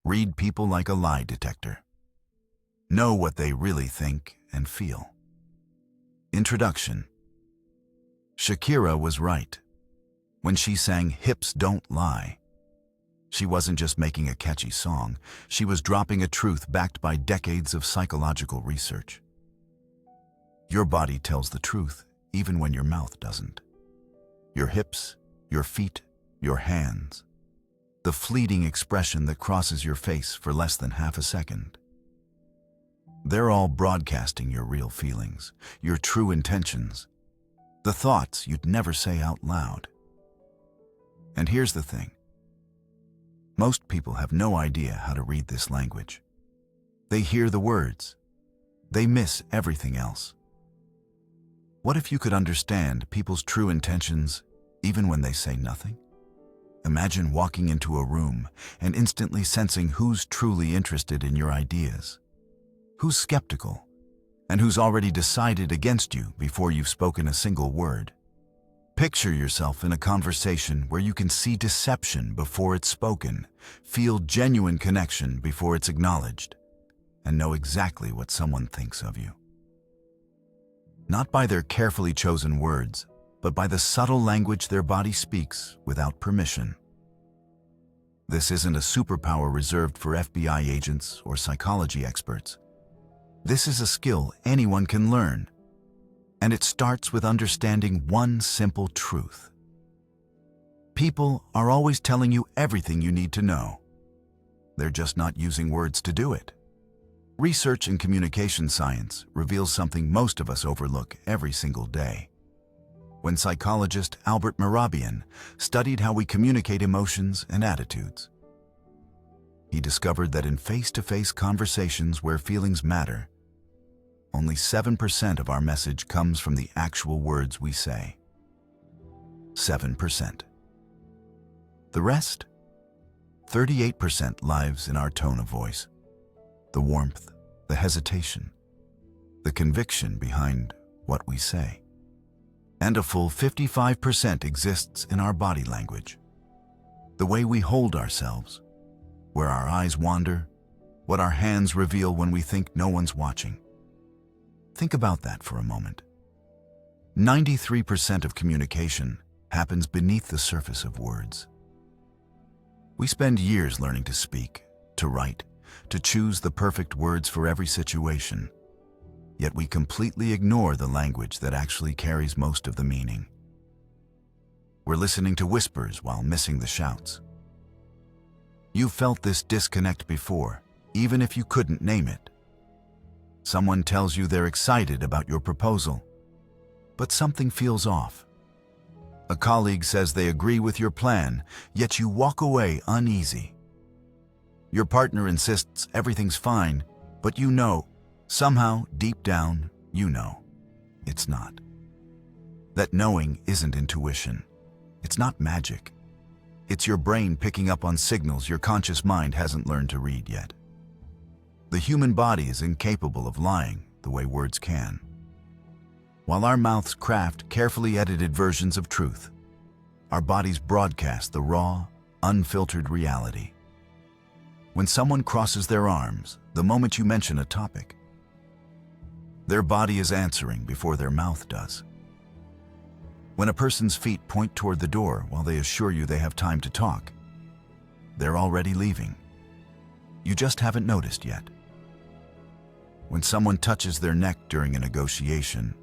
Read people like a lie detector. Know what they really think and feel. Introduction. Shakira was right. When she sang "Hips Don't Lie," she wasn't just making a catchy song, she was dropping a truth backed by decades of psychological research. Your body tells the truth, even when your mouth doesn't. Your hips, your feet, your hands. The fleeting expression that crosses your face for less than half a second. They're all broadcasting your real feelings, your true intentions, the thoughts you'd never say out loud. And here's the thing. Most people have no idea how to read this language. They hear the words. They miss everything else. What if you could understand people's true intentions even when they say nothing? Imagine walking into a room and instantly sensing who's truly interested in your ideas, who's skeptical, and who's already decided against you before you've spoken a single word. Picture yourself in a conversation where you can see deception before it's spoken, feel genuine connection before it's acknowledged, and know exactly what someone thinks of you. Not by their carefully chosen words, but by the subtle language their body speaks without permission. This isn't a superpower reserved for FBI agents or psychology experts. This is a skill anyone can learn, and it starts with understanding one simple truth. People are always telling you everything you need to know. They're just not using words to do it. Research in communication science reveals something most of us overlook every single day. When psychologist Albert Mehrabian studied how we communicate emotions and attitudes, he discovered that in face-to-face conversations where feelings matter, only 7% of our message comes from the actual words we say. 7%. The rest? 38% lives in our tone of voice, the warmth, the hesitation, the conviction behind what we say. And a full 55% exists in our body language, the way we hold ourselves, where our eyes wander, what our hands reveal when we think no one's watching. Think about that for a moment. 93% of communication happens beneath the surface of words. We spend years learning to speak, to write, to choose the perfect words for every situation. Yet we completely ignore the language that actually carries most of the meaning. We're listening to whispers while missing the shouts. You've felt this disconnect before, even if you couldn't name it. Someone tells you they're excited about your proposal, but something feels off. A colleague says they agree with your plan, yet you walk away uneasy. Your partner insists everything's fine, but you know, somehow, deep down, you know, it's not. That knowing isn't intuition. It's not magic. It's your brain picking up on signals your conscious mind hasn't learned to read yet. The human body is incapable of lying the way words can. While our mouths craft carefully edited versions of truth, our bodies broadcast the raw, unfiltered reality. When someone crosses their arms, the moment you mention a topic, their body is answering before their mouth does. When a person's feet point toward the door while they assure you they have time to talk, they're already leaving. You just haven't noticed yet. When someone touches their neck during a negotiation,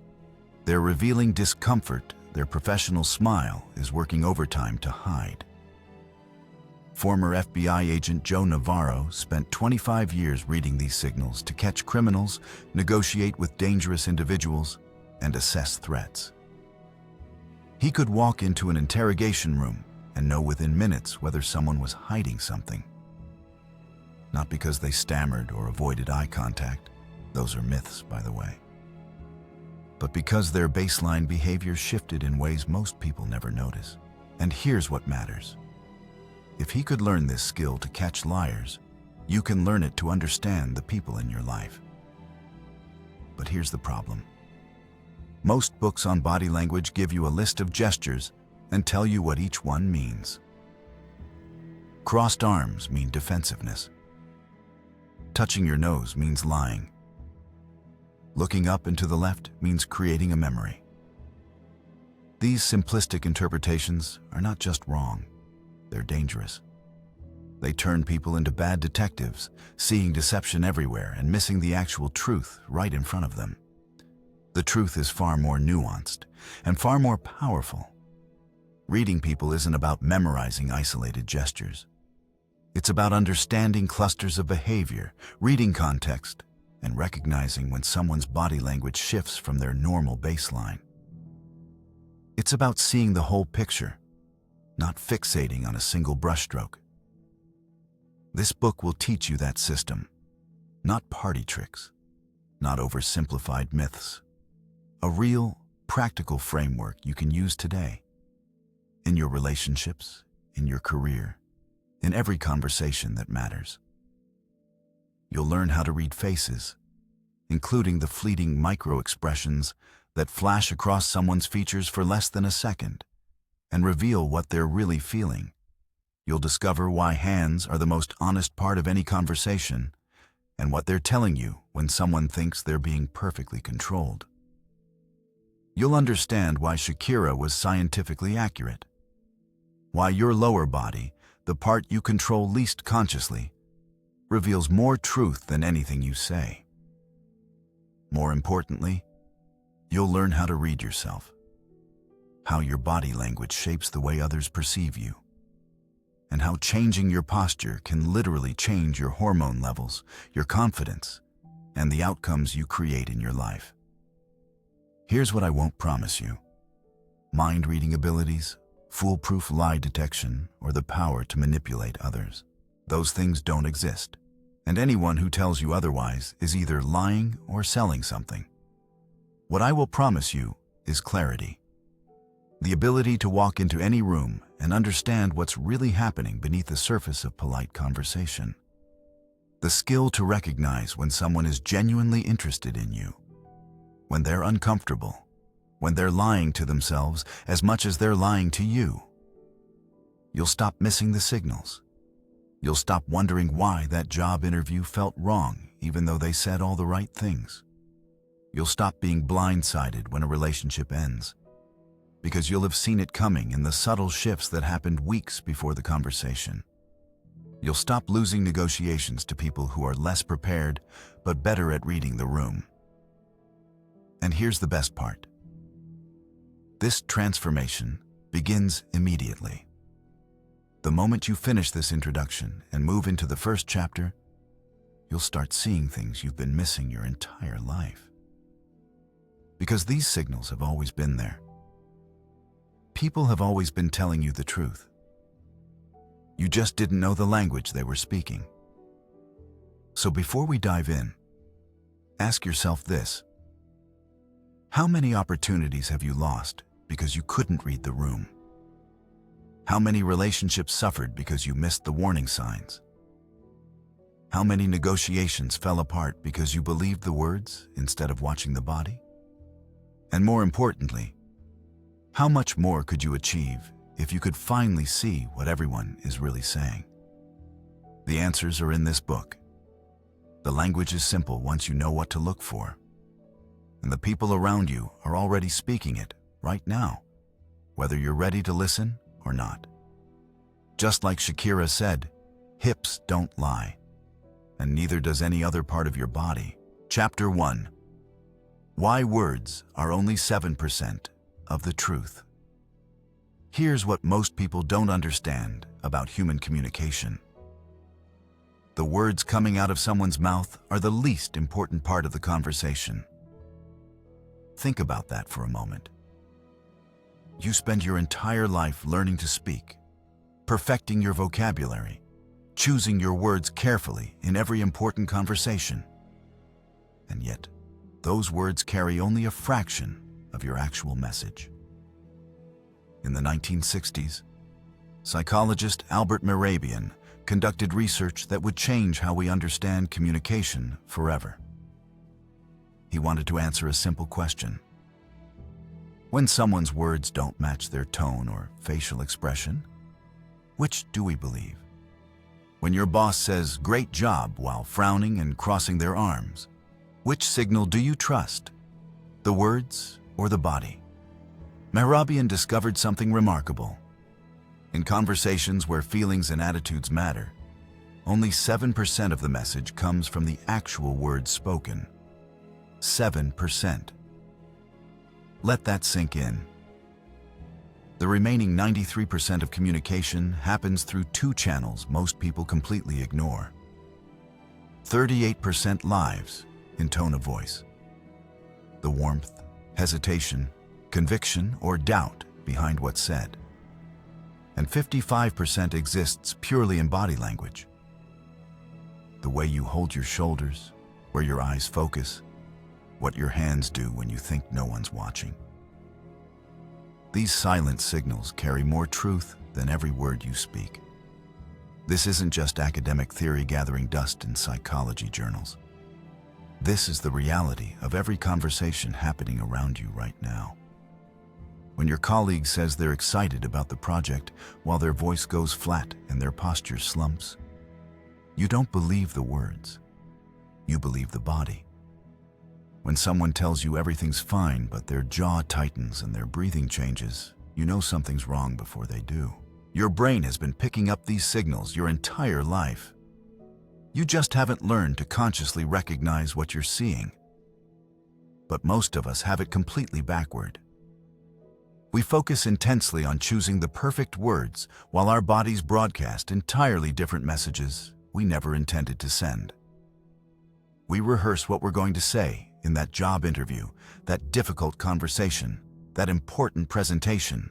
they're revealing discomfort their professional smile is working overtime to hide. Former FBI agent Joe Navarro spent 25 years reading these signals to catch criminals, negotiate with dangerous individuals, and assess threats. He could walk into an interrogation room and know within minutes whether someone was hiding something. Not because they stammered or avoided eye contact, those are myths, by the way, but because their baseline behavior shifted in ways most people never notice. And here's what matters. If he could learn this skill to catch liars, you can learn it to understand the people in your life. But here's the problem. Most books on body language give you a list of gestures and tell you what each one means. Crossed arms mean defensiveness. Touching your nose means lying. Looking up and to the left means creating a memory. These simplistic interpretations are not just wrong, they're dangerous. They turn people into bad detectives, seeing deception everywhere and missing the actual truth right in front of them. The truth is far more nuanced and far more powerful. Reading people isn't about memorizing isolated gestures. It's about understanding clusters of behavior, reading context, and recognizing when someone's body language shifts from their normal baseline. It's about seeing the whole picture, not fixating on a single brushstroke. This book will teach you that system, not party tricks, not oversimplified myths. A real, practical framework you can use today. In your relationships, in your career, in every conversation that matters. You'll learn how to read faces, including the fleeting micro-expressions that flash across someone's features for less than a second and reveal what they're really feeling. You'll discover why hands are the most honest part of any conversation and what they're telling you when someone thinks they're being perfectly controlled. You'll understand why Shakira was scientifically accurate, why your lower body, the part you control least consciously, reveals more truth than anything you say. More importantly, you'll learn how to read yourself, how your body language shapes the way others perceive you, and how changing your posture can literally change your hormone levels, your confidence, and the outcomes you create in your life. Here's what I won't promise you: mind-reading abilities, foolproof lie detection, or the power to manipulate others. Those things don't exist, and anyone who tells you otherwise is either lying or selling something. What I will promise you is clarity. The ability to walk into any room and understand what's really happening beneath the surface of polite conversation. The skill to recognize when someone is genuinely interested in you, when they're uncomfortable, when they're lying to themselves as much as they're lying to you. You'll stop missing the signals. You'll stop wondering why that job interview felt wrong even though they said all the right things. You'll stop being blindsided when a relationship ends, because you'll have seen it coming in the subtle shifts that happened weeks before the conversation. You'll stop losing negotiations to people who are less prepared but better at reading the room. And here's the best part. This transformation begins immediately. The moment you finish this introduction and move into the first chapter, you'll start seeing things you've been missing your entire life. Because these signals have always been there. People have always been telling you the truth. You just didn't know the language they were speaking. So before we dive in, ask yourself this: how many opportunities have you lost because you couldn't read the room? How many relationships suffered because you missed the warning signs? How many negotiations fell apart because you believed the words instead of watching the body? And more importantly, how much more could you achieve if you could finally see what everyone is really saying? The answers are in this book. The language is simple once you know what to look for. And the people around you are already speaking it right now, whether you're ready to listen or not. Just like Shakira said, hips don't lie, and neither does any other part of your body. Chapter 1. Why words are only 7% of the truth. Here's what most people don't understand about human communication. The words coming out of someone's mouth are the least important part of the conversation. Think about that for a moment. You spend your entire life learning to speak, perfecting your vocabulary, choosing your words carefully in every important conversation. And yet, those words carry only a fraction of your actual message. In the 1960s, psychologist Albert Mehrabian conducted research that would change how we understand communication forever. He wanted to answer a simple question. When someone's words don't match their tone or facial expression, which do we believe? When your boss says, "Great job," while frowning and crossing their arms, which signal do you trust? The words or the body? Mehrabian discovered something remarkable. In conversations where feelings and attitudes matter, only 7% of the message comes from the actual words spoken. 7%. Let that sink in. The remaining 93% of communication happens through two channels most people completely ignore. 38% lies in tone of voice. The warmth, hesitation, conviction, or doubt behind what's said. And 55% exists purely in body language. The way you hold your shoulders, where your eyes focus, what your hands do when you think no one's watching. These silent signals carry more truth than every word you speak. This isn't just academic theory gathering dust in psychology journals. This is the reality of every conversation happening around you right now. When your colleague says they're excited about the project while their voice goes flat and their posture slumps, you don't believe the words. You believe the body. When someone tells you everything's fine but their jaw tightens and their breathing changes, you know something's wrong before they do. Your brain has been picking up these signals your entire life. You just haven't learned to consciously recognize what you're seeing. But most of us have it completely backward. We focus intensely on choosing the perfect words while our bodies broadcast entirely different messages we never intended to send. We rehearse what we're going to say in that job interview, that difficult conversation, that important presentation.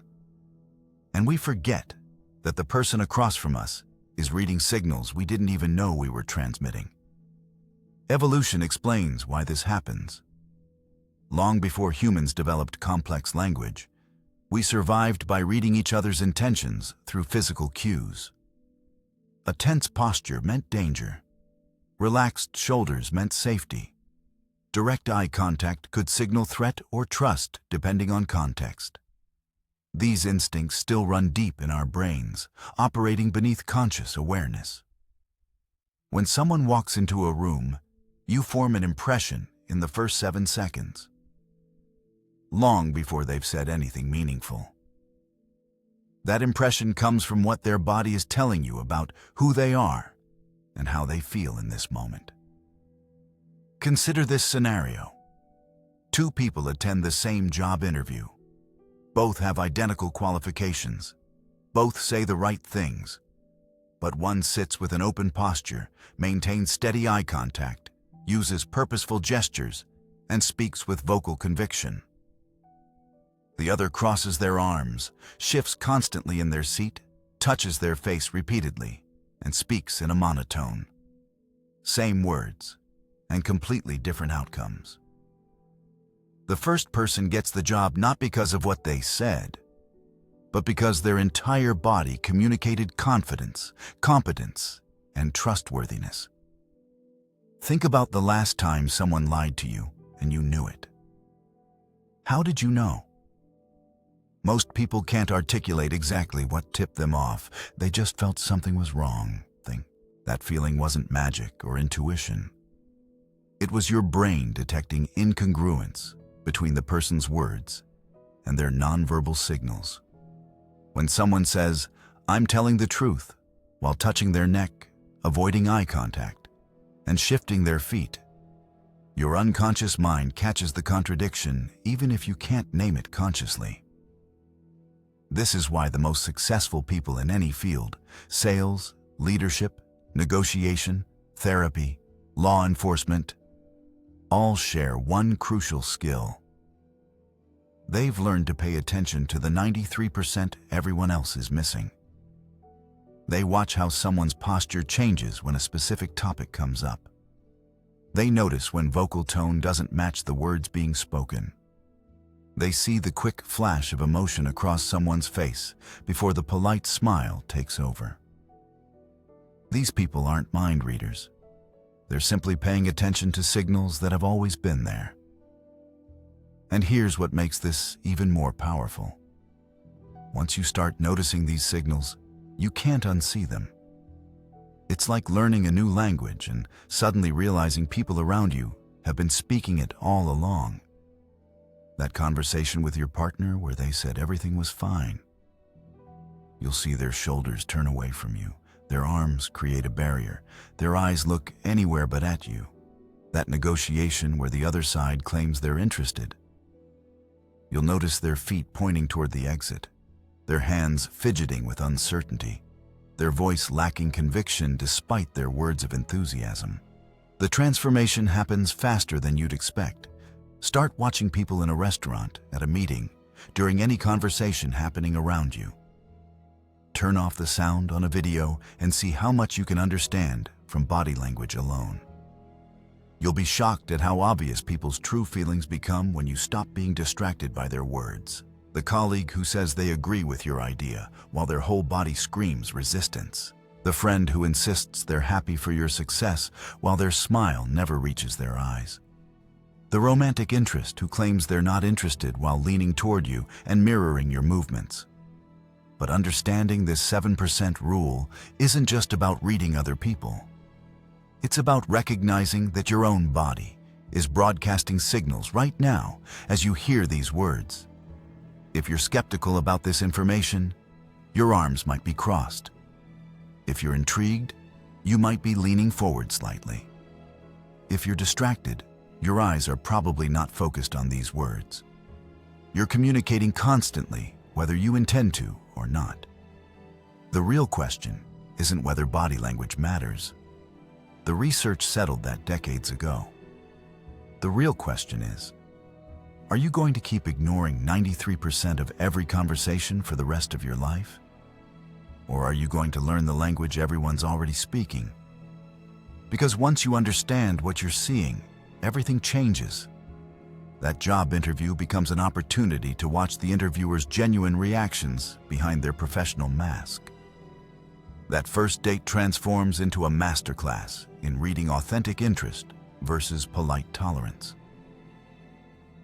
And we forget that the person across from us is reading signals we didn't even know we were transmitting. Evolution explains why this happens. Long before humans developed complex language, we survived by reading each other's intentions through physical cues. A tense posture meant danger. Relaxed shoulders meant safety. Direct eye contact could signal threat or trust depending on context. These instincts still run deep in our brains, operating beneath conscious awareness. When someone walks into a room, you form an impression in the first 7 seconds, long before they've said anything meaningful. That impression comes from what their body is telling you about who they are and how they feel in this moment. Consider this scenario. 2 people attend the same job interview. Both have identical qualifications. Both say the right things. But one sits with an open posture, maintains steady eye contact, uses purposeful gestures, and speaks with vocal conviction. The other crosses their arms, shifts constantly in their seat, touches their face repeatedly, and speaks in a monotone. Same words, and completely different outcomes. The first person gets the job not because of what they said, but because their entire body communicated confidence, competence, and trustworthiness. Think about the last time someone lied to you and you knew it. How did you know? Most people can't articulate exactly what tipped them off. They just felt something was wrong. That feeling wasn't magic or intuition. It was your brain detecting incongruence between the person's words and their nonverbal signals. When someone says, "I'm telling the truth," while touching their neck, avoiding eye contact, and shifting their feet, your unconscious mind catches the contradiction even if you can't name it consciously. This is why the most successful people in any field, sales, leadership, negotiation, therapy, law enforcement, all share one crucial skill. They've learned to pay attention to the 93% everyone else is missing. They watch how someone's posture changes when a specific topic comes up. They notice when vocal tone doesn't match the words being spoken. They see the quick flash of emotion across someone's face before the polite smile takes over. These people aren't mind readers. They're simply paying attention to signals that have always been there. And here's what makes this even more powerful. Once you start noticing these signals, you can't unsee them. It's like learning a new language and suddenly realizing people around you have been speaking it all along. That conversation with your partner where they said everything was fine. You'll see their shoulders turn away from you, their arms create a barrier, their eyes look anywhere but at you. That negotiation where the other side claims they're interested. You'll notice their feet pointing toward the exit, their hands fidgeting with uncertainty, their voice lacking conviction despite their words of enthusiasm. The transformation happens faster than you'd expect. Start watching people in a restaurant, at a meeting, during any conversation happening around you. Turn off the sound on a video and see how much you can understand from body language alone. You'll be shocked at how obvious people's true feelings become when you stop being distracted by their words. The colleague who says they agree with your idea while their whole body screams resistance. The friend who insists they're happy for your success while their smile never reaches their eyes. The romantic interest who claims they're not interested while leaning toward you and mirroring your movements. But understanding this 7% rule isn't just about reading other people. It's about recognizing that your own body is broadcasting signals right now as you hear these words. If you're skeptical about this information, your arms might be crossed. If you're intrigued, you might be leaning forward slightly. If you're distracted, your eyes are probably not focused on these words. You're communicating constantly, whether you intend to or not. The real question isn't whether body language matters. The research settled that decades ago. The real question is, are you going to keep ignoring 93% of every conversation for the rest of your life? Or are you going to learn the language everyone's already speaking? Because once you understand what you're seeing, everything changes. That job interview becomes an opportunity to watch the interviewer's genuine reactions behind their professional mask. That first date transforms into a masterclass in reading authentic interest versus polite tolerance.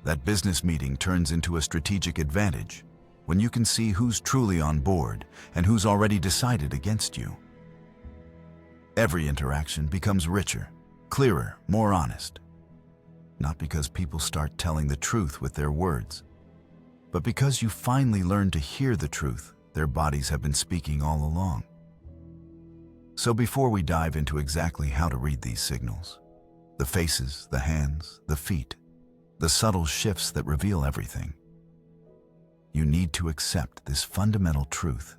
That business meeting turns into a strategic advantage when you can see who's truly on board and who's already decided against you. Every interaction becomes richer, clearer, more honest. Not because people start telling the truth with their words, but because you finally learn to hear the truth their bodies have been speaking all along. So before we dive into exactly how to read these signals, the faces, the hands, the feet, the subtle shifts that reveal everything, you need to accept this fundamental truth.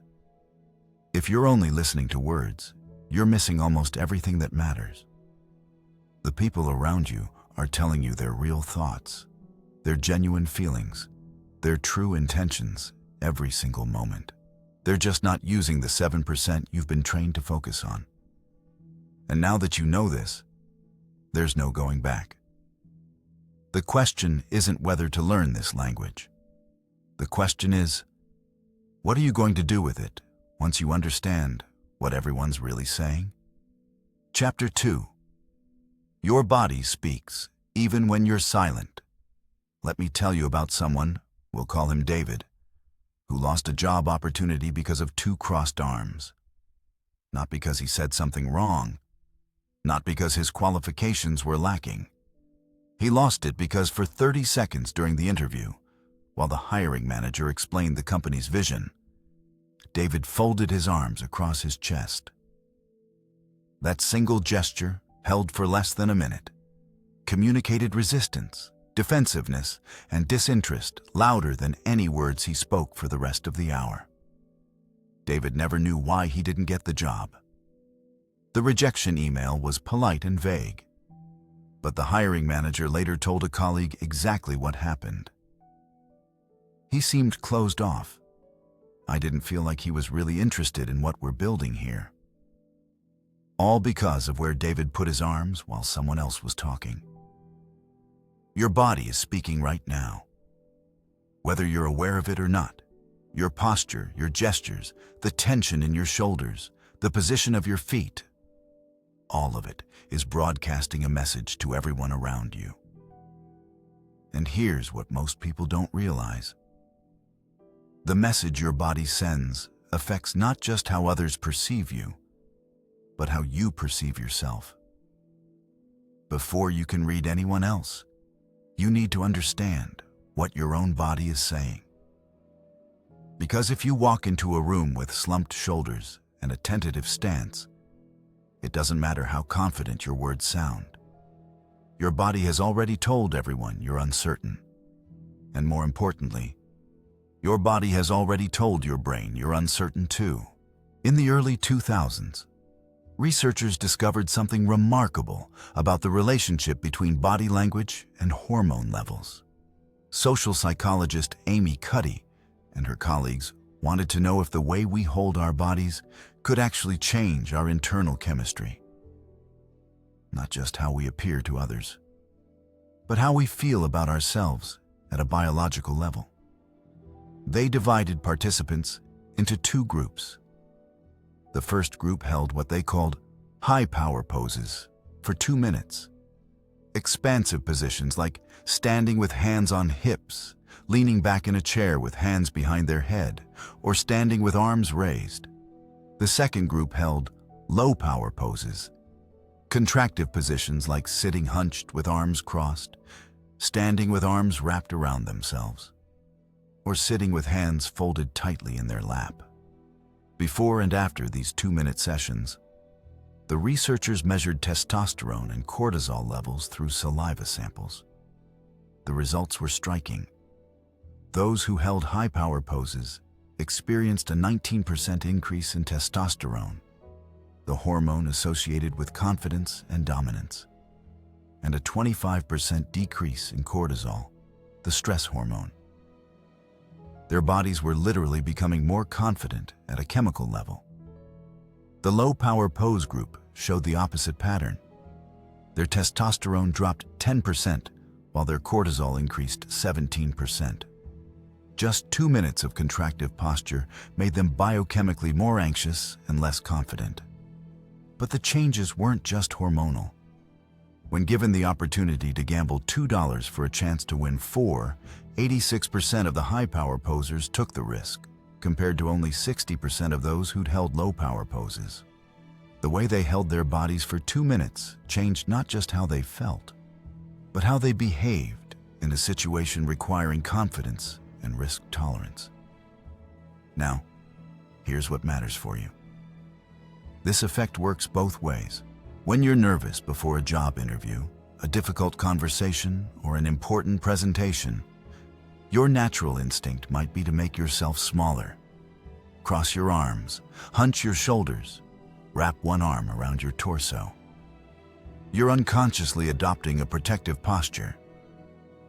If you're only listening to words, you're missing almost everything that matters. The people around you are telling you their real thoughts, their genuine feelings, their true intentions every single moment. They're just not using the 7% you've been trained to focus on. And now that you know this, there's no going back. The question isn't whether to learn this language. The question is, what are you going to do with it once you understand what everyone's really saying? Chapter 2. Your body speaks, even when you're silent. Let me tell you about someone, we'll call him David, who lost a job opportunity because of 2 crossed arms. Not because he said something wrong, not because his qualifications were lacking. He lost it because for 30 seconds during the interview, while the hiring manager explained the company's vision, David folded his arms across his chest. That single gesture, held for less than a minute, communicated resistance, defensiveness, and disinterest louder than any words he spoke for the rest of the hour. David never knew why he didn't get the job. The rejection email was polite and vague, but the hiring manager later told a colleague exactly what happened. He seemed closed off. I didn't feel like he was really interested in what we're building here. All because of where David put his arms while someone else was talking. Your body is speaking right now. Whether you're aware of it or not, your posture, your gestures, the tension in your shoulders, the position of your feet, all of it is broadcasting a message to everyone around you. And here's what most people don't realize. The message your body sends affects not just how others perceive you, but how you perceive yourself. Before you can read anyone else, you need to understand what your own body is saying. Because if you walk into a room with slumped shoulders and a tentative stance, it doesn't matter how confident your words sound. Your body has already told everyone you're uncertain. And more importantly, your body has already told your brain you're uncertain too. In the early 2000s, researchers discovered something remarkable about the relationship between body language and hormone levels. Social psychologist Amy Cuddy and her colleagues wanted to know if the way we hold our bodies could actually change our internal chemistry. Not just how we appear to others, but how we feel about ourselves at a biological level. They divided participants into two groups. The first group held what they called high power poses for 2 minutes. Expansive positions like standing with hands on hips, leaning back in a chair with hands behind their head, or standing with arms raised. The second group held low power poses, contractive positions like sitting hunched with arms crossed, standing with arms wrapped around themselves, or sitting with hands folded tightly in their lap. Before and after these 2-minute sessions, the researchers measured testosterone and cortisol levels through saliva samples. The results were striking. Those who held high-power poses experienced a 19% increase in testosterone, the hormone associated with confidence and dominance, and a 25% decrease in cortisol, the stress hormone. Their bodies were literally becoming more confident at a chemical level. The low-power pose group showed the opposite pattern. Their testosterone dropped 10%, while their cortisol increased 17%. Just 2 minutes of contractive posture made them biochemically more anxious and less confident. But the changes weren't just hormonal. When given the opportunity to gamble $2 for a chance to win 86% of the high-power posers took the risk, compared to only 60% of those who'd held low-power poses. The way they held their bodies for 2 minutes changed not just how they felt, but how they behaved in a situation requiring confidence and risk tolerance. Now, here's what matters for you. This effect works both ways. When you're nervous before a job interview, a difficult conversation, or an important presentation, your natural instinct might be to make yourself smaller. Cross your arms, hunch your shoulders, wrap one arm around your torso. You're unconsciously adopting a protective posture,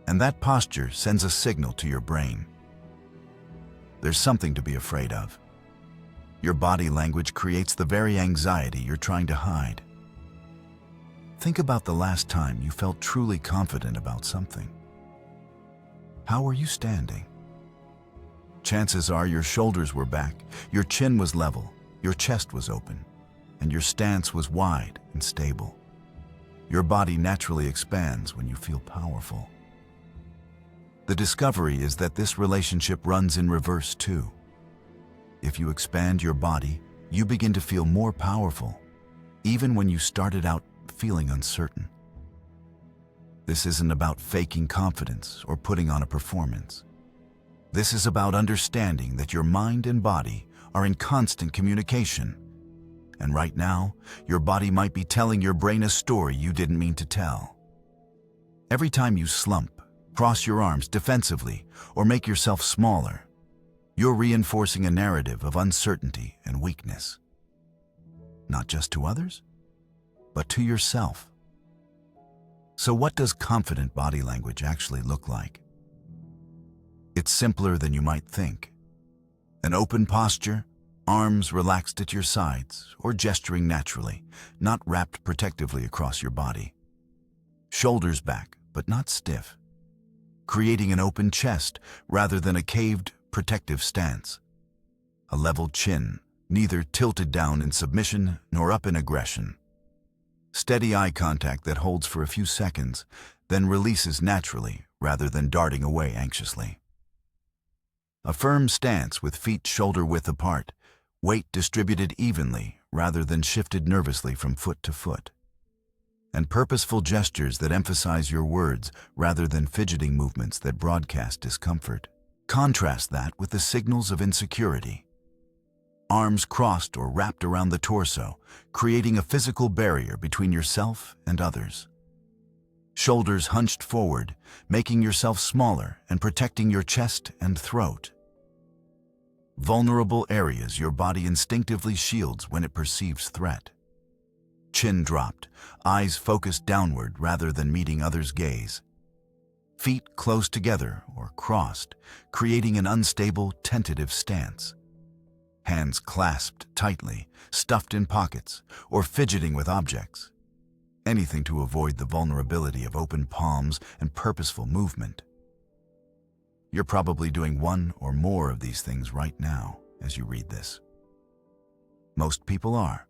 and that posture sends a signal to your brain. There's something to be afraid of. Your body language creates the very anxiety you're trying to hide. Think about the last time you felt truly confident about something. How were you standing? Chances are your shoulders were back, your chin was level, your chest was open, and your stance was wide and stable. Your body naturally expands when you feel powerful. The discovery is that this relationship runs in reverse too. If you expand your body, you begin to feel more powerful, even when you started out feeling uncertain. This isn't about faking confidence or putting on a performance. This is about understanding that your mind and body are in constant communication. And right now, your body might be telling your brain a story you didn't mean to tell. Every time you slump, cross your arms defensively, or make yourself smaller, you're reinforcing a narrative of uncertainty and weakness. Not just to others, but to yourself. So what does confident body language actually look like? It's simpler than you might think. An open posture, arms relaxed at your sides or gesturing naturally, not wrapped protectively across your body. Shoulders back, but not stiff. Creating an open chest rather than a caved, protective stance. A level chin, neither tilted down in submission nor up in aggression. Steady eye contact that holds for a few seconds, then releases naturally rather than darting away anxiously. A firm stance with feet shoulder-width apart, weight distributed evenly rather than shifted nervously from foot to foot, and purposeful gestures that emphasize your words rather than fidgeting movements that broadcast discomfort. Contrast that with the signals of insecurity. Arms crossed or wrapped around the torso, creating a physical barrier between yourself and others. Shoulders hunched forward, making yourself smaller and protecting your chest and throat. Vulnerable areas your body instinctively shields when it perceives threat. Chin dropped, eyes focused downward rather than meeting others' gaze. Feet close together or crossed, creating an unstable, tentative stance. Hands clasped tightly, stuffed in pockets, or fidgeting with objects. Anything to avoid the vulnerability of open palms and purposeful movement. You're probably doing one or more of these things right now as you read this. Most people are.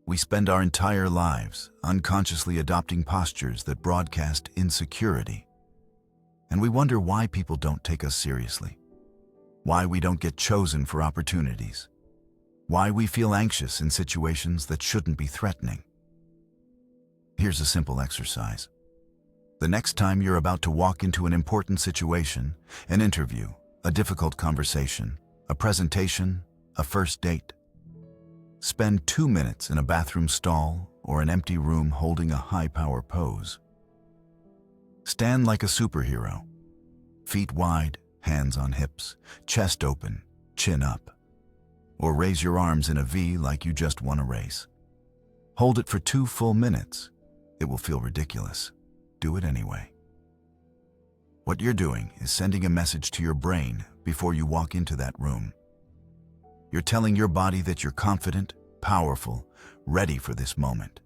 We spend our entire lives unconsciously adopting postures that broadcast insecurity. And we wonder why people don't take us seriously, why we don't get chosen for opportunities, why we feel anxious in situations that shouldn't be threatening. Here's a simple exercise. The next time you're about to walk into an important situation, an interview, a difficult conversation, a presentation, a first date, spend 2 minutes in a bathroom stall or an empty room holding a high-power pose. Stand like a superhero, feet wide, hands on hips, chest open, chin up. Or raise your arms in a V like you just won a race. Hold it for 2 full minutes. It will feel ridiculous. Do it anyway. What you're doing is sending a message to your brain before you walk into that room. You're telling your body that you're confident, powerful, ready for this moment.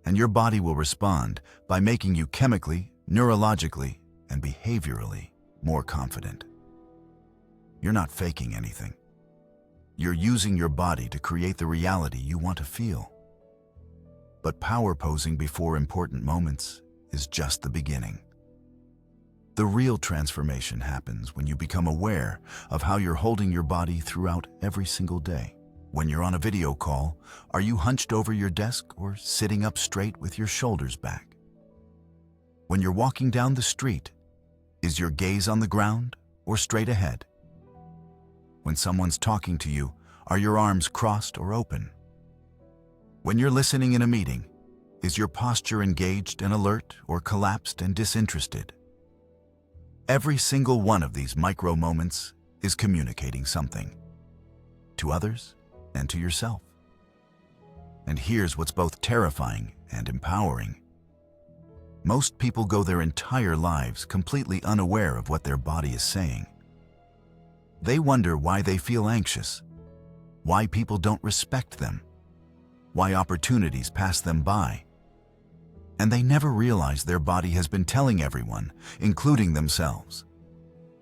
And your body will respond by making you chemically, neurologically, and behaviorally more confident. You're not faking anything. You're using your body to create the reality you want to feel. But power posing before important moments is just the beginning. The real transformation happens when you become aware of how you're holding your body throughout every single day. When you're on a video call, are you hunched over your desk or sitting up straight with your shoulders back? When you're walking down the street, is your gaze on the ground or straight ahead? When someone's talking to you, are your arms crossed or open? When you're listening in a meeting, is your posture engaged and alert or collapsed and disinterested? Every single one of these micro moments is communicating something to others and to yourself. And here's what's both terrifying and empowering. Most people go their entire lives completely unaware of what their body is saying. They wonder why they feel anxious, why people don't respect them, why opportunities pass them by. And they never realize their body has been telling everyone, including themselves,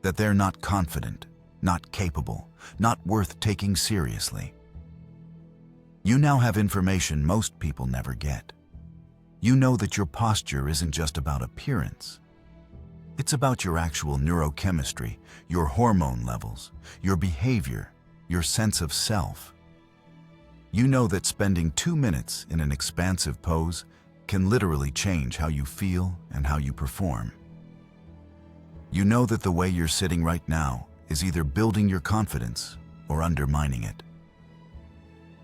that they're not confident, not capable, not worth taking seriously. You now have information most people never get. You know that your posture isn't just about appearance. It's about your actual neurochemistry, your hormone levels, your behavior, your sense of self. You know that spending 2 minutes in an expansive pose can literally change how you feel and how you perform. You know that the way you're sitting right now is either building your confidence or undermining it.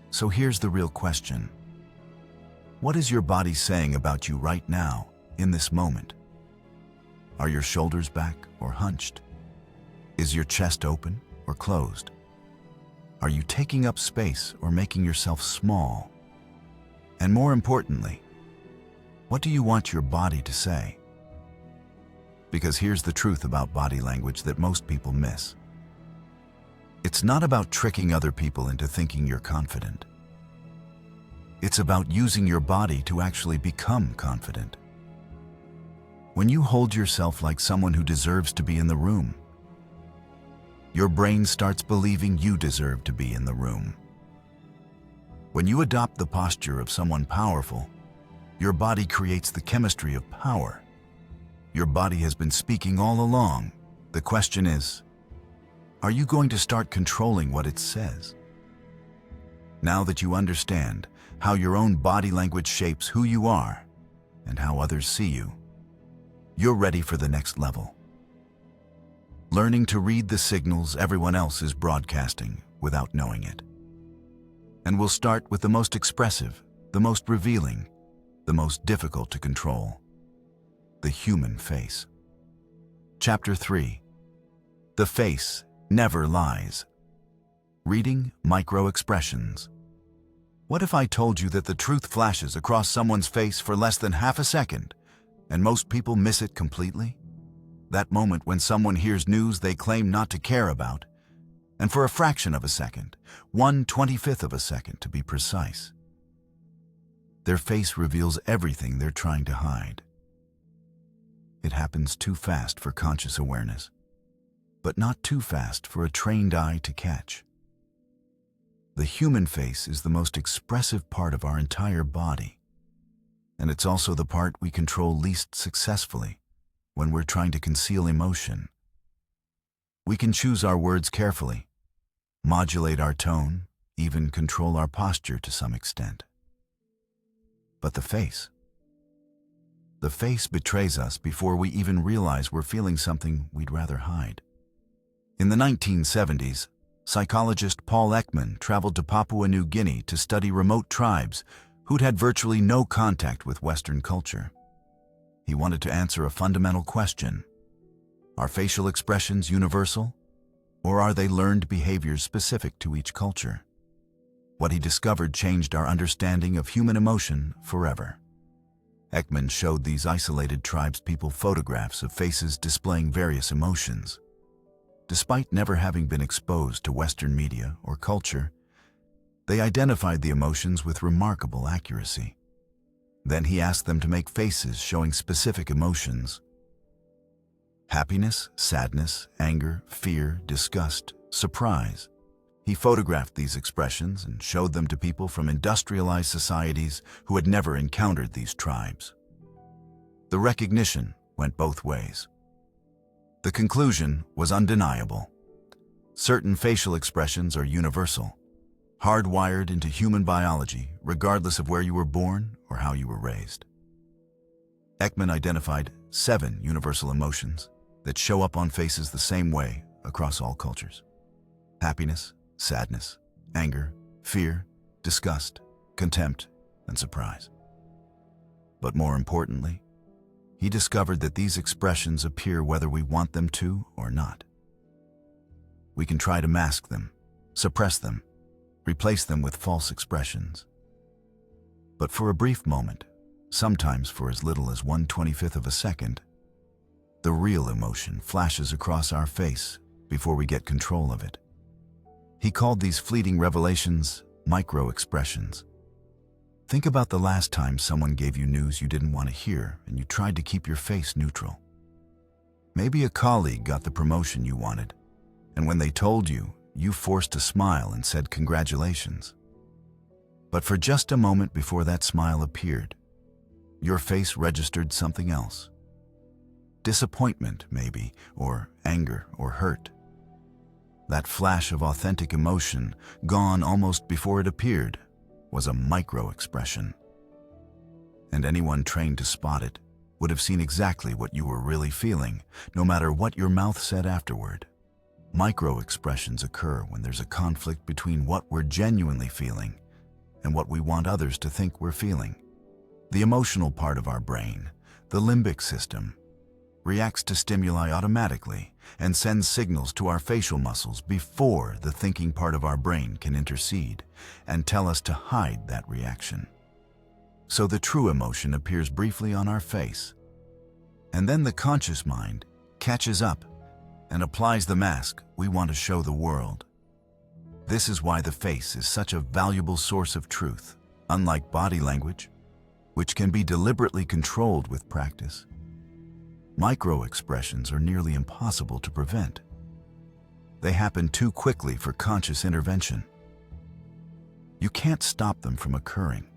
So here's the real question. What is your body saying about you right now, in this moment? Are your shoulders back or hunched? Is your chest open or closed? Are you taking up space or making yourself small? And more importantly, what do you want your body to say? Because here's the truth about body language that most people miss. It's not about tricking other people into thinking you're confident. It's about using your body to actually become confident. When you hold yourself like someone who deserves to be in the room, your brain starts believing you deserve to be in the room. When you adopt the posture of someone powerful, your body creates the chemistry of power. Your body has been speaking all along. The question is, Are you going to start controlling what it says? Now that you understand how your own body language shapes who you are and how others see you, you're ready for the next level. Learning to read the signals everyone else is broadcasting without knowing it. And we'll start with the most expressive, the most revealing, the most difficult to control: the human face. Chapter 3. The face never lies. Reading micro-expressions. What if I told you that the truth flashes across someone's face for less than half a second, and most people miss it completely? That moment when someone hears news they claim not to care about, and for a fraction of a second, 1/25th of a second to be precise, their face reveals everything they're trying to hide. It happens too fast for conscious awareness, but not too fast for a trained eye to catch. The human face is the most expressive part of our entire body, and it's also the part we control least successfully when we're trying to conceal emotion. We can choose our words carefully, modulate our tone, even control our posture to some extent. But the face betrays us before we even realize we're feeling something we'd rather hide. In the 1970s, psychologist Paul Ekman traveled to Papua New Guinea to study remote tribes who'd had virtually no contact with Western culture. He wanted to answer a fundamental question: are facial expressions universal, or are they learned behaviors specific to each culture? What he discovered changed our understanding of human emotion forever. Ekman showed these isolated tribespeople photographs of faces displaying various emotions. Despite never having been exposed to Western media or culture, they identified the emotions with remarkable accuracy. Then he asked them to make faces showing specific emotions: happiness, sadness, anger, fear, disgust, surprise. He photographed these expressions and showed them to people from industrialized societies who had never encountered these tribes. The recognition went both ways. The conclusion was undeniable. Certain facial expressions are universal, hardwired into human biology, regardless of where you were born or how you were raised. Ekman identified 7 universal emotions that show up on faces the same way across all cultures: happiness, sadness, anger, fear, disgust, contempt, and surprise. But more importantly, he discovered that these expressions appear whether we want them to or not. We can try to mask them, suppress them, replace them with false expressions. But for a brief moment, sometimes for as little as 1/25th of a second, the real emotion flashes across our face before we get control of it. He called these fleeting revelations micro-expressions. Think about the last time someone gave you news you didn't want to hear and you tried to keep your face neutral. Maybe a colleague got the promotion you wanted, and when they told you, you forced a smile and said congratulations. But for just a moment before that smile appeared, your face registered something else. Disappointment, maybe, or anger or hurt. That flash of authentic emotion, gone almost before it appeared, was a micro-expression. And anyone trained to spot it would have seen exactly what you were really feeling, no matter what your mouth said afterward. Micro-expressions occur when there's a conflict between what we're genuinely feeling and what we want others to think we're feeling. The emotional part of our brain, the limbic system, reacts to stimuli automatically and sends signals to our facial muscles before the thinking part of our brain can intercede and tell us to hide that reaction. So the true emotion appears briefly on our face, and then the conscious mind catches up and applies the mask we want to show the world. This is why the face is such a valuable source of truth, unlike body language, which can be deliberately controlled with practice. Micro-expressions are nearly impossible to prevent. They happen too quickly for conscious intervention. You can't stop them from occurring.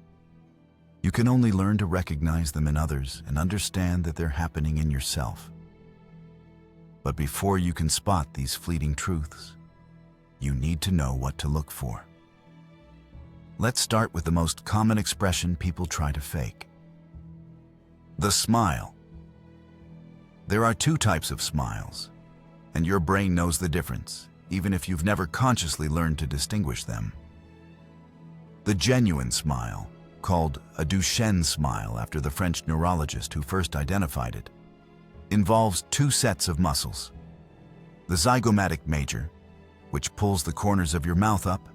You can only learn to recognize them in others and understand that they're happening in yourself. But before you can spot these fleeting truths, you need to know what to look for. Let's start with the most common expression people try to fake: the smile. There are two types of smiles, and your brain knows the difference, even if you've never consciously learned to distinguish them. The genuine smile, called a Duchenne smile after the French neurologist who first identified it, involves two sets of muscles: the zygomatic major, which pulls the corners of your mouth up,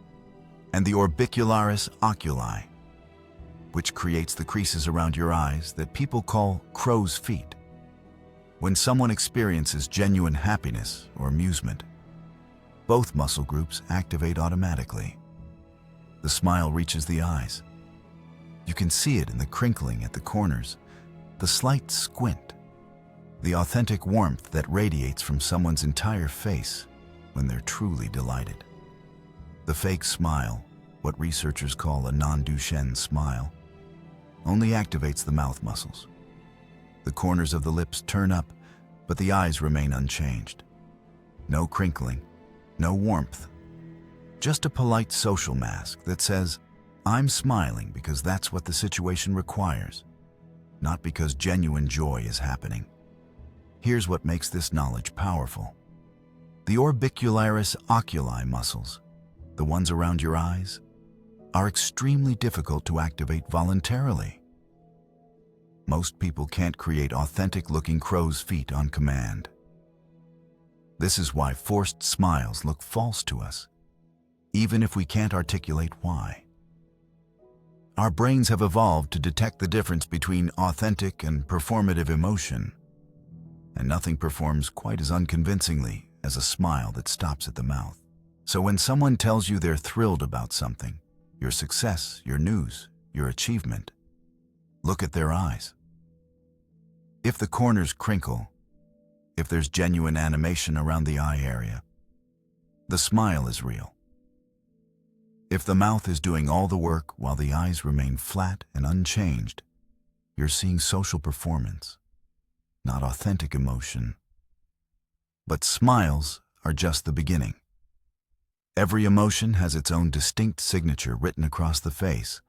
and the orbicularis oculi, which creates the creases around your eyes that people call crow's feet. When someone experiences genuine happiness or amusement, both muscle groups activate automatically. The smile reaches the eyes. You can see it in the crinkling at the corners, the slight squint, the authentic warmth that radiates from someone's entire face when they're truly delighted. The fake smile, what researchers call a non-Duchenne smile, only activates the mouth muscles. The corners of the lips turn up, but the eyes remain unchanged. No crinkling, no warmth. Just a polite social mask that says, "I'm smiling because that's what the situation requires, not because genuine joy is happening." Here's what makes this knowledge powerful. The orbicularis oculi muscles, the ones around your eyes, are extremely difficult to activate voluntarily. Most people can't create authentic-looking crow's feet on command. This is why forced smiles look false to us, even if we can't articulate why. Our brains have evolved to detect the difference between authentic and performative emotion, and nothing performs quite as unconvincingly as a smile that stops at the mouth. So when someone tells you they're thrilled about something, your success, your news, your achievement, look at their eyes. If the corners crinkle, if there's genuine animation around the eye area, the smile is real. If the mouth is doing all the work while the eyes remain flat and unchanged, you're seeing social performance, not authentic emotion. But smiles are just the beginning. Every emotion has its own distinct signature written across the face,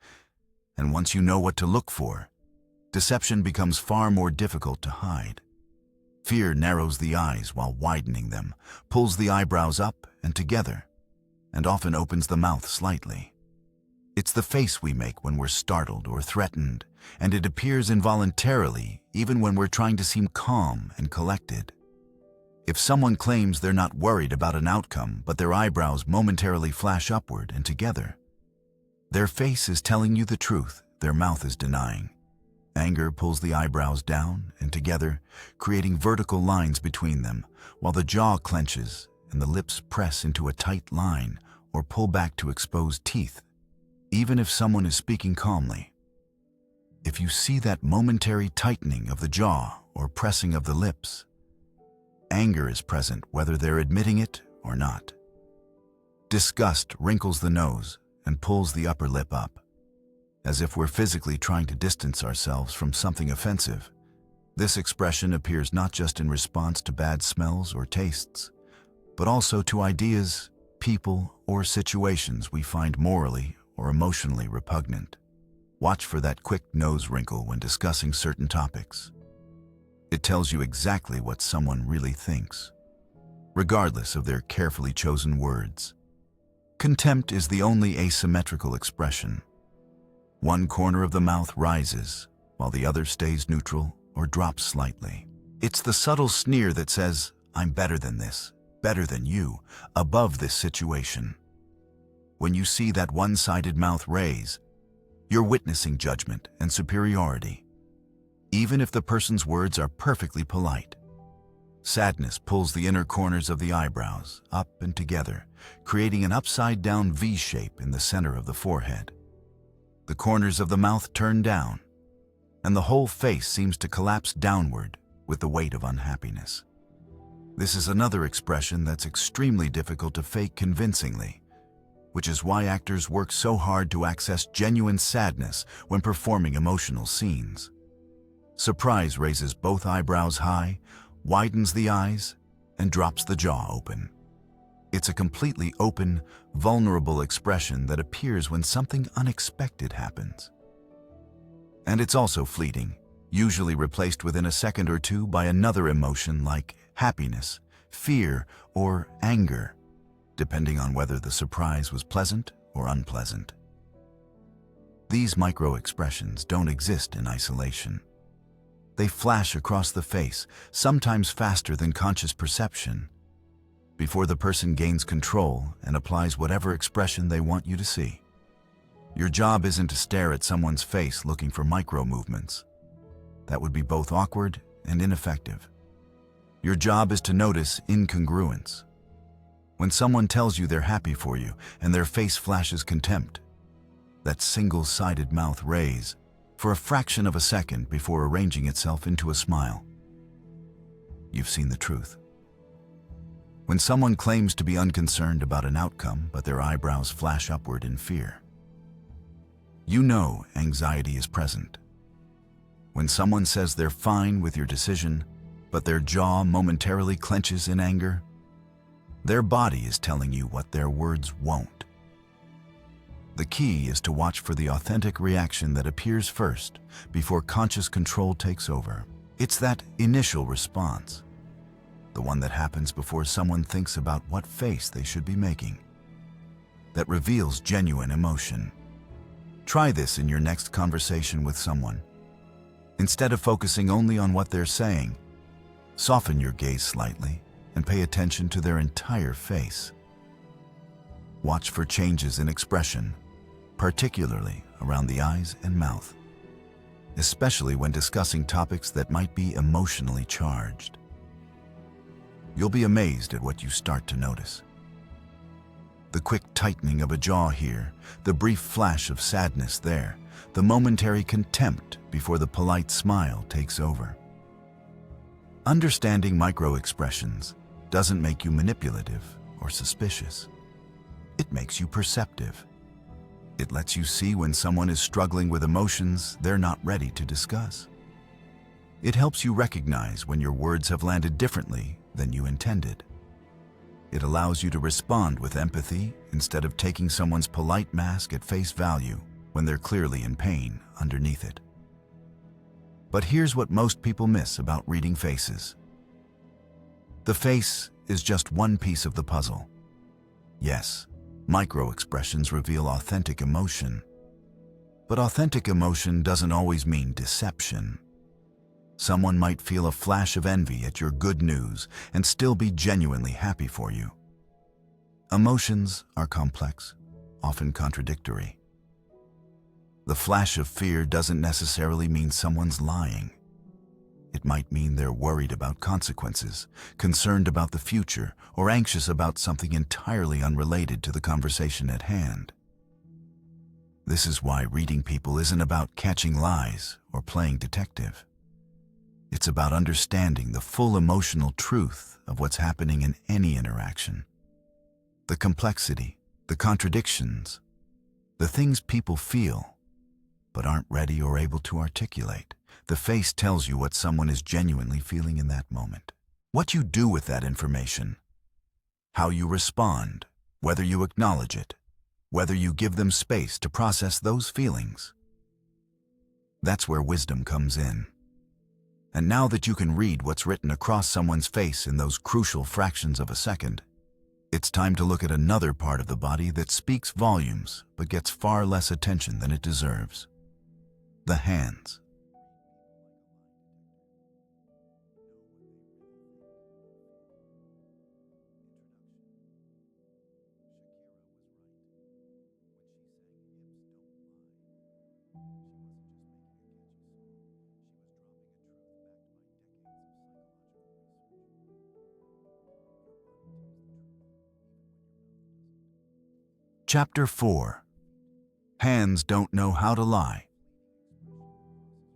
and once you know what to look for, deception becomes far more difficult to hide. Fear narrows the eyes while widening them, pulls the eyebrows up and together, and often opens the mouth slightly. It's the face we make when we're startled or threatened, and it appears involuntarily even when we're trying to seem calm and collected. If someone claims they're not worried about an outcome, but their eyebrows momentarily flash upward and together, their face is telling you the truth their mouth is denying. Anger pulls the eyebrows down and together, creating vertical lines between them, while the jaw clenches and the lips press into a tight line or pull back to expose teeth, even if someone is speaking calmly. If you see that momentary tightening of the jaw or pressing of the lips, anger is present whether they're admitting it or not. Disgust wrinkles the nose and pulls the upper lip up, as if we're physically trying to distance ourselves from something offensive. This expression appears not just in response to bad smells or tastes, but also to ideas, people, or situations we find morally or emotionally repugnant. Watch for that quick nose wrinkle when discussing certain topics. It tells you exactly what someone really thinks, regardless of their carefully chosen words. Contempt is the only asymmetrical expression. One corner of the mouth rises, while the other stays neutral or drops slightly. It's the subtle sneer that says, "I'm better than this, better than you, above this situation." When you see that one-sided mouth raise, you're witnessing judgment and superiority, even if the person's words are perfectly polite. Sadness pulls the inner corners of the eyebrows up and together, creating an upside-down V shape in the center of the forehead. The corners of the mouth turn down, and the whole face seems to collapse downward with the weight of unhappiness. This is another expression that's extremely difficult to fake convincingly, which is why actors work so hard to access genuine sadness when performing emotional scenes. Surprise raises both eyebrows high, widens the eyes, and drops the jaw open. It's a completely open, vulnerable expression that appears when something unexpected happens. And it's also fleeting, usually replaced within a second or two by another emotion like happiness, fear, or anger, depending on whether the surprise was pleasant or unpleasant. These micro-expressions don't exist in isolation. They flash across the face, sometimes faster than conscious perception, before the person gains control and applies whatever expression they want you to see. Your job isn't to stare at someone's face looking for micro-movements. That would be both awkward and ineffective. Your job is to notice incongruence. When someone tells you they're happy for you and their face flashes contempt, that single-sided mouth raise for a fraction of a second before arranging itself into a smile. You've seen the truth. When someone claims to be unconcerned about an outcome but their eyebrows flash upward in fear, you know anxiety is present. When someone says they're fine with your decision, but their jaw momentarily clenches in anger, their body is telling you what their words won't. The key is to watch for the authentic reaction that appears first before conscious control takes over. It's that initial response, the one that happens before someone thinks about what face they should be making, that reveals genuine emotion. Try this in your next conversation with someone. Instead of focusing only on what they're saying, soften your gaze slightly and pay attention to their entire face. Watch for changes in expression, particularly around the eyes and mouth, especially when discussing topics that might be emotionally charged. You'll be amazed at what you start to notice. The quick tightening of a jaw here, the brief flash of sadness there, the momentary contempt before the polite smile takes over. Understanding micro-expressions doesn't make you manipulative or suspicious. It makes you perceptive. It lets you see when someone is struggling with emotions they're not ready to discuss. It helps you recognize when your words have landed differently than you intended. It allows you to respond with empathy instead of taking someone's polite mask at face value when they're clearly in pain underneath it. But here's what most people miss about reading faces. The face is just one piece of the puzzle. Yes, micro-expressions reveal authentic emotion, but authentic emotion doesn't always mean deception. Someone might feel a flash of envy at your good news and still be genuinely happy for you. Emotions are complex, often contradictory. The flash of fear doesn't necessarily mean someone's lying. It might mean they're worried about consequences, concerned about the future, or anxious about something entirely unrelated to the conversation at hand. This is why reading people isn't about catching lies or playing detective. It's about understanding the full emotional truth of what's happening in any interaction. The complexity, the contradictions, the things people feel but aren't ready or able to articulate. The face tells you what someone is genuinely feeling in that moment. What you do with that information, how you respond, whether you acknowledge it, whether you give them space to process those feelings. That's where wisdom comes in. And now that you can read what's written across someone's face in those crucial fractions of a second, it's time to look at another part of the body that speaks volumes but gets far less attention than it deserves. The hands. Chapter 4. Hands don't know how to lie.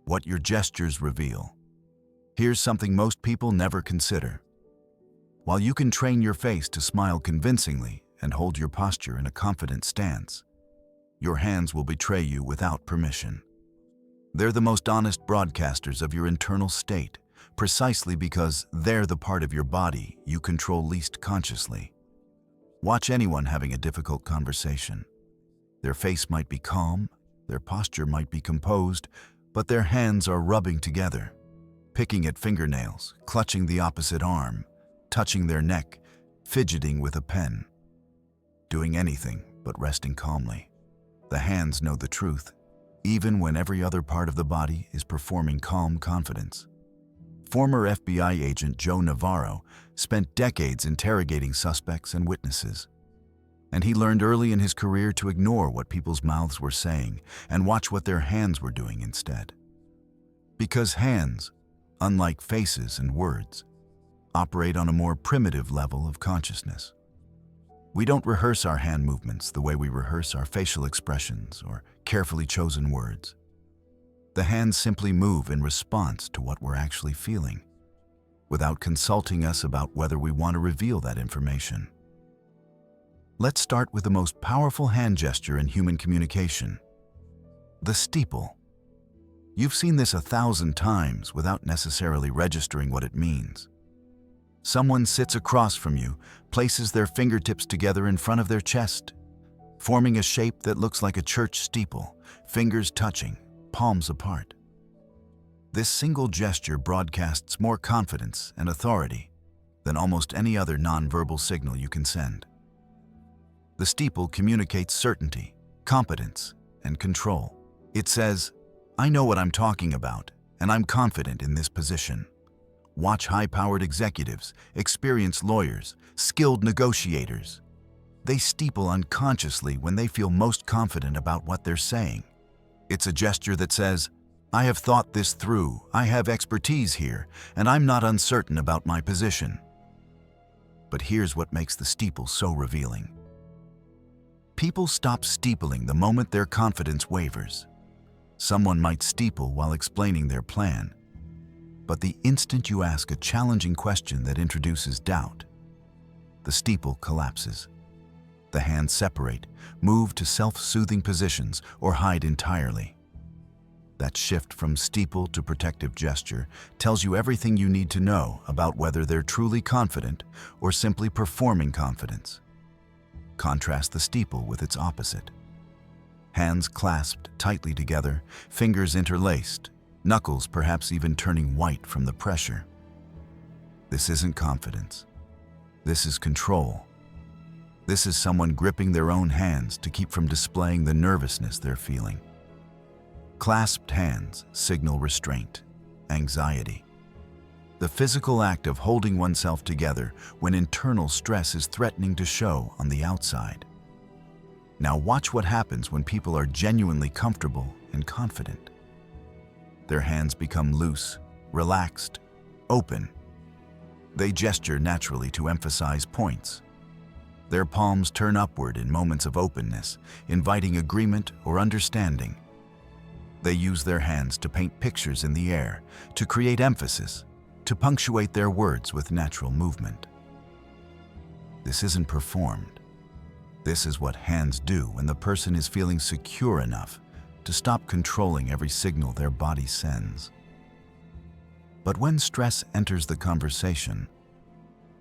What your gestures reveal. Here's something most people never consider. While you can train your face to smile convincingly and hold your posture in a confident stance, your hands will betray you without permission. They're the most honest broadcasters of your internal state, precisely because they're the part of your body you control least consciously. Watch anyone having a difficult conversation. Their face might be calm, their posture might be composed, but their hands are rubbing together, picking at fingernails, clutching the opposite arm, touching their neck, fidgeting with a pen. Doing anything but resting calmly. The hands know the truth, even when every other part of the body is performing calm confidence. Former FBI agent Joe Navarro spent decades interrogating suspects and witnesses. And he learned early in his career to ignore what people's mouths were saying and watch what their hands were doing instead. Because hands, unlike faces and words, operate on a more primitive level of consciousness. We don't rehearse our hand movements the way we rehearse our facial expressions or carefully chosen words. The hands simply move in response to what we're actually feeling, without consulting us about whether we want to reveal that information. Let's start with the most powerful hand gesture in human communication: the steeple. You've seen this 1,000 times without necessarily registering what it means. Someone sits across from you, places their fingertips together in front of their chest, forming a shape that looks like a church steeple, fingers touching, palms apart. This single gesture broadcasts more confidence and authority than almost any other nonverbal signal you can send. The steeple communicates certainty, competence, and control. It says, "I know what I'm talking about, and I'm confident in this position." Watch high-powered executives, experienced lawyers, skilled negotiators. They steeple unconsciously when they feel most confident about what they're saying. It's a gesture that says, "I have thought this through, I have expertise here, and I'm not uncertain about my position." But here's what makes the steeple so revealing. People stop steepling the moment their confidence wavers. Someone might steeple while explaining their plan, but the instant you ask a challenging question that introduces doubt, the steeple collapses. The hands separate, move to self-soothing positions, or hide entirely. That shift from steeple to protective gesture tells you everything you need to know about whether they're truly confident or simply performing confidence. Contrast the steeple with its opposite. Hands clasped tightly together, fingers interlaced, knuckles perhaps even turning white from the pressure. This isn't confidence. This is control. This is someone gripping their own hands to keep from displaying the nervousness they're feeling. Clasped hands signal restraint, anxiety. The physical act of holding oneself together when internal stress is threatening to show on the outside. Now watch what happens when people are genuinely comfortable and confident. Their hands become loose, relaxed, open. They gesture naturally to emphasize points. Their palms turn upward in moments of openness, inviting agreement or understanding. They use their hands to paint pictures in the air, to create emphasis, to punctuate their words with natural movement. This isn't performed. This is what hands do when the person is feeling secure enough to stop controlling every signal their body sends. But when stress enters the conversation,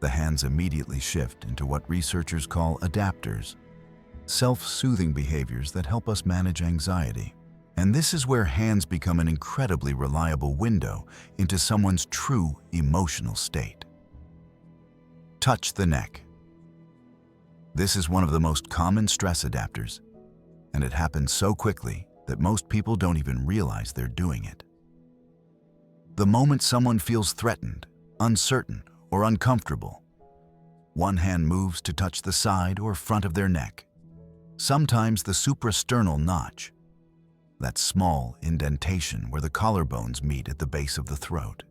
the hands immediately shift into what researchers call adapters, self-soothing behaviors that help us manage anxiety. And this is where hands become an incredibly reliable window into someone's true emotional state. Touch the neck. This is one of the most common stress adapters, and it happens so quickly that most people don't even realize they're doing it. The moment someone feels threatened, uncertain, or uncomfortable, one hand moves to touch the side or front of their neck, sometimes the suprasternal notch, that small indentation where the collarbones meet at the base of the throat.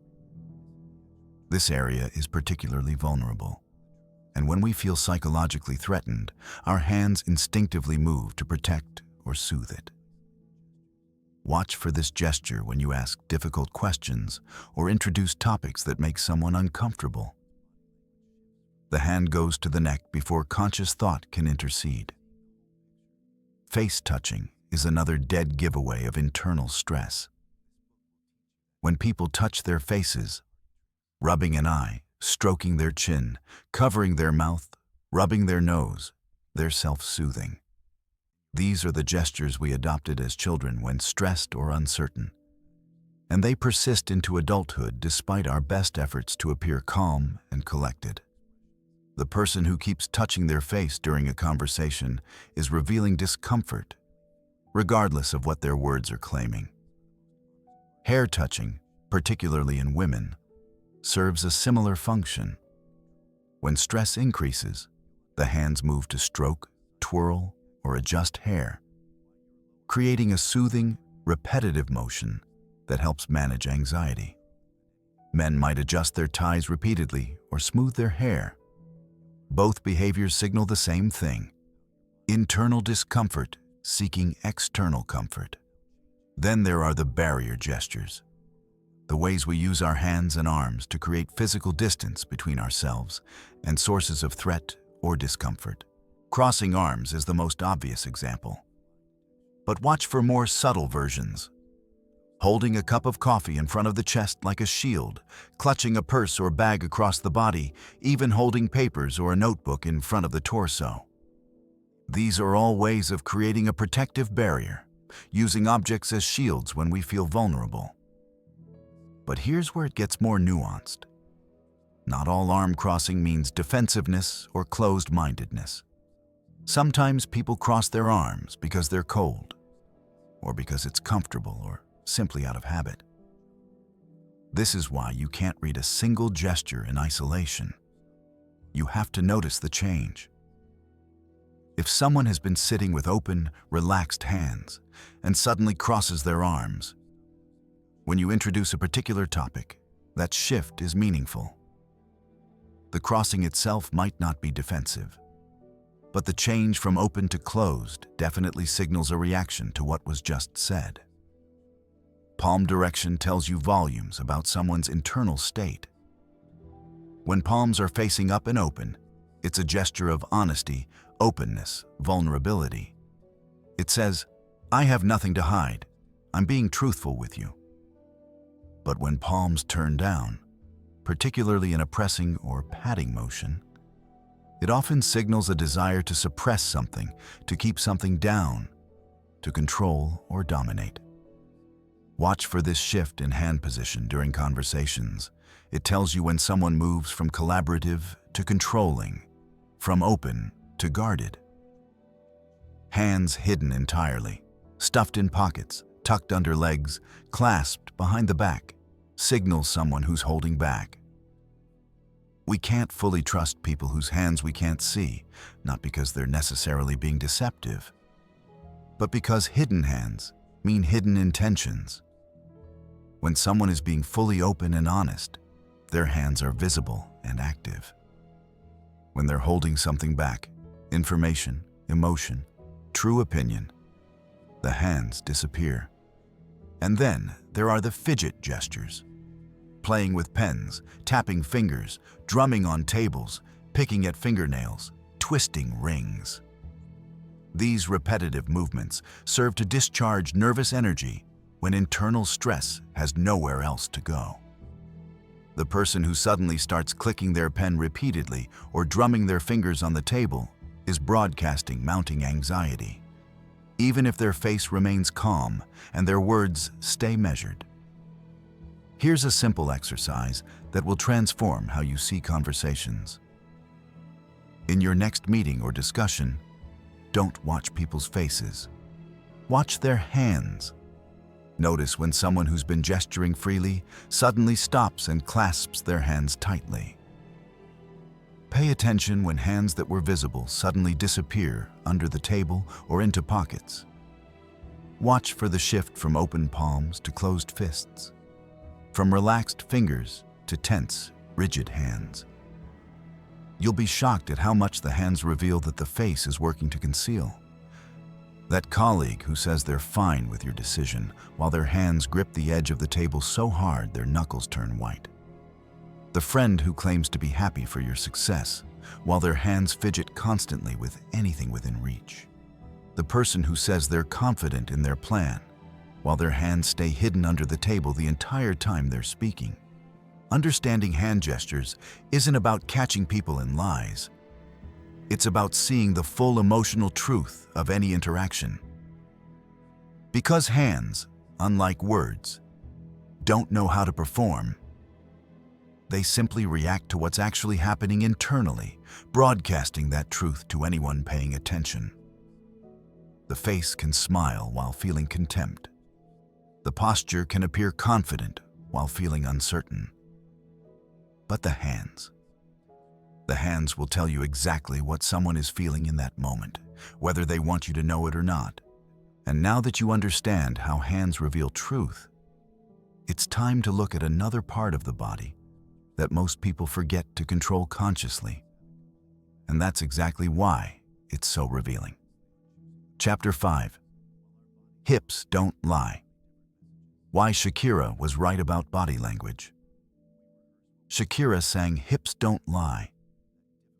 This area is particularly vulnerable, and when we feel psychologically threatened, our hands instinctively move to protect or soothe it. Watch for this gesture when you ask difficult questions or introduce topics that make someone uncomfortable. The hand goes to the neck before conscious thought can intercede. Face touching is another dead giveaway of internal stress. When people touch their faces, rubbing an eye, stroking their chin, covering their mouth, rubbing their nose. They're self-soothing. These are the gestures we adopted as children when stressed or uncertain. And they persist into adulthood despite our best efforts to appear calm and collected. The person who keeps touching their face during a conversation is revealing discomfort, regardless of what their words are claiming. Hair touching, particularly in women, serves a similar function. When stress increases, the hands move to stroke, twirl, or adjust hair, creating a soothing, repetitive motion that helps manage anxiety. Men might adjust their ties repeatedly or smooth their hair. Both behaviors signal the same thing: internal discomfort seeking external comfort. Then there are the barrier gestures, the ways we use our hands and arms to create physical distance between ourselves and sources of threat or discomfort. Crossing arms is the most obvious example. But watch for more subtle versions. Holding a cup of coffee in front of the chest like a shield, clutching a purse or bag across the body, even holding papers or a notebook in front of the torso. These are all ways of creating a protective barrier, using objects as shields when we feel vulnerable. But here's where it gets more nuanced. Not all arm crossing means defensiveness or closed-mindedness. Sometimes people cross their arms because they're cold, or because it's comfortable, or simply out of habit. This is why you can't read a single gesture in isolation. You have to notice the change. If someone has been sitting with open, relaxed hands and suddenly crosses their arms, when you introduce a particular topic, that shift is meaningful. The crossing itself might not be defensive, but the change from open to closed definitely signals a reaction to what was just said. Palm direction tells you volumes about someone's internal state. When palms are facing up and open, it's a gesture of honesty, openness, vulnerability. It says, "I have nothing to hide. I'm being truthful with you." But when palms turn down, particularly in a pressing or patting motion, it often signals a desire to suppress something, to keep something down, to control or dominate. Watch for this shift in hand position during conversations. It tells you when someone moves from collaborative to controlling, from open to guarded. Hands hidden entirely, stuffed in pockets, tucked under legs, clasped behind the back, signals someone who's holding back. We can't fully trust people whose hands we can't see, not because they're necessarily being deceptive, but because hidden hands mean hidden intentions. When someone is being fully open and honest, their hands are visible and active. When they're holding something back, information, emotion, true opinion, the hands disappear. And then there are the fidget gestures. Playing with pens, tapping fingers, drumming on tables, picking at fingernails, twisting rings. These repetitive movements serve to discharge nervous energy when internal stress has nowhere else to go. The person who suddenly starts clicking their pen repeatedly or drumming their fingers on the table is broadcasting mounting anxiety, even if their face remains calm and their words stay measured. Here's a simple exercise that will transform how you see conversations. In your next meeting or discussion, don't watch people's faces. Watch their hands. Notice when someone who's been gesturing freely suddenly stops and clasps their hands tightly. Pay attention when hands that were visible suddenly disappear under the table or into pockets. Watch for the shift from open palms to closed fists, from relaxed fingers to tense, rigid hands. You'll be shocked at how much the hands reveal that the face is working to conceal. That colleague who says they're fine with your decision while their hands grip the edge of the table so hard their knuckles turn white. The friend who claims to be happy for your success while their hands fidget constantly with anything within reach. The person who says they're confident in their plan while their hands stay hidden under the table the entire time they're speaking. Understanding hand gestures isn't about catching people in lies. It's about seeing the full emotional truth of any interaction. Because hands, unlike words, don't know how to perform, they simply react to what's actually happening internally, broadcasting that truth to anyone paying attention. The face can smile while feeling contempt. The posture can appear confident while feeling uncertain. But the hands will tell you exactly what someone is feeling in that moment, whether they want you to know it or not. And now that you understand how hands reveal truth, it's time to look at another part of the body that most people forget to control consciously. And that's exactly why it's so revealing. Chapter 5. Hips Don't Lie. Why Shakira was right about body language. Shakira sang "Hips Don't Lie,"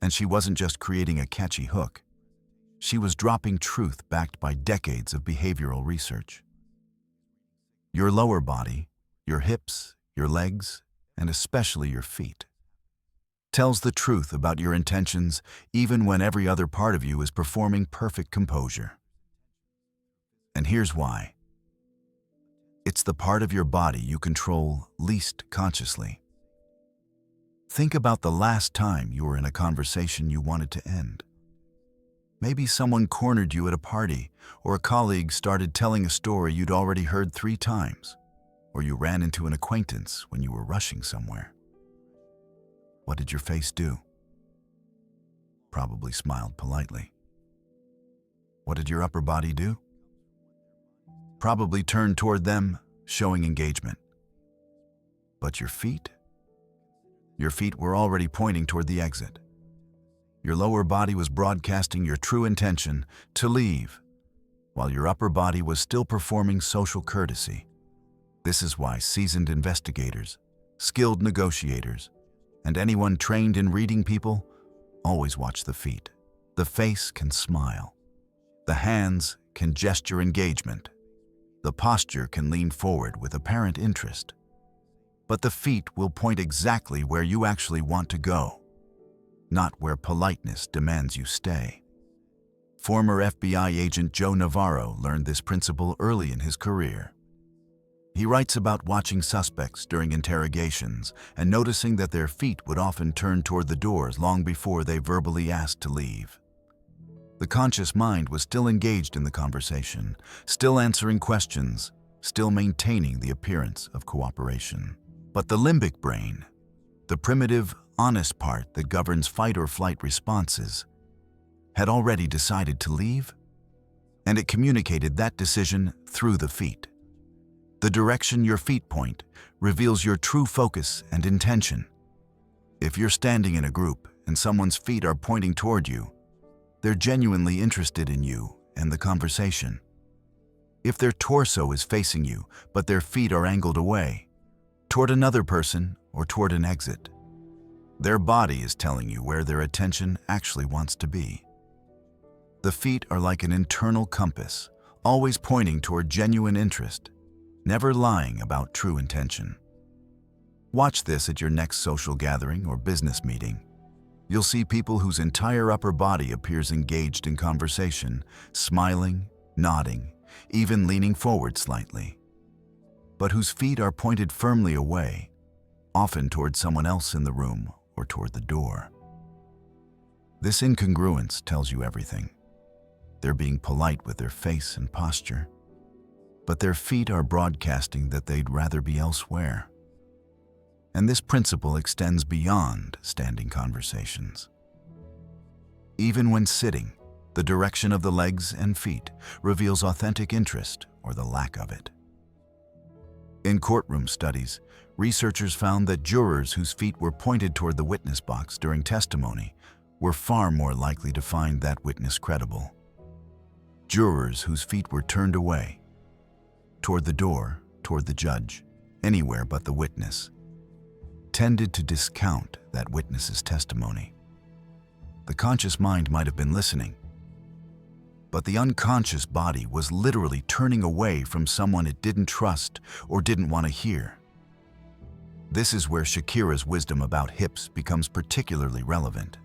and she wasn't just creating a catchy hook. She was dropping truth backed by decades of behavioral research. Your lower body, your hips, your legs, and especially your feet, tells the truth about your intentions even when every other part of you is performing perfect composure. And here's why. It's the part of your body you control least consciously. Think about the last time you were in a conversation you wanted to end. Maybe someone cornered you at a party, or a colleague started telling a story you'd already heard 3 times, or you ran into an acquaintance when you were rushing somewhere. What did your face do? Probably smiled politely. What did your upper body do? Probably turned toward them, showing engagement. But your feet? Your feet were already pointing toward the exit. Your lower body was broadcasting your true intention to leave, while your upper body was still performing social courtesy. This is why seasoned investigators, skilled negotiators, and anyone trained in reading people always watch the feet. The face can smile. The hands can gesture engagement. The posture can lean forward with apparent interest. But the feet will point exactly where you actually want to go, not where politeness demands you stay. Former FBI agent Joe Navarro learned this principle early in his career. He writes about watching suspects during interrogations and noticing that their feet would often turn toward the doors long before they verbally asked to leave. The conscious mind was still engaged in the conversation, still answering questions, still maintaining the appearance of cooperation. But the limbic brain, the primitive, honest part that governs fight or flight responses, had already decided to leave, and it communicated that decision through the feet. The direction your feet point reveals your true focus and intention. If you're standing in a group and someone's feet are pointing toward you, they're genuinely interested in you and the conversation. If their torso is facing you, but their feet are angled away, toward another person or toward an exit, their body is telling you where their attention actually wants to be. The feet are like an internal compass, always pointing toward genuine interest, never lying about true intention. Watch this at your next social gathering or business meeting. You'll see people whose entire upper body appears engaged in conversation, smiling, nodding, even leaning forward slightly, but whose feet are pointed firmly away, often toward someone else in the room or toward the door. This incongruence tells you everything. They're being polite with their face and posture, but their feet are broadcasting that they'd rather be elsewhere. And this principle extends beyond standing conversations. Even when sitting, the direction of the legs and feet reveals authentic interest or the lack of it. In courtroom studies, researchers found that jurors whose feet were pointed toward the witness box during testimony were far more likely to find that witness credible. Jurors whose feet were turned away, toward the door, toward the judge, anywhere but the witness, tended to discount that witness's testimony. The conscious mind might have been listening, but the unconscious body was literally turning away from someone it didn't trust or didn't want to hear. This is where Shakira's wisdom about hips becomes particularly relevant.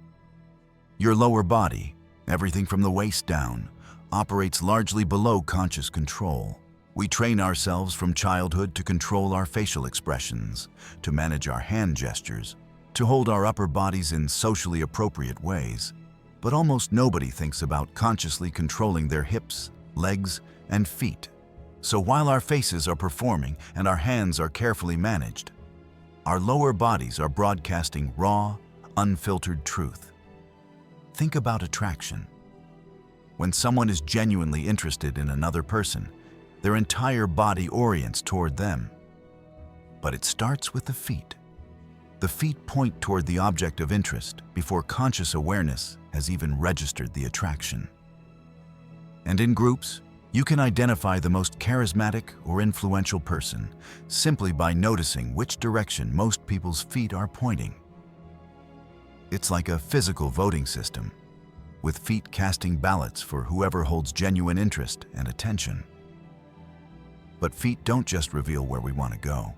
Your lower body, everything from the waist down, operates largely below conscious control. We train ourselves from childhood to control our facial expressions, to manage our hand gestures, to hold our upper bodies in socially appropriate ways. But almost nobody thinks about consciously controlling their hips, legs, and feet. So while our faces are performing and our hands are carefully managed, our lower bodies are broadcasting raw, unfiltered truth. Think about attraction. When someone is genuinely interested in another person, their entire body orients toward them. But it starts with the feet. The feet point toward the object of interest before conscious awareness has even registered the attraction. And in groups, you can identify the most charismatic or influential person simply by noticing which direction most people's feet are pointing. It's like a physical voting system, with feet casting ballots for whoever holds genuine interest and attention. But feet don't just reveal where we want to go.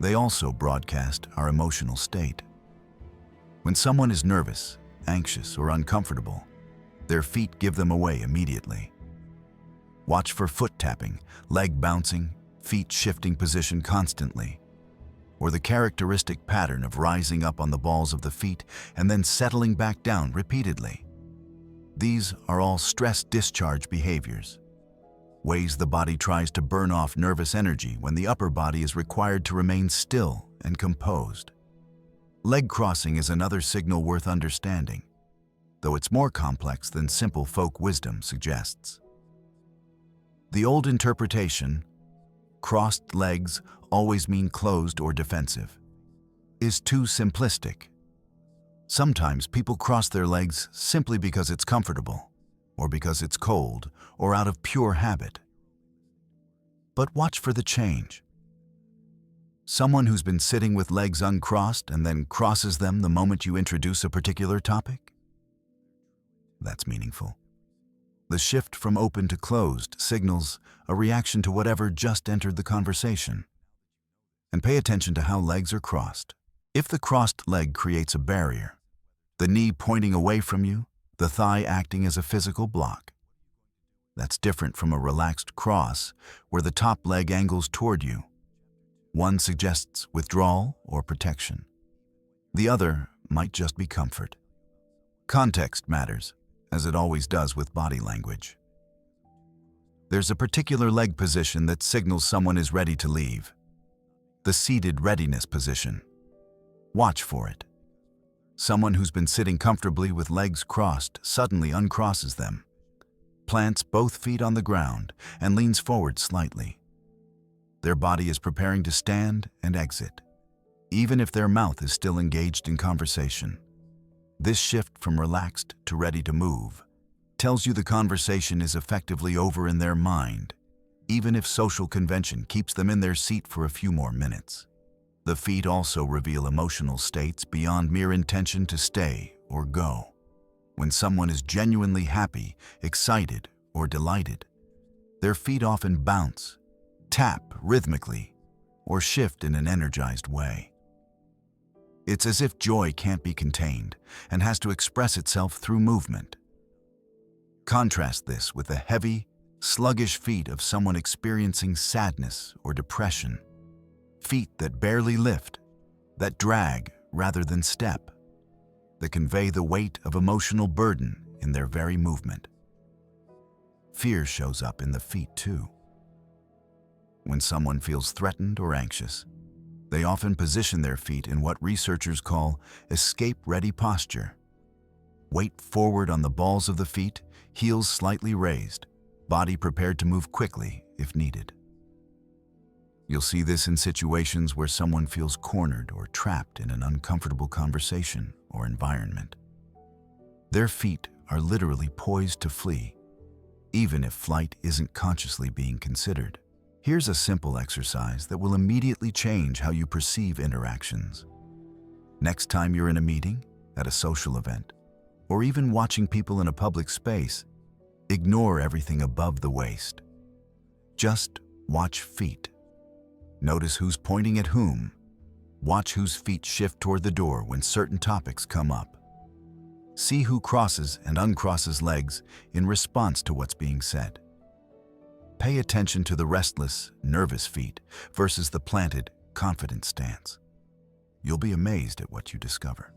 They also broadcast our emotional state. When someone is nervous, anxious, or uncomfortable, their feet give them away immediately. Watch for foot tapping, leg bouncing, feet shifting position constantly, or the characteristic pattern of rising up on the balls of the feet and then settling back down repeatedly. These are all stress discharge behaviors, ways the body tries to burn off nervous energy when the upper body is required to remain still and composed. Leg crossing is another signal worth understanding, though it's more complex than simple folk wisdom suggests. The old interpretation, crossed legs always mean closed or defensive, is too simplistic. Sometimes people cross their legs simply because it's comfortable, or because it's cold, or out of pure habit. But watch for the change. Someone who's been sitting with legs uncrossed and then crosses them the moment you introduce a particular topic? That's meaningful. The shift from open to closed signals a reaction to whatever just entered the conversation. And pay attention to how legs are crossed. If the crossed leg creates a barrier, the knee pointing away from you, the thigh acting as a physical block, that's different from a relaxed cross where the top leg angles toward you. One suggests withdrawal or protection. The other might just be comfort. Context matters, as it always does with body language. There's a particular leg position that signals someone is ready to leave. The seated readiness position. Watch for it. Someone who's been sitting comfortably with legs crossed suddenly uncrosses them, plants both feet on the ground, and leans forward slightly. Their body is preparing to stand and exit, even if their mouth is still engaged in conversation. This shift from relaxed to ready to move tells you the conversation is effectively over in their mind, even if social convention keeps them in their seat for a few more minutes. The feet also reveal emotional states beyond mere intention to stay or go. When someone is genuinely happy, excited, or delighted, their feet often bounce, tap rhythmically, or shift in an energized way. It's as if joy can't be contained and has to express itself through movement. Contrast this with the heavy, sluggish feet of someone experiencing sadness or depression. Feet that barely lift, that drag rather than step, that convey the weight of emotional burden in their very movement. Fear shows up in the feet too. When someone feels threatened or anxious, they often position their feet in what researchers call escape-ready posture. Weight forward on the balls of the feet, heels slightly raised, body prepared to move quickly if needed. You'll see this in situations where someone feels cornered or trapped in an uncomfortable conversation or environment. Their feet are literally poised to flee, even if flight isn't consciously being considered. Here's a simple exercise that will immediately change how you perceive interactions. Next time you're in a meeting, at a social event, or even watching people in a public space, ignore everything above the waist. Just watch feet. Notice who's pointing at whom, Watch whose feet shift toward the door when certain topics come up. See who crosses and uncrosses legs in response to what's being said. Pay attention to the restless, nervous feet versus the planted, confident stance. You'll be amazed at what you discover.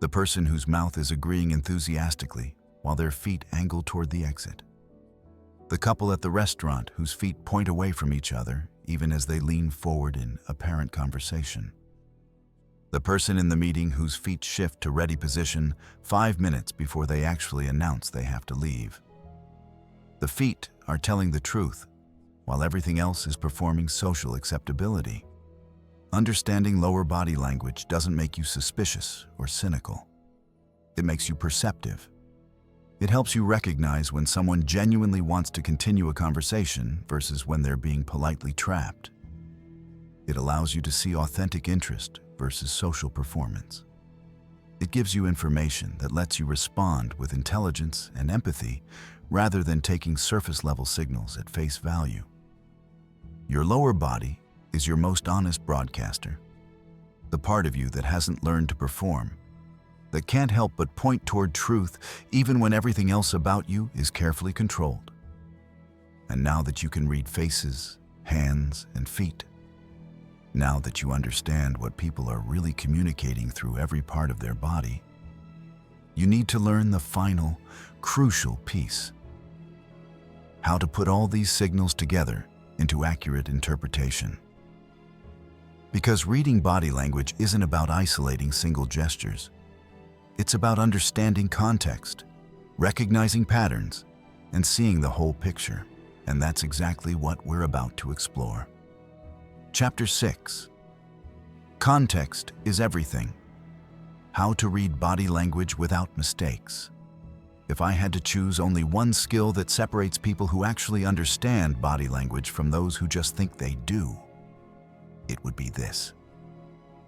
The person whose mouth is agreeing enthusiastically while their feet angle toward the exit. The couple at the restaurant whose feet point away from each other even as they lean forward in apparent conversation. The person in the meeting whose feet shift to ready position 5 minutes before they actually announce they have to leave. The feet are telling the truth, while everything else is performing social acceptability. Understanding lower body language doesn't make you suspicious or cynical. It makes you perceptive. It helps you recognize when someone genuinely wants to continue a conversation versus when they're being politely trapped. It allows you to see authentic interest versus social performance. It gives you information that lets you respond with intelligence and empathy rather than taking surface-level signals at face value. Your lower body is your most honest broadcaster, the part of you that hasn't learned to perform, that can't help but point toward truth even when everything else about you is carefully controlled. And now that you can read faces, hands, and feet, now that you understand what people are really communicating through every part of their body, you need to learn the final, crucial piece: how to put all these signals together into accurate interpretation. Because reading body language isn't about isolating single gestures. It's about understanding context, recognizing patterns, and seeing the whole picture. And that's exactly what we're about to explore. Chapter 6. Context is everything. How to read body language without mistakes. If I had to choose only one skill that separates people who actually understand body language from those who just think they do, it would be this: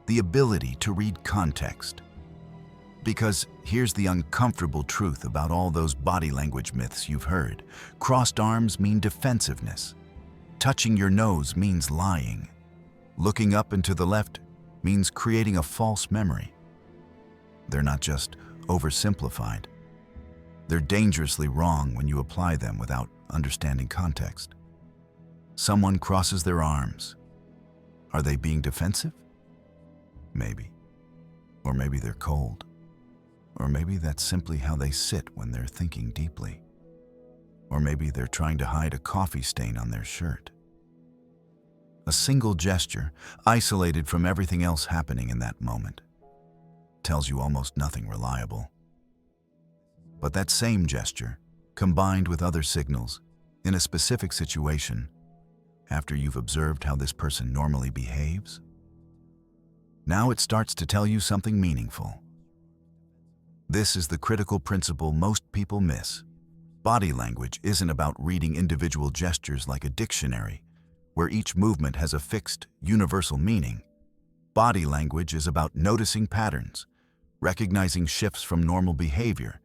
the ability to read context. Because here's the uncomfortable truth about all those body language myths you've heard. Crossed arms mean defensiveness. Touching your nose means lying. Looking up and to the left means creating a false memory. They're not just oversimplified. They're dangerously wrong when you apply them without understanding context. Someone crosses their arms. Are they being defensive? Maybe. Or maybe they're cold. Or maybe that's simply how they sit when they're thinking deeply. Or maybe they're trying to hide a coffee stain on their shirt. A single gesture, isolated from everything else happening in that moment, tells you almost nothing reliable. But that same gesture, combined with other signals, in a specific situation, after you've observed how this person normally behaves, now it starts to tell you something meaningful. This is the critical principle most people miss. Body language isn't about reading individual gestures like a dictionary, where each movement has a fixed, universal meaning. Body language is about noticing patterns, recognizing shifts from normal behavior,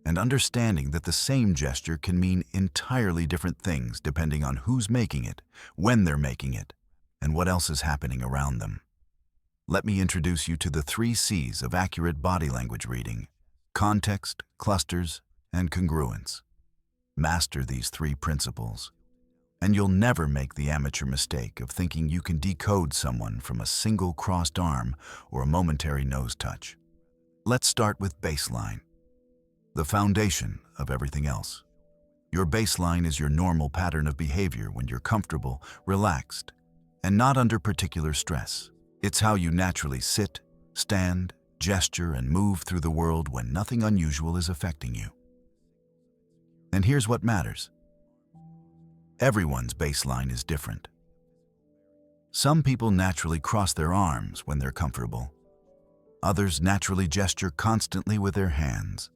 and understanding that the same gesture can mean entirely different things depending on who's making it, when they're making it, and what else is happening around them. Let me introduce you to the 3 C's of accurate body language reading: context, clusters, and congruence. Master these 3 principles, and you'll never make the amateur mistake of thinking you can decode someone from a single crossed arm or a momentary nose touch. Let's start with baseline, the foundation of everything else. Your baseline is your normal pattern of behavior when you're comfortable, relaxed, and not under particular stress. It's how you naturally sit, stand, gesture, and move through the world when nothing unusual is affecting you. And here's what matters. Everyone's baseline is different. Some people naturally cross their arms when they're comfortable. Others naturally gesture constantly with their hands.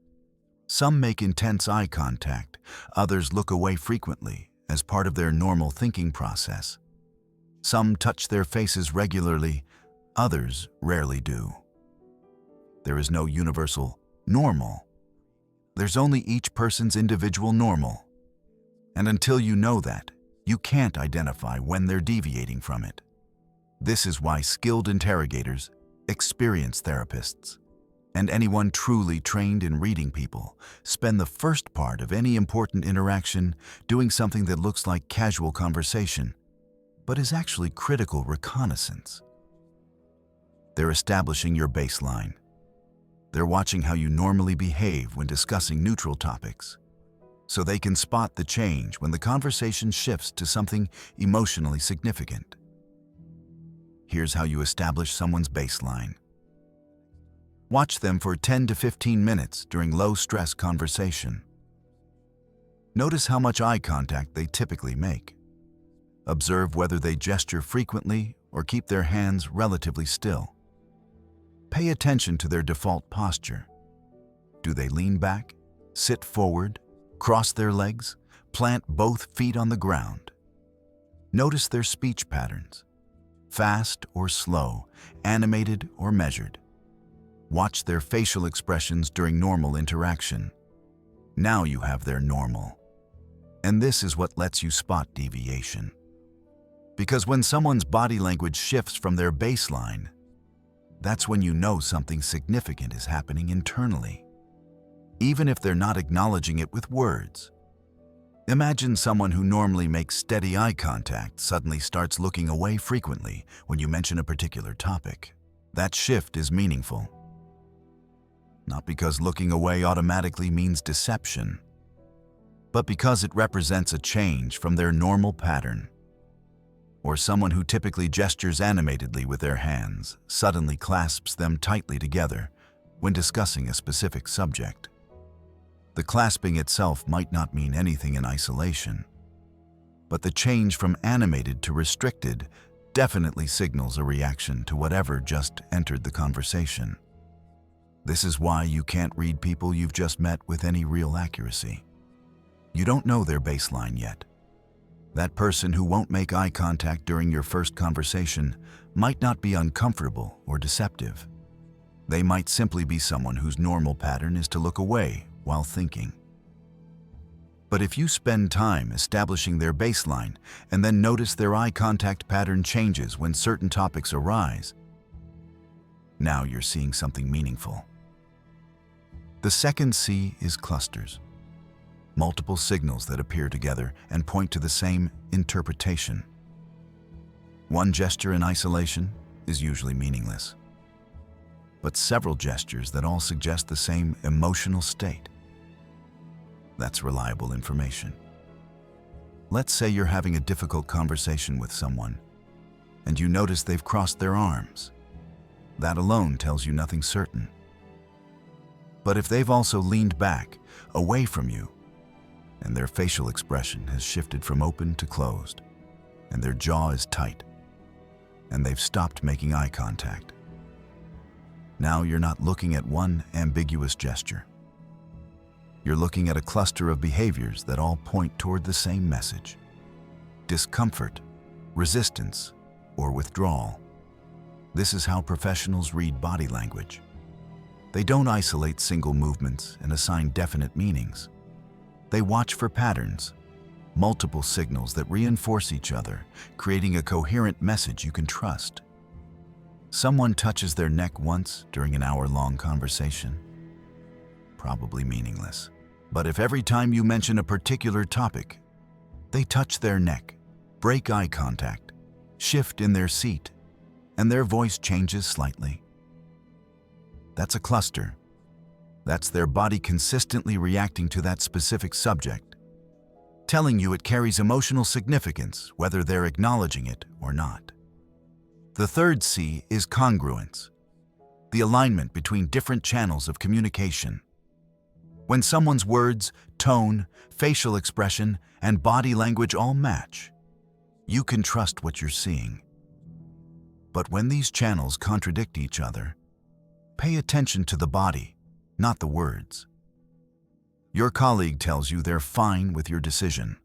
Some make intense eye contact. Others look away frequently as part of their normal thinking process. Some touch their faces regularly. Others rarely do. There is no universal normal. There's only each person's individual normal. And until you know that, you can't identify when they're deviating from it. This is why skilled interrogators, experienced therapists, and anyone truly trained in reading people spend the first part of any important interaction doing something that looks like casual conversation, but is actually critical reconnaissance. They're establishing your baseline. They're watching how you normally behave when discussing neutral topics, so they can spot the change when the conversation shifts to something emotionally significant. Here's how you establish someone's baseline. Watch them for 10 to 15 minutes during low-stress conversation. Notice how much eye contact they typically make. Observe whether they gesture frequently or keep their hands relatively still. Pay attention to their default posture. Do they lean back, sit forward, cross their legs, plant both feet on the ground? Notice their speech patterns. Fast or slow, animated or measured. Watch their facial expressions during normal interaction. Now you have their normal. And this is what lets you spot deviation. Because when someone's body language shifts from their baseline, that's when you know something significant is happening internally, even if they're not acknowledging it with words. Imagine someone who normally makes steady eye contact suddenly starts looking away frequently when you mention a particular topic. That shift is meaningful. Not because looking away automatically means deception, but because it represents a change from their normal pattern. Or someone who typically gestures animatedly with their hands suddenly clasps them tightly together when discussing a specific subject. The clasping itself might not mean anything in isolation, but the change from animated to restricted definitely signals a reaction to whatever just entered the conversation. This is why you can't read people you've just met with any real accuracy. You don't know their baseline yet. That person who won't make eye contact during your first conversation might not be uncomfortable or deceptive. They might simply be someone whose normal pattern is to look away while thinking. But if you spend time establishing their baseline and then notice their eye contact pattern changes when certain topics arise, now you're seeing something meaningful. The second C is clusters. Multiple signals that appear together and point to the same interpretation. One gesture in isolation is usually meaningless, but several gestures that all suggest the same emotional state. That's reliable information. Let's say you're having a difficult conversation with someone, and you notice they've crossed their arms. That alone tells you nothing certain. But if they've also leaned back, away from you, and their facial expression has shifted from open to closed, and their jaw is tight, and they've stopped making eye contact, now you're not looking at one ambiguous gesture. You're looking at a cluster of behaviors that all point toward the same message: discomfort, resistance, or withdrawal. This is how professionals read body language. They don't isolate single movements and assign definite meanings. They watch for patterns, multiple signals that reinforce each other, creating a coherent message you can trust. Someone touches their neck once during an hour-long conversation. Probably meaningless. But if every time you mention a particular topic, they touch their neck, break eye contact, shift in their seat, and their voice changes slightly, that's a cluster. That's their body consistently reacting to that specific subject, telling you it carries emotional significance whether they're acknowledging it or not. The third C is congruence, the alignment between different channels of communication. When someone's words, tone, facial expression, and body language all match, you can trust what you're seeing. But when these channels contradict each other, pay attention to the body, not the words. Your colleague tells you they're fine with your decision,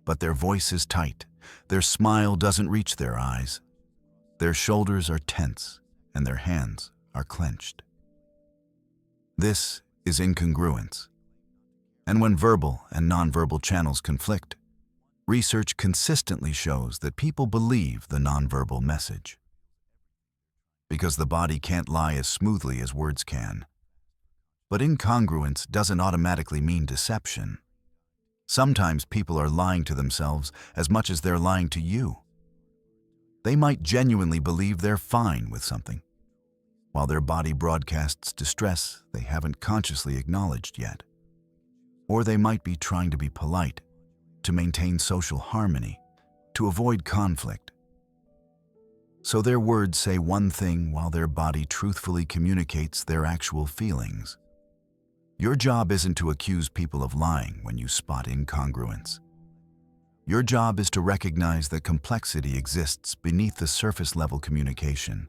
but their voice is tight, their smile doesn't reach their eyes, their shoulders are tense, and their hands are clenched. This is incongruence. And when verbal and nonverbal channels conflict, Research consistently shows that people believe the nonverbal message because the body can't lie as smoothly as words can. But incongruence doesn't automatically mean deception. Sometimes people are lying to themselves as much as they're lying to you. They might genuinely believe they're fine with something, while their body broadcasts distress they haven't consciously acknowledged yet. Or they might be trying to be polite, to maintain social harmony, to avoid conflict. So their words say one thing while their body truthfully communicates their actual feelings. Your job isn't to accuse people of lying when you spot incongruence. Your job is to recognize that complexity exists beneath the surface-level communication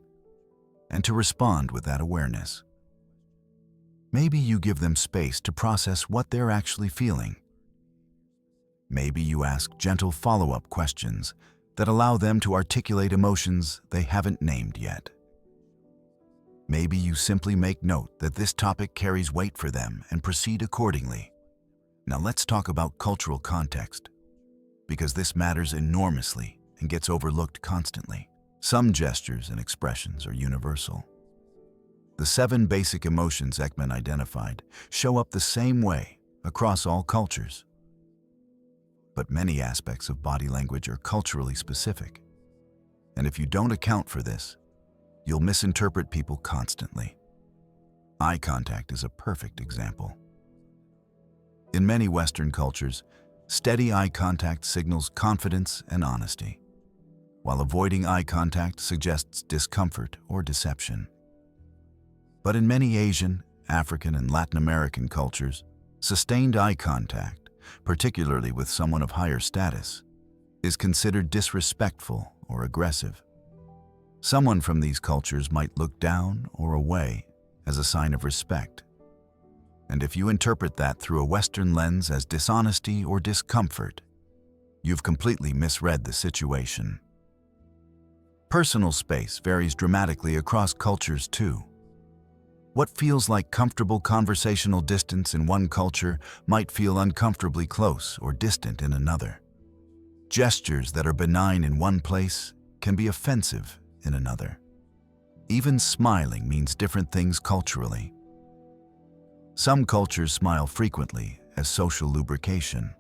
and to respond with that awareness. Maybe you give them space to process what they're actually feeling. Maybe you ask gentle follow-up questions that allow them to articulate emotions they haven't named yet. Maybe you simply make note that this topic carries weight for them and proceed accordingly. Now let's talk about cultural context, because this matters enormously and gets overlooked constantly. Some gestures and expressions are universal. The 7 basic emotions Ekman identified show up the same way across all cultures. But many aspects of body language are culturally specific. And if you don't account for this, you'll misinterpret people constantly. Eye contact is a perfect example. In many Western cultures, steady eye contact signals confidence and honesty, while avoiding eye contact suggests discomfort or deception. But in many Asian, African, and Latin American cultures, sustained eye contact, particularly with someone of higher status, is considered disrespectful or aggressive. Someone from these cultures might look down or away as a sign of respect. And if you interpret that through a Western lens as dishonesty or discomfort, you've completely misread the situation. Personal space varies dramatically across cultures too. What feels like comfortable conversational distance in one culture might feel uncomfortably close or distant in another. Gestures that are benign in one place can be offensive in another. Even smiling means different things culturally. Some cultures smile frequently as social lubrication,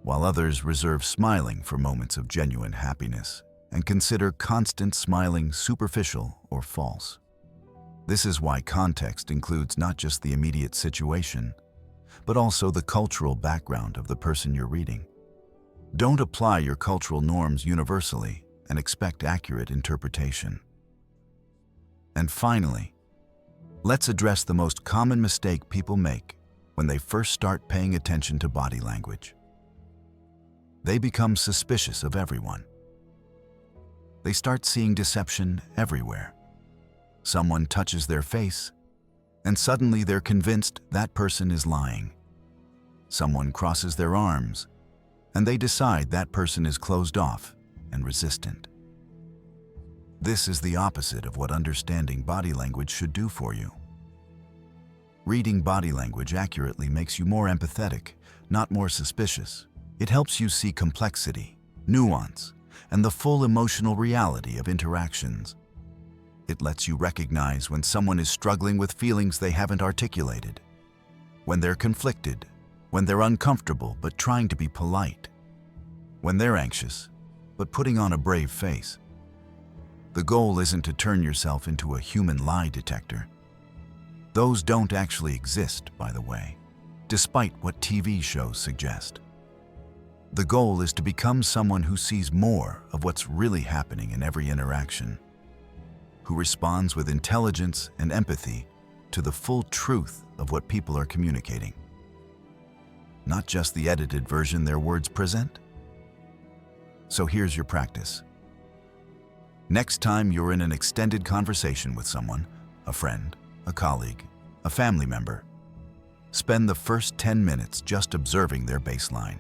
while others reserve smiling for moments of genuine happiness and consider constant smiling superficial or false. This is why context includes not just the immediate situation, but also the cultural background of the person you're reading. Don't apply your cultural norms universally and expect accurate interpretation. And finally, let's address the most common mistake people make when they first start paying attention to body language. They become suspicious of everyone. They start seeing deception everywhere. Someone touches their face, and suddenly they're convinced that person is lying. Someone crosses their arms, and they decide that person is closed off and resistant. This is the opposite of what understanding body language should do for you. Reading body language accurately makes you more empathetic, not more suspicious. It helps you see complexity, nuance, and the full emotional reality of interactions. It lets you recognize when someone is struggling with feelings they haven't articulated, when they're conflicted, when they're uncomfortable but trying to be polite, when they're anxious but putting on a brave face. The goal isn't to turn yourself into a human lie detector. Those don't actually exist, by the way, despite what TV shows suggest. The goal is to become someone who sees more of what's really happening in every interaction, who responds with intelligence and empathy to the full truth of what people are communicating, not just the edited version their words present. So here's your practice. Next time you're in an extended conversation with someone, a friend, a colleague, a family member, spend the first 10 minutes just observing their baseline.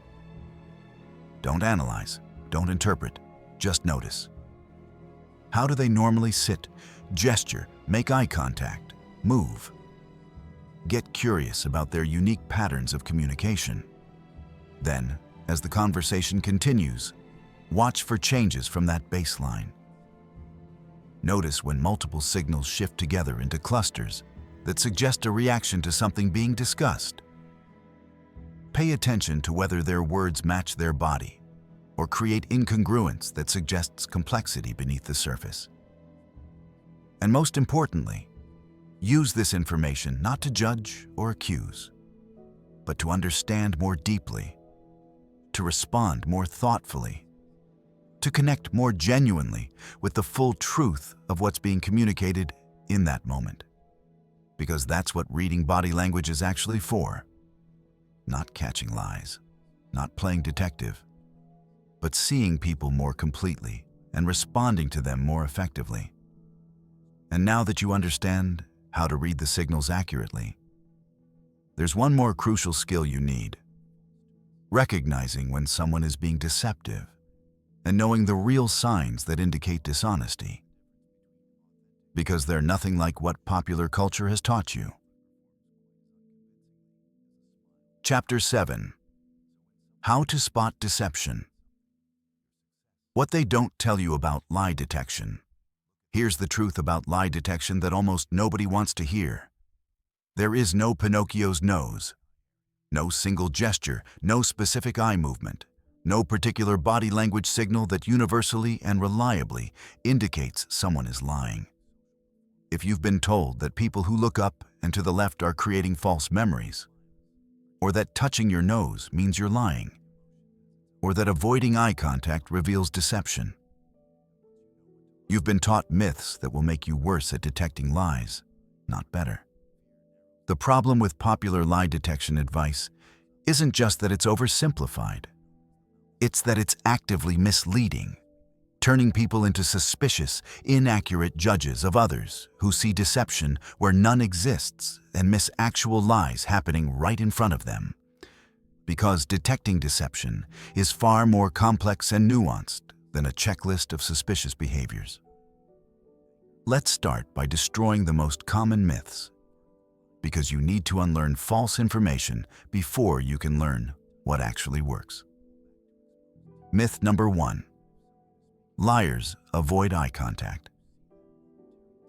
Don't analyze, don't interpret, just notice. How do they normally sit, gesture, make eye contact, move? Get curious about their unique patterns of communication. Then, As the conversation continues, watch for changes from that baseline. Notice when multiple signals shift together into clusters that suggest a reaction to something being discussed. Pay attention to whether their words match their body or create incongruence that suggests complexity beneath the surface. And most importantly, use this information not to judge or accuse, but to understand more deeply, to respond more thoughtfully, to connect more genuinely with the full truth of what's being communicated in that moment. Because that's what reading body language is actually for. Not catching lies, not playing detective, but seeing people more completely and responding to them more effectively. And now that you understand how to read the signals accurately, there's one more crucial skill you need: recognizing when someone is being deceptive and knowing the real signs that indicate dishonesty. Because they're nothing like what popular culture has taught you. Chapter 7. How to Spot Deception. What they don't tell you about lie detection. Here's the truth about lie detection that almost nobody wants to hear. There is no Pinocchio's nose. No single gesture, no specific eye movement, no particular body language signal that universally and reliably indicates someone is lying. If you've been told that people who look up and to the left are creating false memories, or that touching your nose means you're lying, or that avoiding eye contact reveals deception, you've been taught myths that will make you worse at detecting lies, not better. The problem with popular lie detection advice isn't just that it's oversimplified. It's that it's actively misleading, turning people into suspicious, inaccurate judges of others who see deception where none exists and miss actual lies happening right in front of them. Because detecting deception is far more complex and nuanced than a checklist of suspicious behaviors. Let's start by destroying the most common myths, because you need to unlearn false information before you can learn what actually works. Myth number 1. Liars avoid eye contact.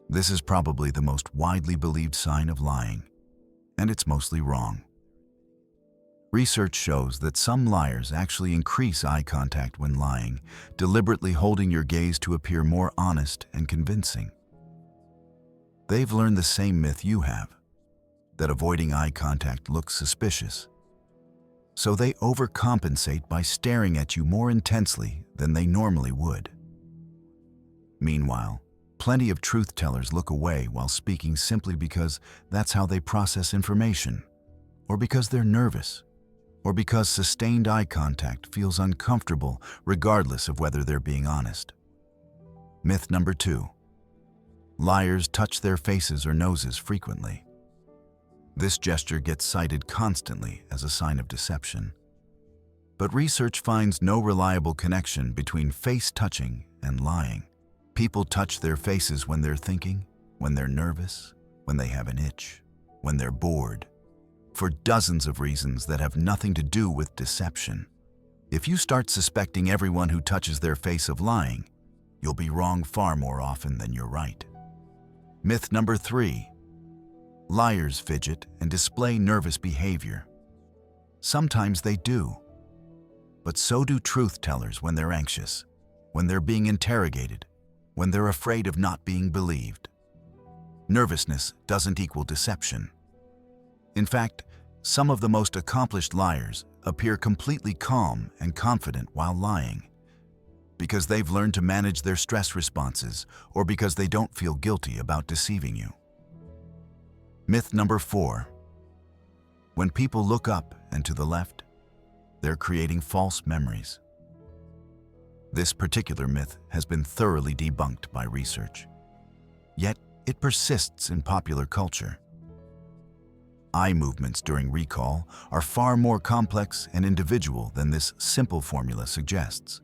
This is probably the most widely believed sign of lying, and it's mostly wrong. Research shows that some liars actually increase eye contact when lying, deliberately holding your gaze to appear more honest and convincing. They've learned the same myth you have, that avoiding eye contact looks suspicious. So they overcompensate by staring at you more intensely than they normally would. Meanwhile, plenty of truth-tellers look away while speaking simply because that's how they process information, or because they're nervous, or because sustained eye contact feels uncomfortable regardless of whether they're being honest. Myth number 2. Liars touch their faces or noses frequently. This gesture gets cited constantly as a sign of deception. But research finds no reliable connection between face touching and lying. People touch their faces when they're thinking, when they're nervous, when they have an itch, when they're bored, for dozens of reasons that have nothing to do with deception. If you start suspecting everyone who touches their face of lying, you'll be wrong far more often than you're right. Myth number 3. Liars fidget and display nervous behavior. Sometimes they do, but so do truth-tellers when they're anxious, when they're being interrogated, when they're afraid of not being believed. Nervousness doesn't equal deception. In fact, some of the most accomplished liars appear completely calm and confident while lying, because they've learned to manage their stress responses or because they don't feel guilty about deceiving you. Myth number 4. When people look up and to the left, they're creating false memories. This particular myth has been thoroughly debunked by research. Yet, it persists in popular culture. Eye movements during recall are far more complex and individual than this simple formula suggests.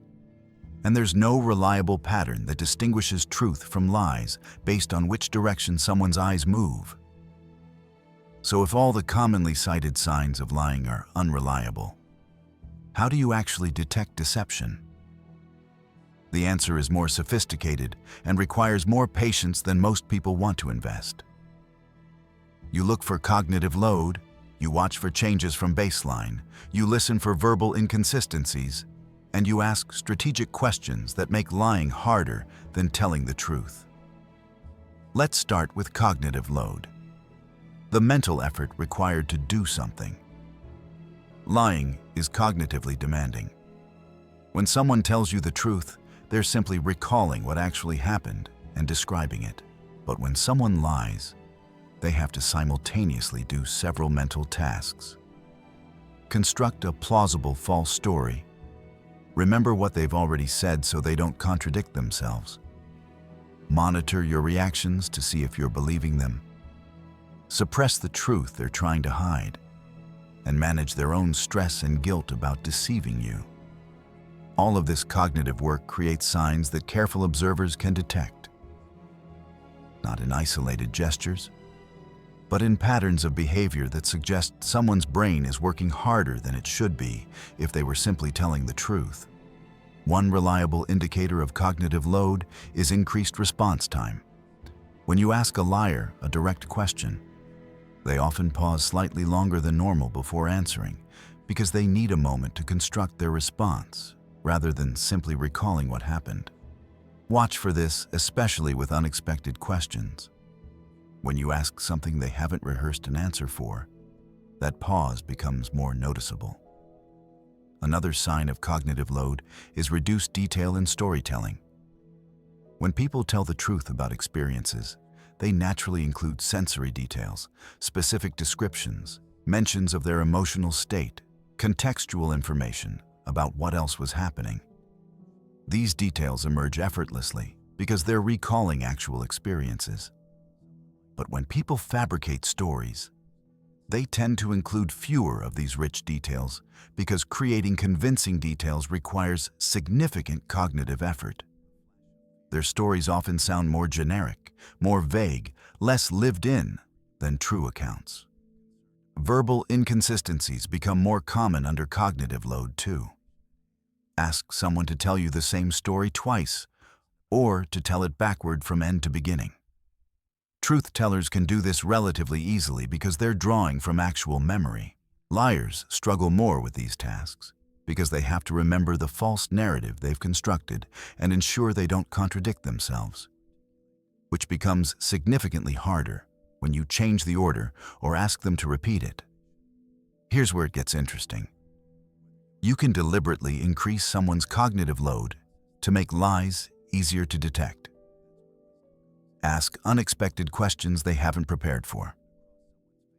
And there's no reliable pattern that distinguishes truth from lies based on which direction someone's eyes move. So if all the commonly cited signs of lying are unreliable, How do you actually detect deception? The answer is more sophisticated and requires more patience than most people want to invest. You look for cognitive load, you watch for changes from baseline, you listen for verbal inconsistencies, and you ask strategic questions that make lying harder than telling the truth. Let's start with cognitive load, the mental effort required to do something. Lying is cognitively demanding. When someone tells you the truth, they're simply recalling what actually happened and describing it. But when someone lies, they have to simultaneously do several mental tasks. Construct a plausible false story. Remember what they've already said so they don't contradict themselves. Monitor your reactions to see if you're believing them. Suppress the truth they're trying to hide, and manage their own stress and guilt about deceiving you. All of this cognitive work creates signs that careful observers can detect. Not in isolated gestures, but in patterns of behavior that suggest someone's brain is working harder than it should be if they were simply telling the truth. One reliable indicator of cognitive load is increased response time. When you ask a liar a direct question, they often pause slightly longer than normal before answering because they need a moment to construct their response rather than simply recalling what happened. Watch for this, especially with unexpected questions. When you ask something they haven't rehearsed an answer for, that pause becomes more noticeable. Another sign of cognitive load is reduced detail in storytelling. When people tell the truth about experiences, they naturally include sensory details, specific descriptions, mentions of their emotional state, contextual information about what else was happening. These details emerge effortlessly because they're recalling actual experiences. But when people fabricate stories, they tend to include fewer of these rich details because creating convincing details requires significant cognitive effort. Their stories often sound more generic, more vague, less lived in than true accounts. Verbal inconsistencies become more common under cognitive load too. Ask someone to tell you the same story twice, or to tell it backward from end to beginning. Truth tellers can do this relatively easily because they're drawing from actual memory. Liars struggle more with these tasks because they have to remember the false narrative they've constructed and ensure they don't contradict themselves, which becomes significantly harder when you change the order or ask them to repeat it. Here's where it gets interesting. You can deliberately increase someone's cognitive load to make lies easier to detect. Ask unexpected questions they haven't prepared for.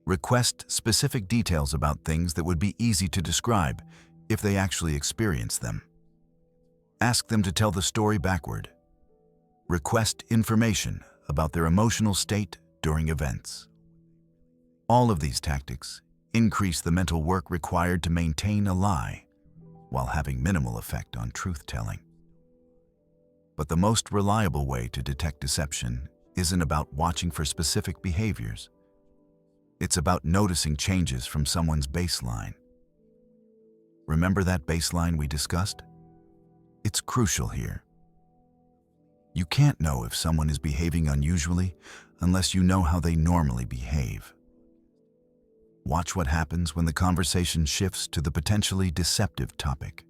Request specific details about things that would be easy to describe if they actually experienced them. Ask them to tell the story backward. Request information about their emotional state during events. All of these tactics increase the mental work required to maintain a lie while having minimal effect on truth-telling. But the most reliable way to detect deception isn't about watching for specific behaviors. It's about noticing changes from someone's baseline. Remember that baseline we discussed? It's crucial here. You can't know if someone is behaving unusually unless you know how they normally behave. Watch what happens when the conversation shifts to the potentially deceptive topic.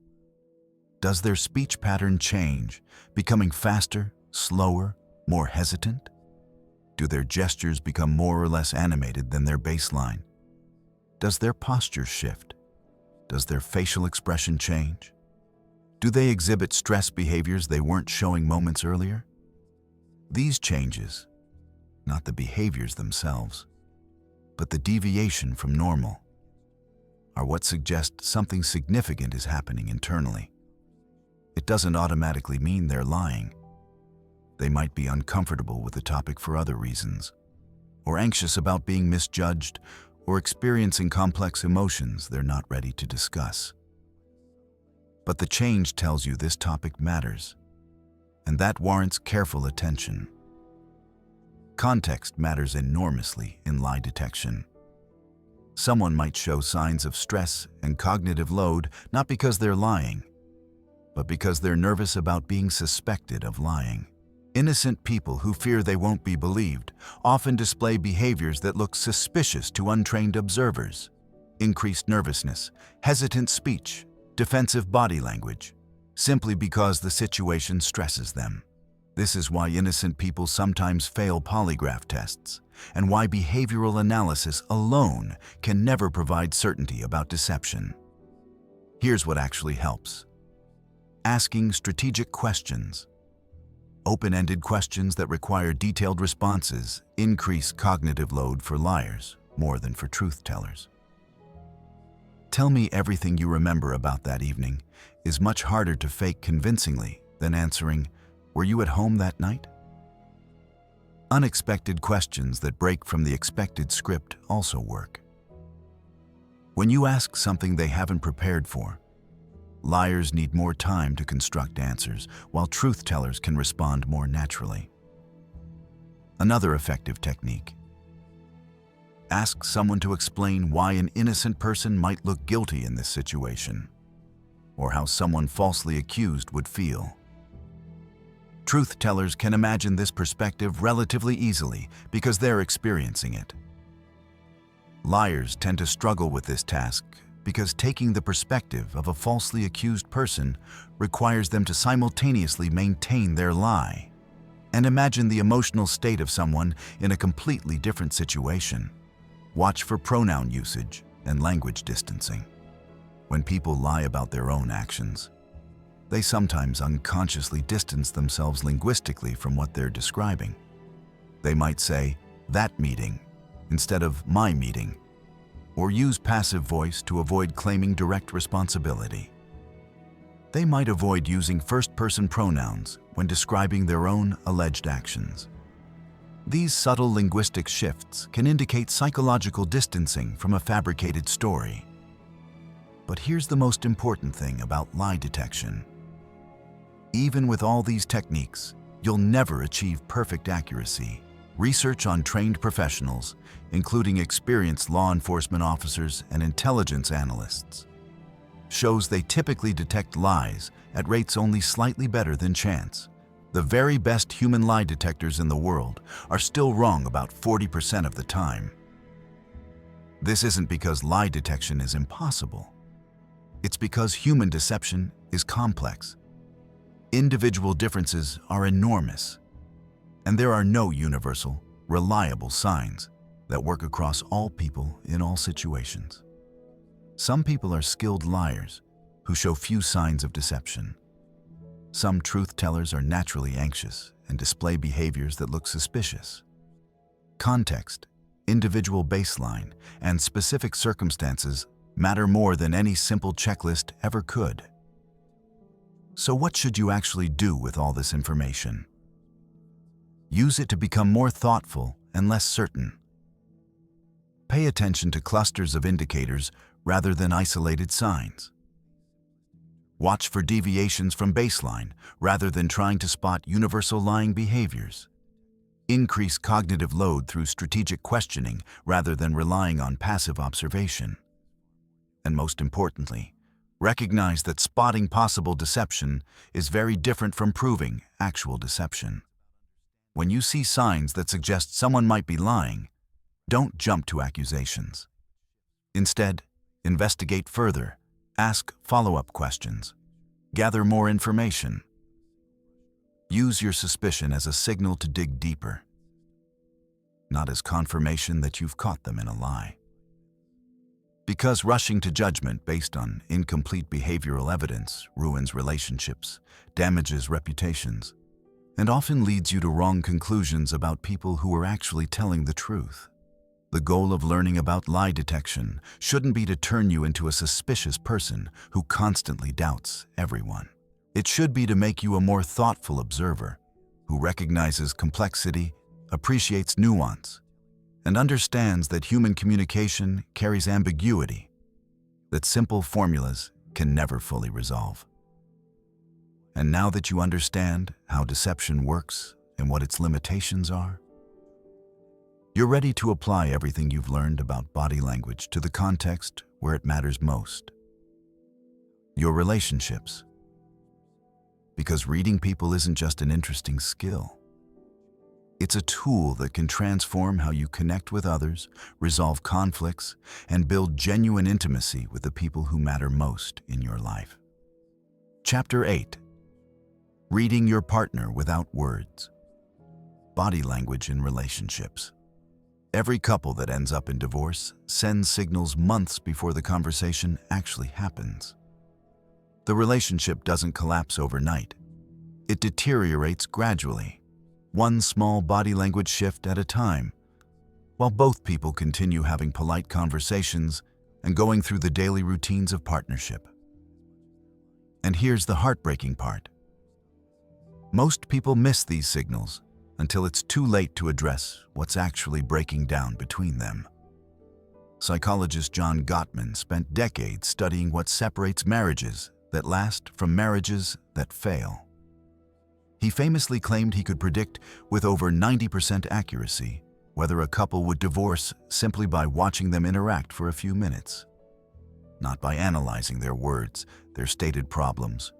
Does their speech pattern change, becoming faster, slower, more hesitant? Do their gestures become more or less animated than their baseline? Does their posture shift? Does their facial expression change? Do they exhibit stress behaviors they weren't showing moments earlier? These changes, not the behaviors themselves, but the deviation from normal, are what suggest something significant is happening internally. It doesn't automatically mean they're lying. They might be uncomfortable with the topic for other reasons, or anxious about being misjudged, or experiencing complex emotions they're not ready to discuss. But the change tells you this topic matters, and that warrants careful attention. Context matters enormously in lie detection. Someone might show signs of stress and cognitive load not because they're lying, but because they're nervous about being suspected of lying. Innocent people who fear they won't be believed often display behaviors that look suspicious to untrained observers. Increased nervousness, hesitant speech, defensive body language, simply because the situation stresses them. This is why innocent people sometimes fail polygraph tests, and why behavioral analysis alone can never provide certainty about deception. Here's what actually helps. Asking strategic questions. Open-ended questions that require detailed responses increase cognitive load for liars more than for truth tellers. Tell me everything you remember about that evening is much harder to fake convincingly than answering, "Were you at home that night?" Unexpected questions that break from the expected script also work. When you ask something they haven't prepared for, liars need more time to construct answers, while truth tellers can respond more naturally. Another effective technique. Ask someone to explain why an innocent person might look guilty in this situation, or how someone falsely accused would feel. Truth tellers can imagine this perspective relatively easily because they're experiencing it. Liars tend to struggle with this task because taking the perspective of a falsely accused person requires them to simultaneously maintain their lie and imagine the emotional state of someone in a completely different situation. Watch for pronoun usage and language distancing. When people lie about their own actions, they sometimes unconsciously distance themselves linguistically from what they're describing. They might say, "that meeting," instead of "my meeting," or use passive voice to avoid claiming direct responsibility. They might avoid using first-person pronouns when describing their own alleged actions. These subtle linguistic shifts can indicate psychological distancing from a fabricated story. But here's the most important thing about lie detection. Even with all these techniques, you'll never achieve perfect accuracy. Research on trained professionals, including experienced law enforcement officers and intelligence analysts, shows they typically detect lies at rates only slightly better than chance. The very best human lie detectors in the world are still wrong about 40% of the time. This isn't because lie detection is impossible. It's because human deception is complex. Individual differences are enormous, and there are no universal, reliable signs that work across all people in all situations. Some people are skilled liars who show few signs of deception. Some truth tellers are naturally anxious and display behaviors that look suspicious. Context, individual baseline, and specific circumstances matter more than any simple checklist ever could. So what should you actually do with all this information? Use it to become more thoughtful and less certain. Pay attention to clusters of indicators rather than isolated signs. Watch for deviations from baseline rather than trying to spot universal lying behaviors. Increase cognitive load through strategic questioning rather than relying on passive observation. And most importantly, recognize that spotting possible deception is very different from proving actual deception. When you see signs that suggest someone might be lying, don't jump to accusations. Instead, investigate further, ask follow-up questions, gather more information. Use your suspicion as a signal to dig deeper, not as confirmation that you've caught them in a lie. Because rushing to judgment based on incomplete behavioral evidence ruins relationships, damages reputations, and often leads you to wrong conclusions about people who are actually telling the truth. The goal of learning about lie detection shouldn't be to turn you into a suspicious person who constantly doubts everyone. It should be to make you a more thoughtful observer who recognizes complexity, appreciates nuance, and understands that human communication carries ambiguity that simple formulas can never fully resolve. And now that you understand how deception works and what its limitations are, You're ready to apply everything you've learned about body language to the context where it matters most. Your relationships. Because reading people isn't just an interesting skill. It's a tool that can transform how you connect with others, resolve conflicts, and build genuine intimacy with the people who matter most in your life. Chapter 8. Reading your partner without words. Body language in relationships. Every couple that ends up in divorce sends signals months before the conversation actually happens. The relationship doesn't collapse overnight. It deteriorates gradually, one small body language shift at a time, while both people continue having polite conversations and going through the daily routines of partnership. And here's the heartbreaking part. Most people miss these signals until it's too late to address what's actually breaking down between them. Psychologist John Gottman spent decades studying what separates marriages that last from marriages that fail. He famously claimed he could predict with over 90% accuracy whether a couple would divorce simply by watching them interact for a few minutes, not by analyzing their words, their stated problems,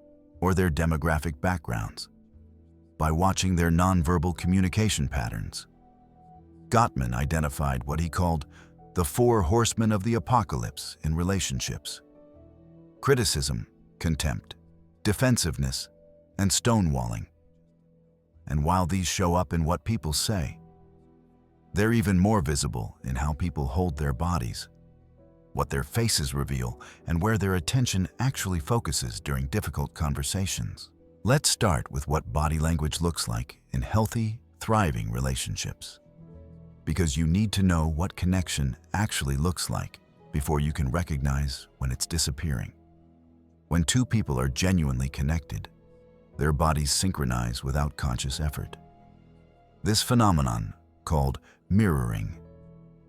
or their demographic backgrounds, by watching their nonverbal communication patterns. Gottman identified what he called the 4 horsemen of the apocalypse in relationships: criticism, contempt, defensiveness, and stonewalling. And while these show up in what people say, they're even more visible in how people hold their bodies, what their faces reveal, and where their attention actually focuses during difficult conversations. Let's start with what body language looks like in healthy, thriving relationships. Because you need to know what connection actually looks like before you can recognize when it's disappearing. When two people are genuinely connected, their bodies synchronize without conscious effort. This phenomenon, called mirroring,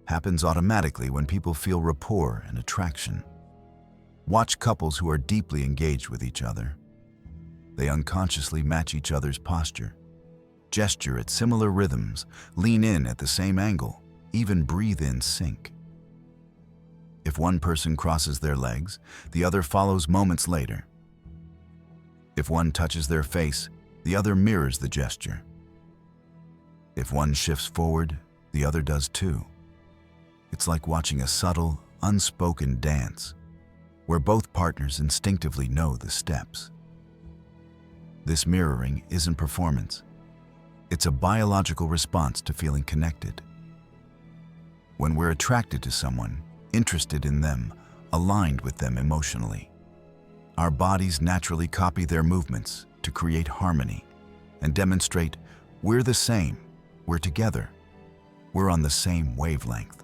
happens automatically when people feel rapport and attraction. Watch couples who are deeply engaged with each other. They unconsciously match each other's posture, gesture at similar rhythms, lean in at the same angle, even breathe in sync. If one person crosses their legs, the other follows moments later. If one touches their face, the other mirrors the gesture. If one shifts forward, the other does too. It's like watching a subtle, unspoken dance, where both partners instinctively know the steps. This mirroring isn't performance. It's a biological response to feeling connected. When we're attracted to someone, interested in them, aligned with them emotionally, our bodies naturally copy their movements to create harmony and demonstrate we're the same, we're together, we're on the same wavelength.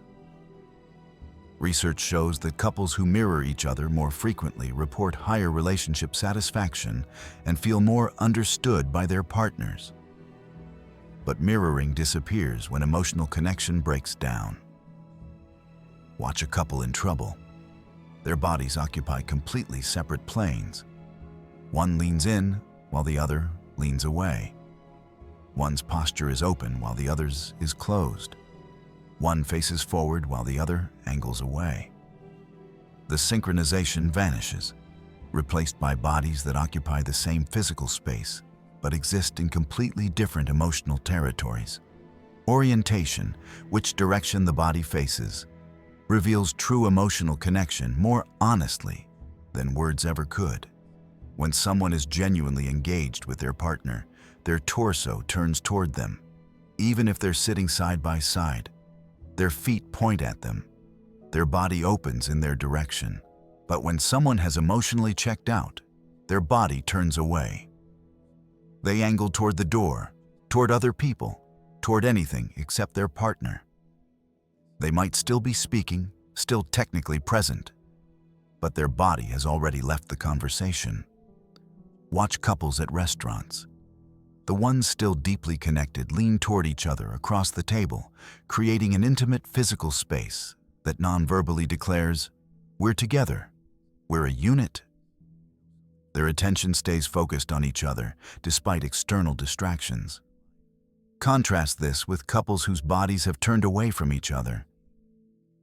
Research shows that couples who mirror each other more frequently report higher relationship satisfaction and feel more understood by their partners. But mirroring disappears when emotional connection breaks down. Watch a couple in trouble. Their bodies occupy completely separate planes. One leans in while the other leans away. One's posture is open while the other's is closed. One faces forward while the other angles away. The synchronization vanishes, replaced by bodies that occupy the same physical space but exist in completely different emotional territories. Orientation, which direction the body faces, reveals true emotional connection more honestly than words ever could. When someone is genuinely engaged with their partner, their torso turns toward them. Even if they're sitting side by side, their feet point at them. Their body opens in their direction. But when someone has emotionally checked out, their body turns away. They angle toward the door, toward other people, toward anything except their partner. They might still be speaking, still technically present, but their body has already left the conversation. Watch couples at restaurants. The ones still deeply connected lean toward each other across the table, creating an intimate physical space that non-verbally declares, "We're together. We're a unit." Their attention stays focused on each other despite external distractions. Contrast this with couples whose bodies have turned away from each other.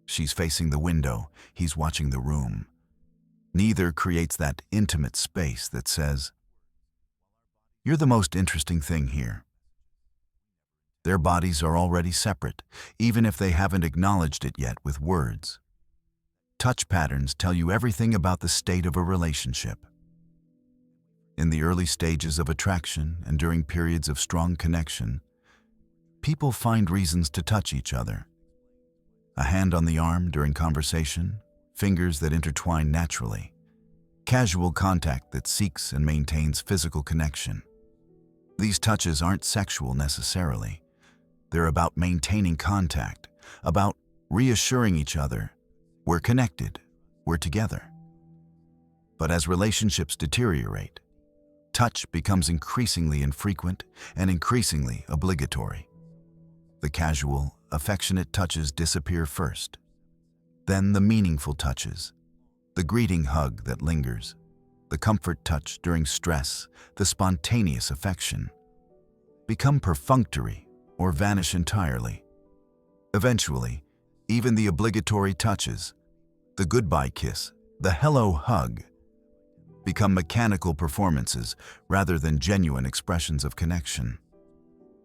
She's facing the window, he's watching the room. Neither creates that intimate space that says, "You're the most interesting thing here." Their bodies are already separate, even if they haven't acknowledged it yet with words. Touch patterns tell you everything about the state of a relationship. In the early stages of attraction and during periods of strong connection, people find reasons to touch each other. A hand on the arm during conversation, fingers that intertwine naturally, casual contact that seeks and maintains physical connection. These touches aren't sexual necessarily. They're about maintaining contact, about reassuring each other, we're connected, we're together. But as relationships deteriorate, touch becomes increasingly infrequent and increasingly obligatory. The casual, affectionate touches disappear first. Then the meaningful touches, the greeting hug that lingers, the comfort touch during stress, the spontaneous affection, become perfunctory or vanish entirely. Eventually, even the obligatory touches, the goodbye kiss, the hello hug, become mechanical performances rather than genuine expressions of connection.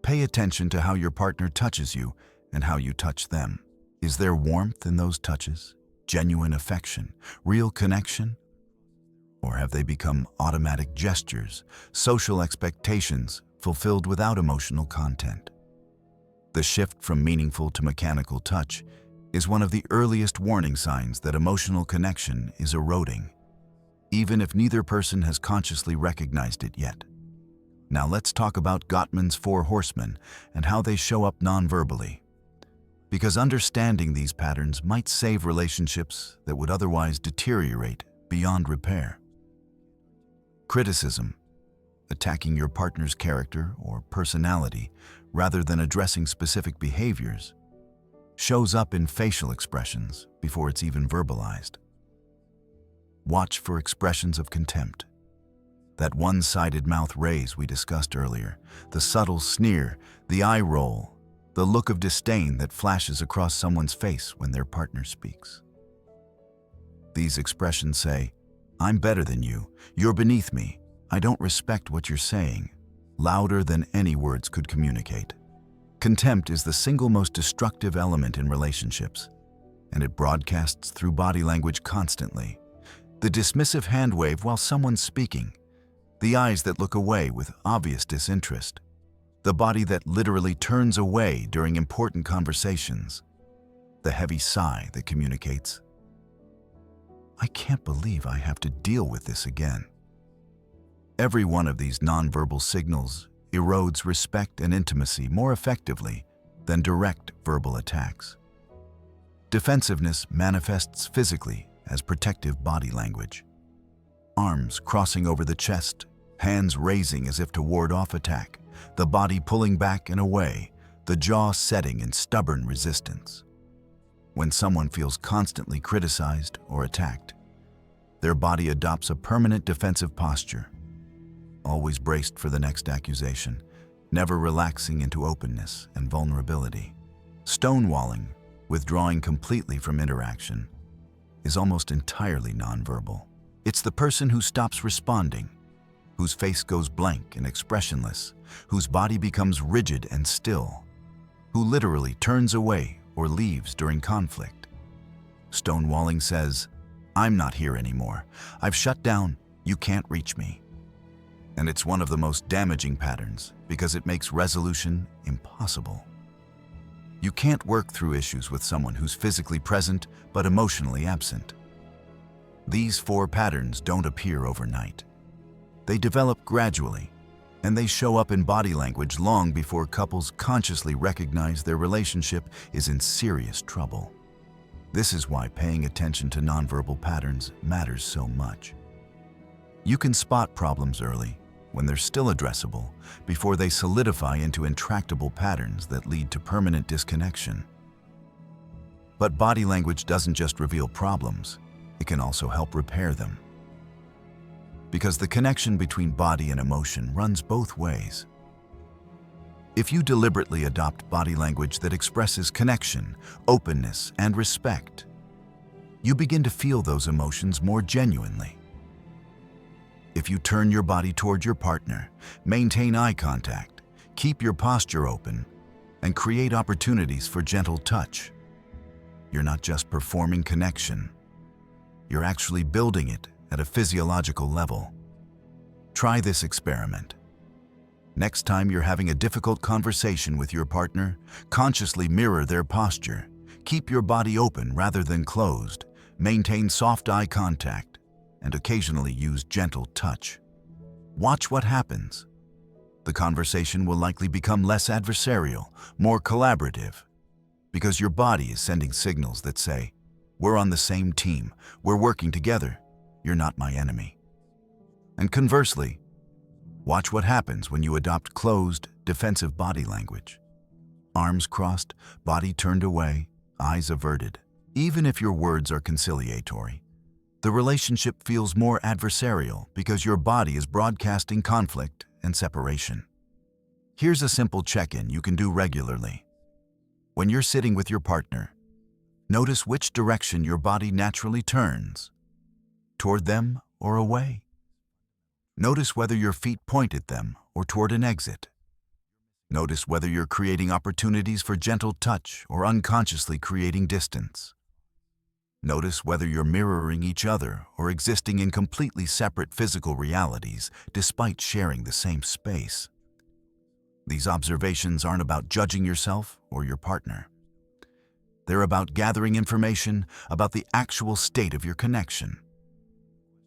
Pay attention to how your partner touches you and how you touch them. Is there warmth in those touches, genuine affection, real connection? Or have they become automatic gestures, social expectations fulfilled without emotional content? The shift from meaningful to mechanical touch is one of the earliest warning signs that emotional connection is eroding, even if neither person has consciously recognized it yet. Now let's talk about Gottman's 4 horsemen and how they show up non-verbally. Because understanding these patterns might save relationships that would otherwise deteriorate beyond repair. Criticism, attacking your partner's character or personality rather than addressing specific behaviors, shows up in facial expressions before it's even verbalized. Watch for expressions of contempt. That one-sided mouth raise we discussed earlier, the subtle sneer, the eye roll, the look of disdain that flashes across someone's face when their partner speaks. These expressions say, "I'm better than you, you're beneath me, I don't respect what you're saying," louder than any words could communicate. Contempt is the single most destructive element in relationships, and it broadcasts through body language constantly. The dismissive hand wave while someone's speaking, the eyes that look away with obvious disinterest, the body that literally turns away during important conversations, the heavy sigh that communicates, "I can't believe I have to deal with this again." Every one of these nonverbal signals erodes respect and intimacy more effectively than direct verbal attacks. Defensiveness manifests physically as protective body language. Arms crossing over the chest, hands raising as if to ward off attack, the body pulling back and away, the jaw setting in stubborn resistance. When someone feels constantly criticized or attacked, their body adopts a permanent defensive posture, always braced for the next accusation, never relaxing into openness and vulnerability. Stonewalling, withdrawing completely from interaction, is almost entirely nonverbal. It's the person who stops responding, whose face goes blank and expressionless, whose body becomes rigid and still, who literally turns away or leaves during conflict. Stonewalling says, "I'm not here anymore. I've shut down. You can't reach me." And it's one of the most damaging patterns because it makes resolution impossible. You can't work through issues with someone who's physically present but emotionally absent. These 4 patterns don't appear overnight. They develop gradually, and they show up in body language long before couples consciously recognize their relationship is in serious trouble. This is why paying attention to nonverbal patterns matters so much. You can spot problems early, when they're still addressable, before they solidify into intractable patterns that lead to permanent disconnection. But body language doesn't just reveal problems, it can also help repair them. Because the connection between body and emotion runs both ways. If you deliberately adopt body language that expresses connection, openness, and respect, you begin to feel those emotions more genuinely. If you turn your body toward your partner, maintain eye contact, keep your posture open, and create opportunities for gentle touch, you're not just performing connection, you're actually building it at a physiological level. Try this experiment. Next time you're having a difficult conversation with your partner, consciously mirror their posture. Keep your body open rather than closed. Maintain soft eye contact, and occasionally use gentle touch. Watch what happens. The conversation will likely become less adversarial, more collaborative, because your body is sending signals that say, "We're on the same team, we're working together, you're not my enemy." And conversely, watch what happens when you adopt closed, defensive body language. Arms crossed, body turned away, eyes averted. Even if your words are conciliatory, the relationship feels more adversarial because your body is broadcasting conflict and separation. Here's a simple check-in you can do regularly. When you're sitting with your partner, notice which direction your body naturally turns, toward them or away. Notice whether your feet point at them or toward an exit. Notice whether you're creating opportunities for gentle touch or unconsciously creating distance. Notice whether you're mirroring each other or existing in completely separate physical realities despite sharing the same space. These observations aren't about judging yourself or your partner. They're about gathering information about the actual state of your connection,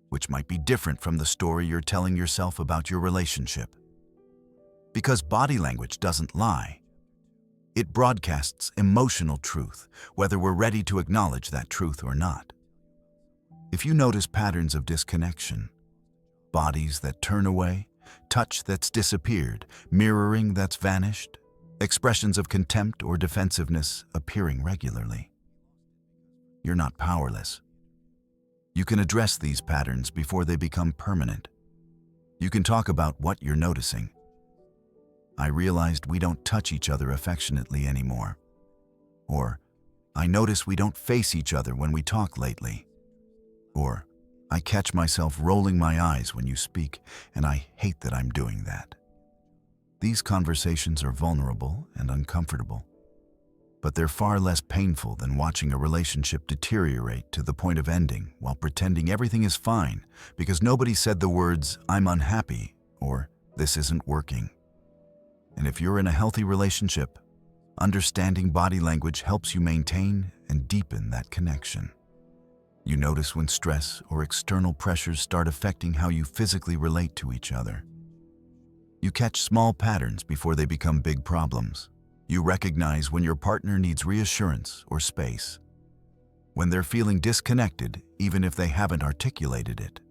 which might be different from the story you're telling yourself about your relationship. Because body language doesn't lie. It broadcasts emotional truth, whether we're ready to acknowledge that truth or not. If you notice patterns of disconnection, bodies that turn away, touch that's disappeared, mirroring that's vanished, expressions of contempt or defensiveness appearing regularly, you're not powerless. You can address these patterns before they become permanent. You can talk about what you're noticing. "I realized we don't touch each other affectionately anymore." Or, "I notice we don't face each other when we talk lately." Or, "I catch myself rolling my eyes when you speak, and I hate that I'm doing that." These conversations are vulnerable and uncomfortable, but they're far less painful than watching a relationship deteriorate to the point of ending while pretending everything is fine because nobody said the words, "I'm unhappy," or "this isn't working." And if you're in a healthy relationship, understanding body language helps you maintain and deepen that connection. You notice when stress or external pressures start affecting how you physically relate to each other. You catch small patterns before they become big problems. You recognize when your partner needs reassurance or space, when they're feeling disconnected even if they haven't articulated it,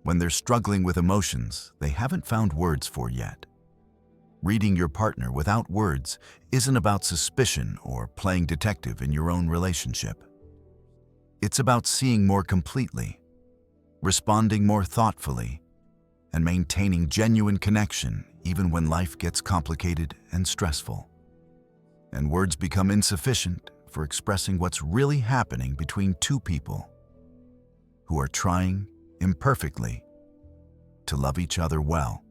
when they're struggling with emotions they haven't found words for yet. Reading your partner without words isn't about suspicion or playing detective in your own relationship. It's about seeing more completely, responding more thoughtfully, and maintaining genuine connection even when life gets complicated and stressful. And words become insufficient for expressing what's really happening between two people who are trying, imperfectly, to love each other well.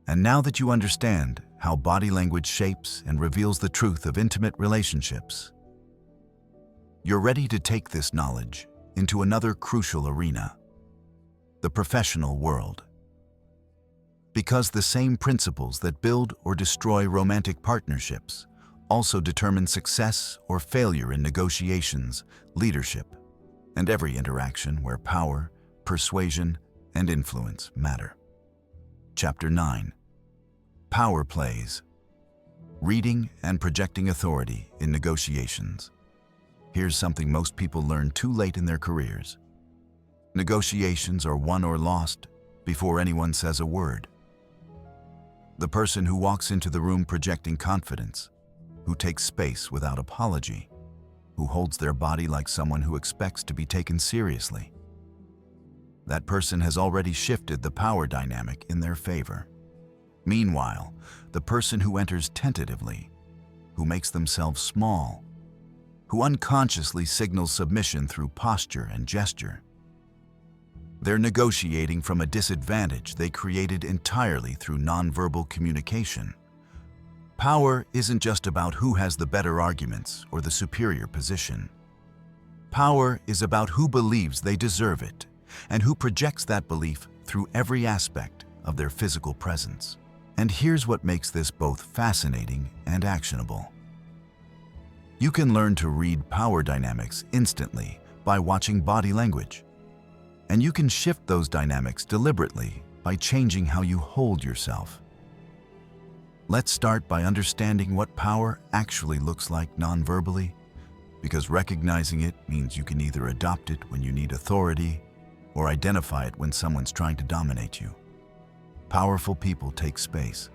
And now that you understand how body language shapes and reveals the truth of intimate relationships, you're ready to take this knowledge into another crucial arena, the professional world. Because the same principles that build or destroy romantic partnerships also determine success or failure in negotiations, leadership, and every interaction where power, persuasion, and influence matter. Chapter 9. Power Plays. Reading and projecting authority in negotiations. Here's something most people learn too late in their careers. Negotiations are won or lost before anyone says a word. The person who walks into the room projecting confidence, who takes space without apology, who holds their body like someone who expects to be taken seriously. That person has already shifted the power dynamic in their favor. Meanwhile, the person who enters tentatively, who makes themselves small, who unconsciously signals submission through posture and gesture, they're negotiating from a disadvantage they created entirely through nonverbal communication. Power isn't just about who has the better arguments or the superior position. Power is about who believes they deserve it and who projects that belief through every aspect of their physical presence. And here's what makes this both fascinating and actionable. You can learn to read power dynamics instantly by watching body language. And you can shift those dynamics deliberately by changing how you hold yourself. Let's start by understanding what power actually looks like non-verbally, because recognizing it means you can either adopt it when you need authority or identify it when someone's trying to dominate you. Powerful people take space.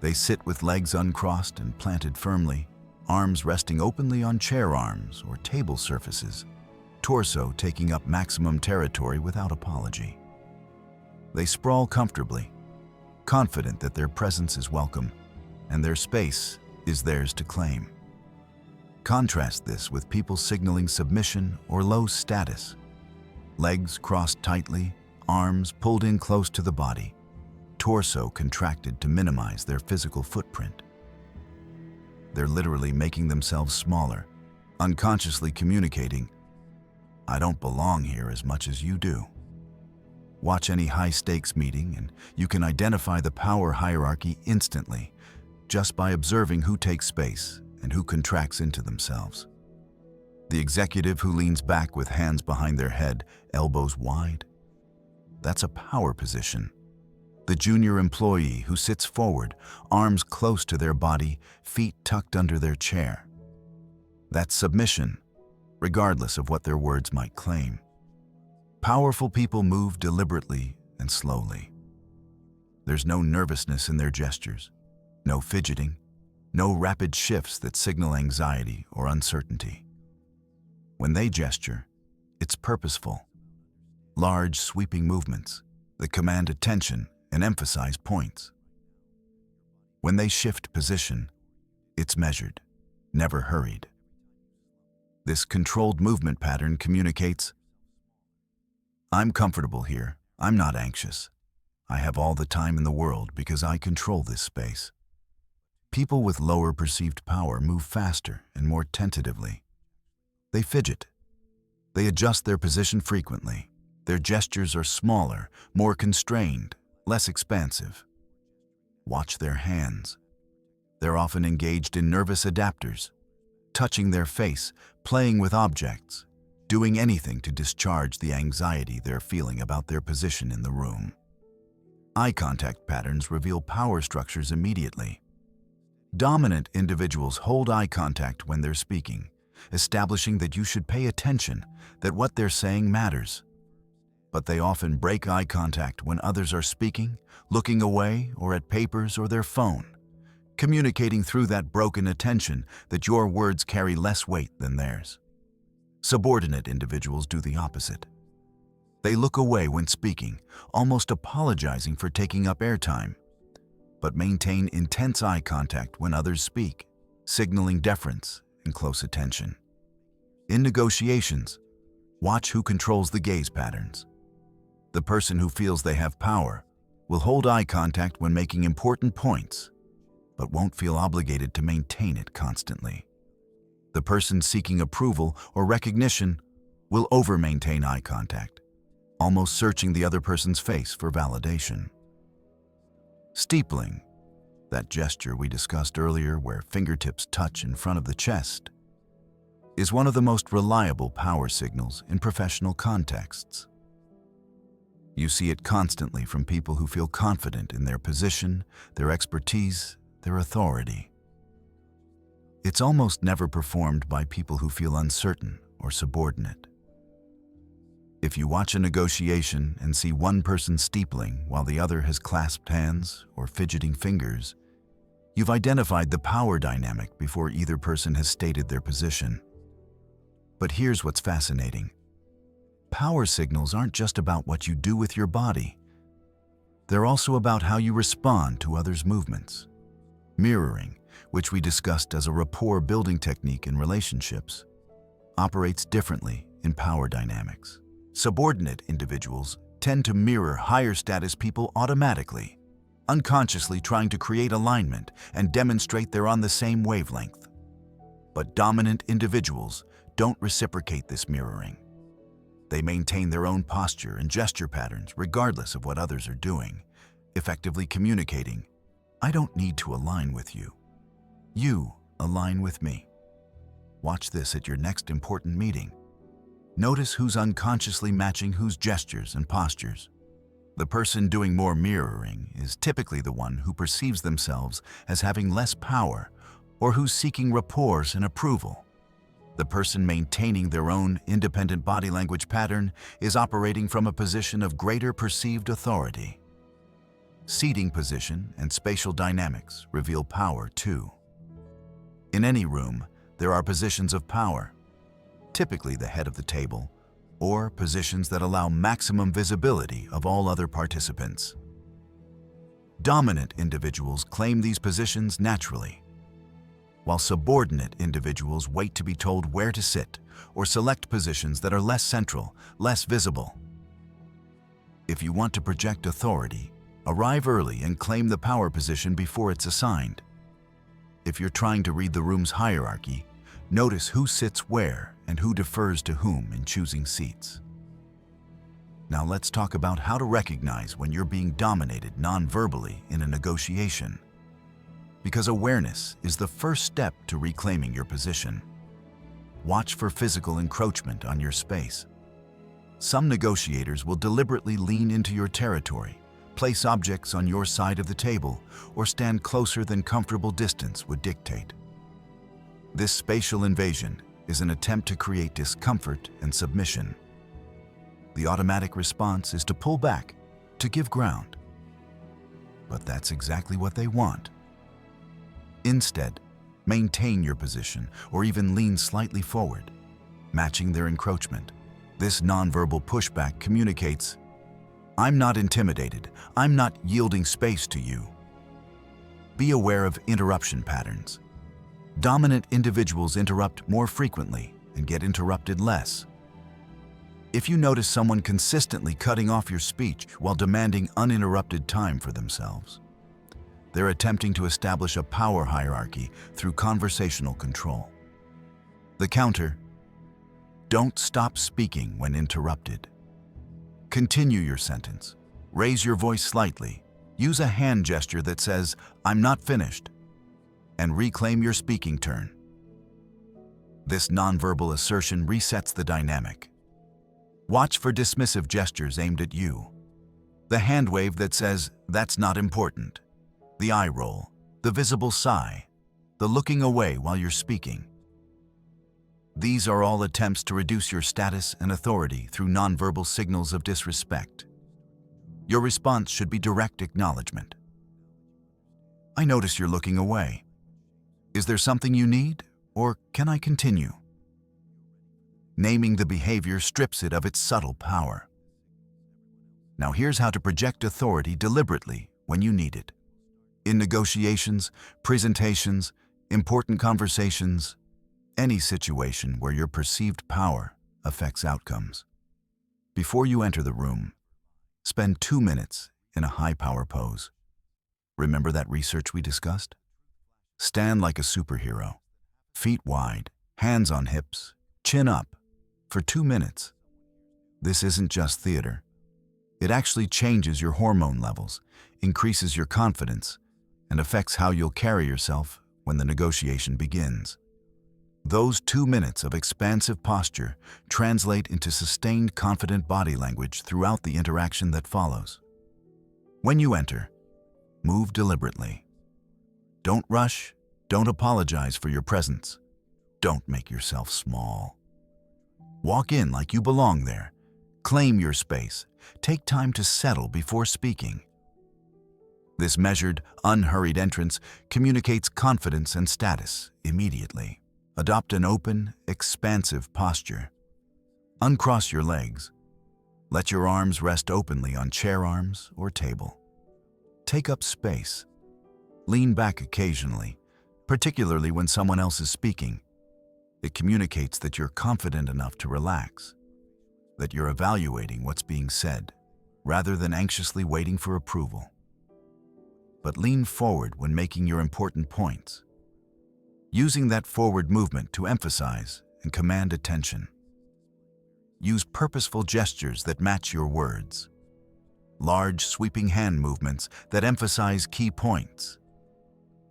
They sit with legs uncrossed and planted firmly, arms resting openly on chair arms or table surfaces, torso taking up maximum territory without apology. They sprawl comfortably, confident that their presence is welcome and their space is theirs to claim. Contrast this with people signaling submission or low status. Legs crossed tightly, arms pulled in close to the body, torso contracted to minimize their physical footprint. They're literally making themselves smaller, unconsciously communicating, "I don't belong here as much as you do." Watch any high-stakes meeting and you can identify the power hierarchy instantly just by observing who takes space and who contracts into themselves. The executive who leans back with hands behind their head, elbows wide, that's a power position. The junior employee who sits forward, arms close to their body, feet tucked under their chair, that's submission, regardless of what their words might claim. Powerful people move deliberately and slowly. There's no nervousness in their gestures, no fidgeting, no rapid shifts that signal anxiety or uncertainty. When they gesture, it's purposeful. Large, sweeping movements that command attention and emphasize points. When they shift position, it's measured, never hurried. This controlled movement pattern communicates, "I'm comfortable here, I'm not anxious. I have all the time in the world because I control this space." People with lower perceived power move faster and more tentatively. They fidget. They adjust their position frequently. Their gestures are smaller, more constrained, less expansive. Watch their hands. They're often engaged in nervous adapters, touching their face, playing with objects, doing anything to discharge the anxiety they're feeling about their position in the room. Eye contact patterns reveal power structures immediately. Dominant individuals hold eye contact when they're speaking, establishing that you should pay attention, that what they're saying matters. But they often break eye contact when others are speaking, looking away, or at papers or their phone, communicating through that broken attention that your words carry less weight than theirs. Subordinate individuals do the opposite. They look away when speaking, almost apologizing for taking up airtime, but maintain intense eye contact when others speak, signaling deference and close attention. In negotiations, watch who controls the gaze patterns. The person who feels they have power will hold eye contact when making important points, but won't feel obligated to maintain it constantly. The person seeking approval or recognition will over-maintain eye contact, almost searching the other person's face for validation. Steepling, that gesture we discussed earlier where fingertips touch in front of the chest, is one of the most reliable power signals in professional contexts. You see it constantly from people who feel confident in their position, their expertise, their authority. It's almost never performed by people who feel uncertain or subordinate. If you watch a negotiation and see one person steepling while the other has clasped hands or fidgeting fingers, you've identified the power dynamic before either person has stated their position. But here's what's fascinating. Power signals aren't just about what you do with your body. They're also about how you respond to others' movements. Mirroring, which we discussed as a rapport-building technique in relationships, operates differently in power dynamics. Subordinate individuals tend to mirror higher-status people automatically, unconsciously trying to create alignment and demonstrate they're on the same wavelength. But dominant individuals don't reciprocate this mirroring. They maintain their own posture and gesture patterns regardless of what others are doing, effectively communicating, "I don't need to align with you. You align with me." Watch this at your next important meeting. Notice who's unconsciously matching whose gestures and postures. The person doing more mirroring is typically the one who perceives themselves as having less power or who's seeking rapport and approval. The person maintaining their own independent body language pattern is operating from a position of greater perceived authority. Seating position and spatial dynamics reveal power too. In any room, there are positions of power, typically the head of the table, or positions that allow maximum visibility of all other participants. Dominant individuals claim these positions naturally, while subordinate individuals wait to be told where to sit or select positions that are less central, less visible. If you want to project authority, arrive early and claim the power position before it's assigned. If you're trying to read the room's hierarchy, notice who sits where and who defers to whom in choosing seats. Now let's talk about how to recognize when you're being dominated non-verbally in a negotiation. Because awareness is the first step to reclaiming your position. Watch for physical encroachment on your space. Some negotiators will deliberately lean into your territory, place objects on your side of the table, or stand closer than comfortable distance would dictate. This spatial invasion is an attempt to create discomfort and submission. The automatic response is to pull back, to give ground. But that's exactly what they want. Instead, maintain your position or even lean slightly forward, matching their encroachment. This nonverbal pushback communicates, "I'm not intimidated. I'm not yielding space to you." Be aware of interruption patterns. Dominant individuals interrupt more frequently and get interrupted less. If you notice someone consistently cutting off your speech while demanding uninterrupted time for themselves, they're attempting to establish a power hierarchy through conversational control. The counter: don't stop speaking when interrupted. Continue your sentence. Raise your voice slightly. Use a hand gesture that says, "I'm not finished," and reclaim your speaking turn. This nonverbal assertion resets the dynamic. Watch for dismissive gestures aimed at you. The hand wave that says, "That's not important." The eye roll, the visible sigh, the looking away while you're speaking. These are all attempts to reduce your status and authority through nonverbal signals of disrespect. Your response should be direct acknowledgement. "I notice you're looking away. Is there something you need, or can I continue?" Naming the behavior strips it of its subtle power. Now here's how to project authority deliberately when you need it. In negotiations, presentations, important conversations, any situation where your perceived power affects outcomes. Before you enter the room, spend 2 minutes in a high-power pose. Remember that research we discussed? Stand like a superhero, feet wide, hands on hips, chin up, for 2 minutes. This isn't just theater. It actually changes your hormone levels, increases your confidence, and affects how you'll carry yourself when the negotiation begins. Those 2 minutes of expansive posture translate into sustained confident body language throughout the interaction that follows. When you enter, move deliberately. Don't rush, don't apologize for your presence. Don't make yourself small. Walk in like you belong there. Claim your space. Take time to settle before speaking. This measured, unhurried entrance communicates confidence and status immediately. Adopt an open, expansive posture. Uncross your legs. Let your arms rest openly on chair arms or table. Take up space. Lean back occasionally, particularly when someone else is speaking. It communicates that you're confident enough to relax, that you're evaluating what's being said, rather than anxiously waiting for approval. But lean forward when making your important points, using that forward movement to emphasize and command attention. Use purposeful gestures that match your words, large sweeping hand movements that emphasize key points,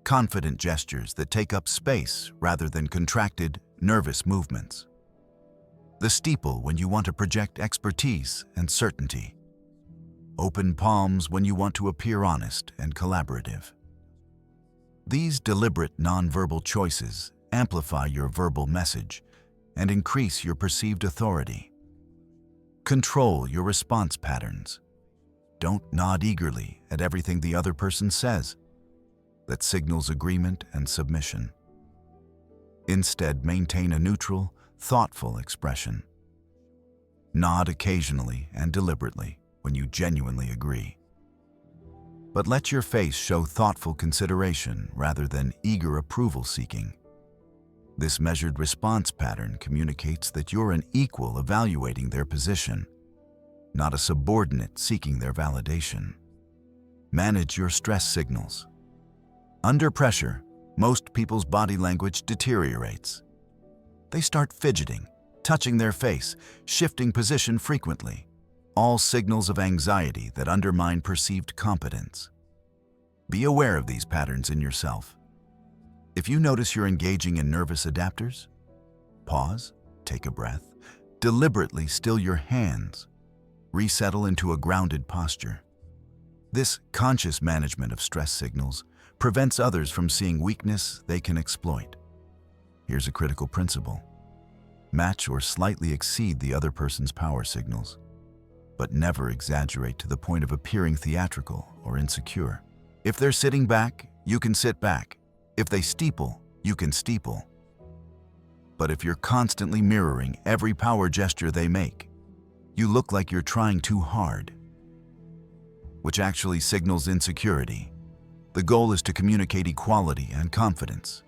confident gestures that take up space rather than contracted, nervous movements. The steeple when you want to project expertise and certainty. Open palms when you want to appear honest and collaborative. These deliberate nonverbal choices amplify your verbal message and increase your perceived authority. Control your response patterns. Don't nod eagerly at everything the other person says. That signals agreement and submission. Instead, maintain a neutral, thoughtful expression. Nod occasionally and deliberately when you genuinely agree. But let your face show thoughtful consideration rather than eager approval seeking. This measured response pattern communicates that you're an equal evaluating their position, not a subordinate seeking their validation. Manage your stress signals. Under pressure, most people's body language deteriorates. They start fidgeting, touching their face, shifting position frequently, all signals of anxiety that undermine perceived competence. Be aware of these patterns in yourself. If you notice you're engaging in nervous adapters, pause, take a breath, deliberately still your hands, resettle into a grounded posture. This conscious management of stress signals prevents others from seeing weakness they can exploit. Here's a critical principle. Match or slightly exceed the other person's power signals, but never exaggerate to the point of appearing theatrical or insecure. If they're sitting back, you can sit back. If they steeple, you can steeple. But if you're constantly mirroring every power gesture they make, you look like you're trying too hard, which actually signals insecurity. The goal is to communicate equality and confidence,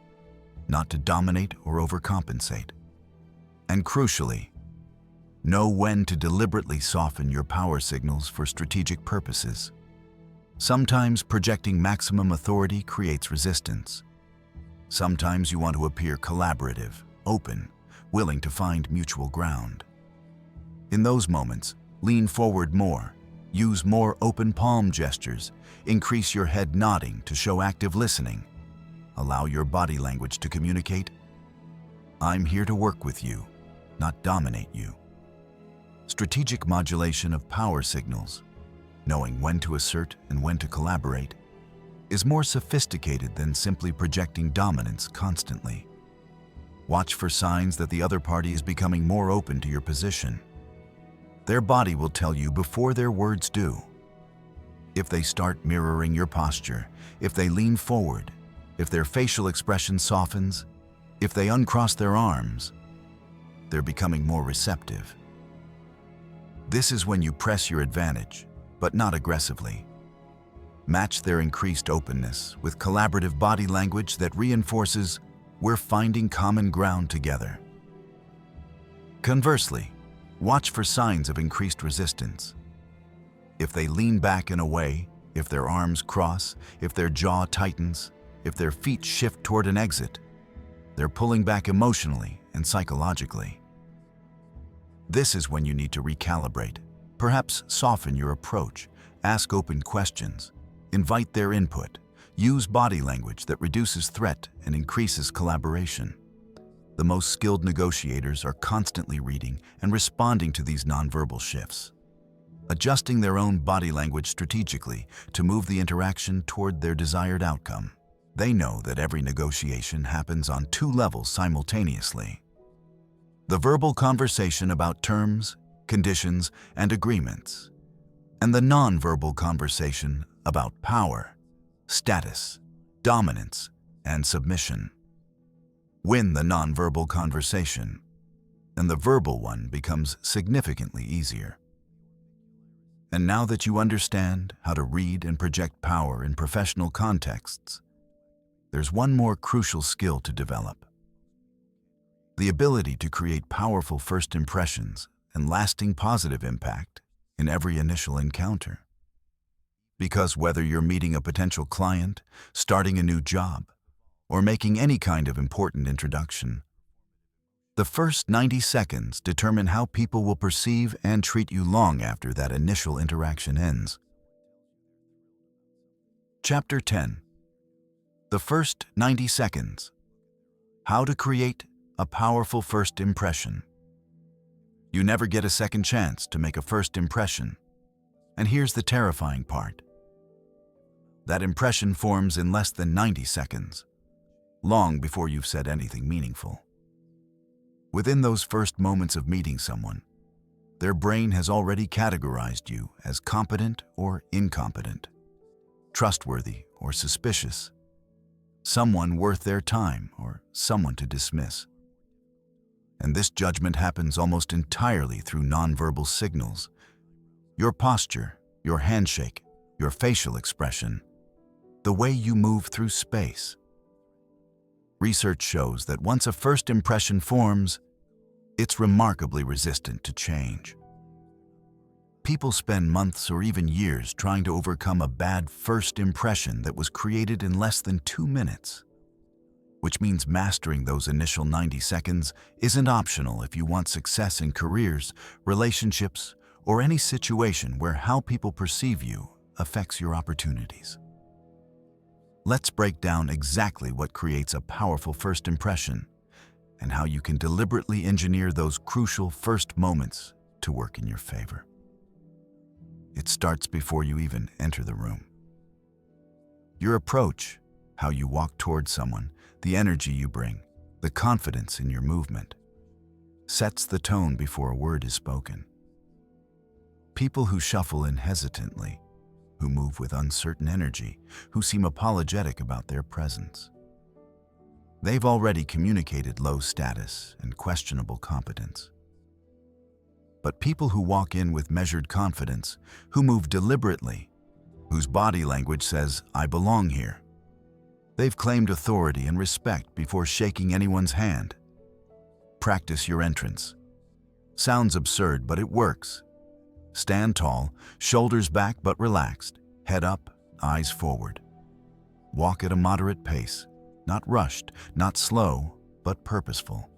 not to dominate or overcompensate. And crucially, know when to deliberately soften your power signals for strategic purposes. Sometimes projecting maximum authority creates resistance. Sometimes you want to appear collaborative, open, willing to find mutual ground. In those moments, lean forward more, use more open palm gestures, increase your head nodding to show active listening. Allow your body language to communicate, "I'm here to work with you, not dominate you." Strategic modulation of power signals, knowing when to assert and when to collaborate, is more sophisticated than simply projecting dominance constantly. Watch for signs that the other party is becoming more open to your position. Their body will tell you before their words do. If they start mirroring your posture, if they lean forward, if their facial expression softens, if they uncross their arms, they're becoming more receptive. This is when you press your advantage, but not aggressively. Match their increased openness with collaborative body language that reinforces, "We're finding common ground together." Conversely, watch for signs of increased resistance. If they lean back and away, if their arms cross, if their jaw tightens, if their feet shift toward an exit, they're pulling back emotionally and psychologically. This is when you need to recalibrate, perhaps soften your approach, ask open questions, invite their input, use body language that reduces threat and increases collaboration. The most skilled negotiators are constantly reading and responding to these nonverbal shifts, adjusting their own body language strategically to move the interaction toward their desired outcome. They know that every negotiation happens on two levels simultaneously. The verbal conversation about terms, conditions, and agreements, and the nonverbal conversation about power, status, dominance, and submission. Win the nonverbal conversation, and the verbal one becomes significantly easier. And now that you understand how to read and project power in professional contexts, there's one more crucial skill to develop: the ability to create powerful first impressions and lasting positive impact in every initial encounter. Because whether you're meeting a potential client, starting a new job, or making any kind of important introduction, the first 90 seconds determine how people will perceive and treat you long after that initial interaction ends. Chapter 10. The first 90 seconds. How to create a powerful first impression. You never get a second chance to make a first impression. And here's the terrifying part. That impression forms in less than 90 seconds, long before you've said anything meaningful. Within those first moments of meeting someone, their brain has already categorized you as competent or incompetent, trustworthy or suspicious, someone worth their time or someone to dismiss. And this judgment happens almost entirely through nonverbal signals: your posture, your handshake, your facial expression, the way you move through space. Research shows that once a first impression forms, it's remarkably resistant to change. People spend months or even years trying to overcome a bad first impression that was created in less than 2 minutes, which means mastering those initial 90 seconds isn't optional if you want success in careers, relationships, or any situation where how people perceive you affects your opportunities. Let's break down exactly what creates a powerful first impression and how you can deliberately engineer those crucial first moments to work in your favor. It starts before you even enter the room. Your approach, how you walk towards someone, the energy you bring, the confidence in your movement, sets the tone before a word is spoken. People who shuffle in hesitantly, who move with uncertain energy, who seem apologetic about their presence, they've already communicated low status and questionable competence. But people who walk in with measured confidence, who move deliberately, whose body language says, "I belong here," they've claimed authority and respect before shaking anyone's hand. Practice your entrance. Sounds absurd, but it works. Stand tall, shoulders back but relaxed, head up, eyes forward. Walk at a moderate pace, not rushed, not slow, but purposeful.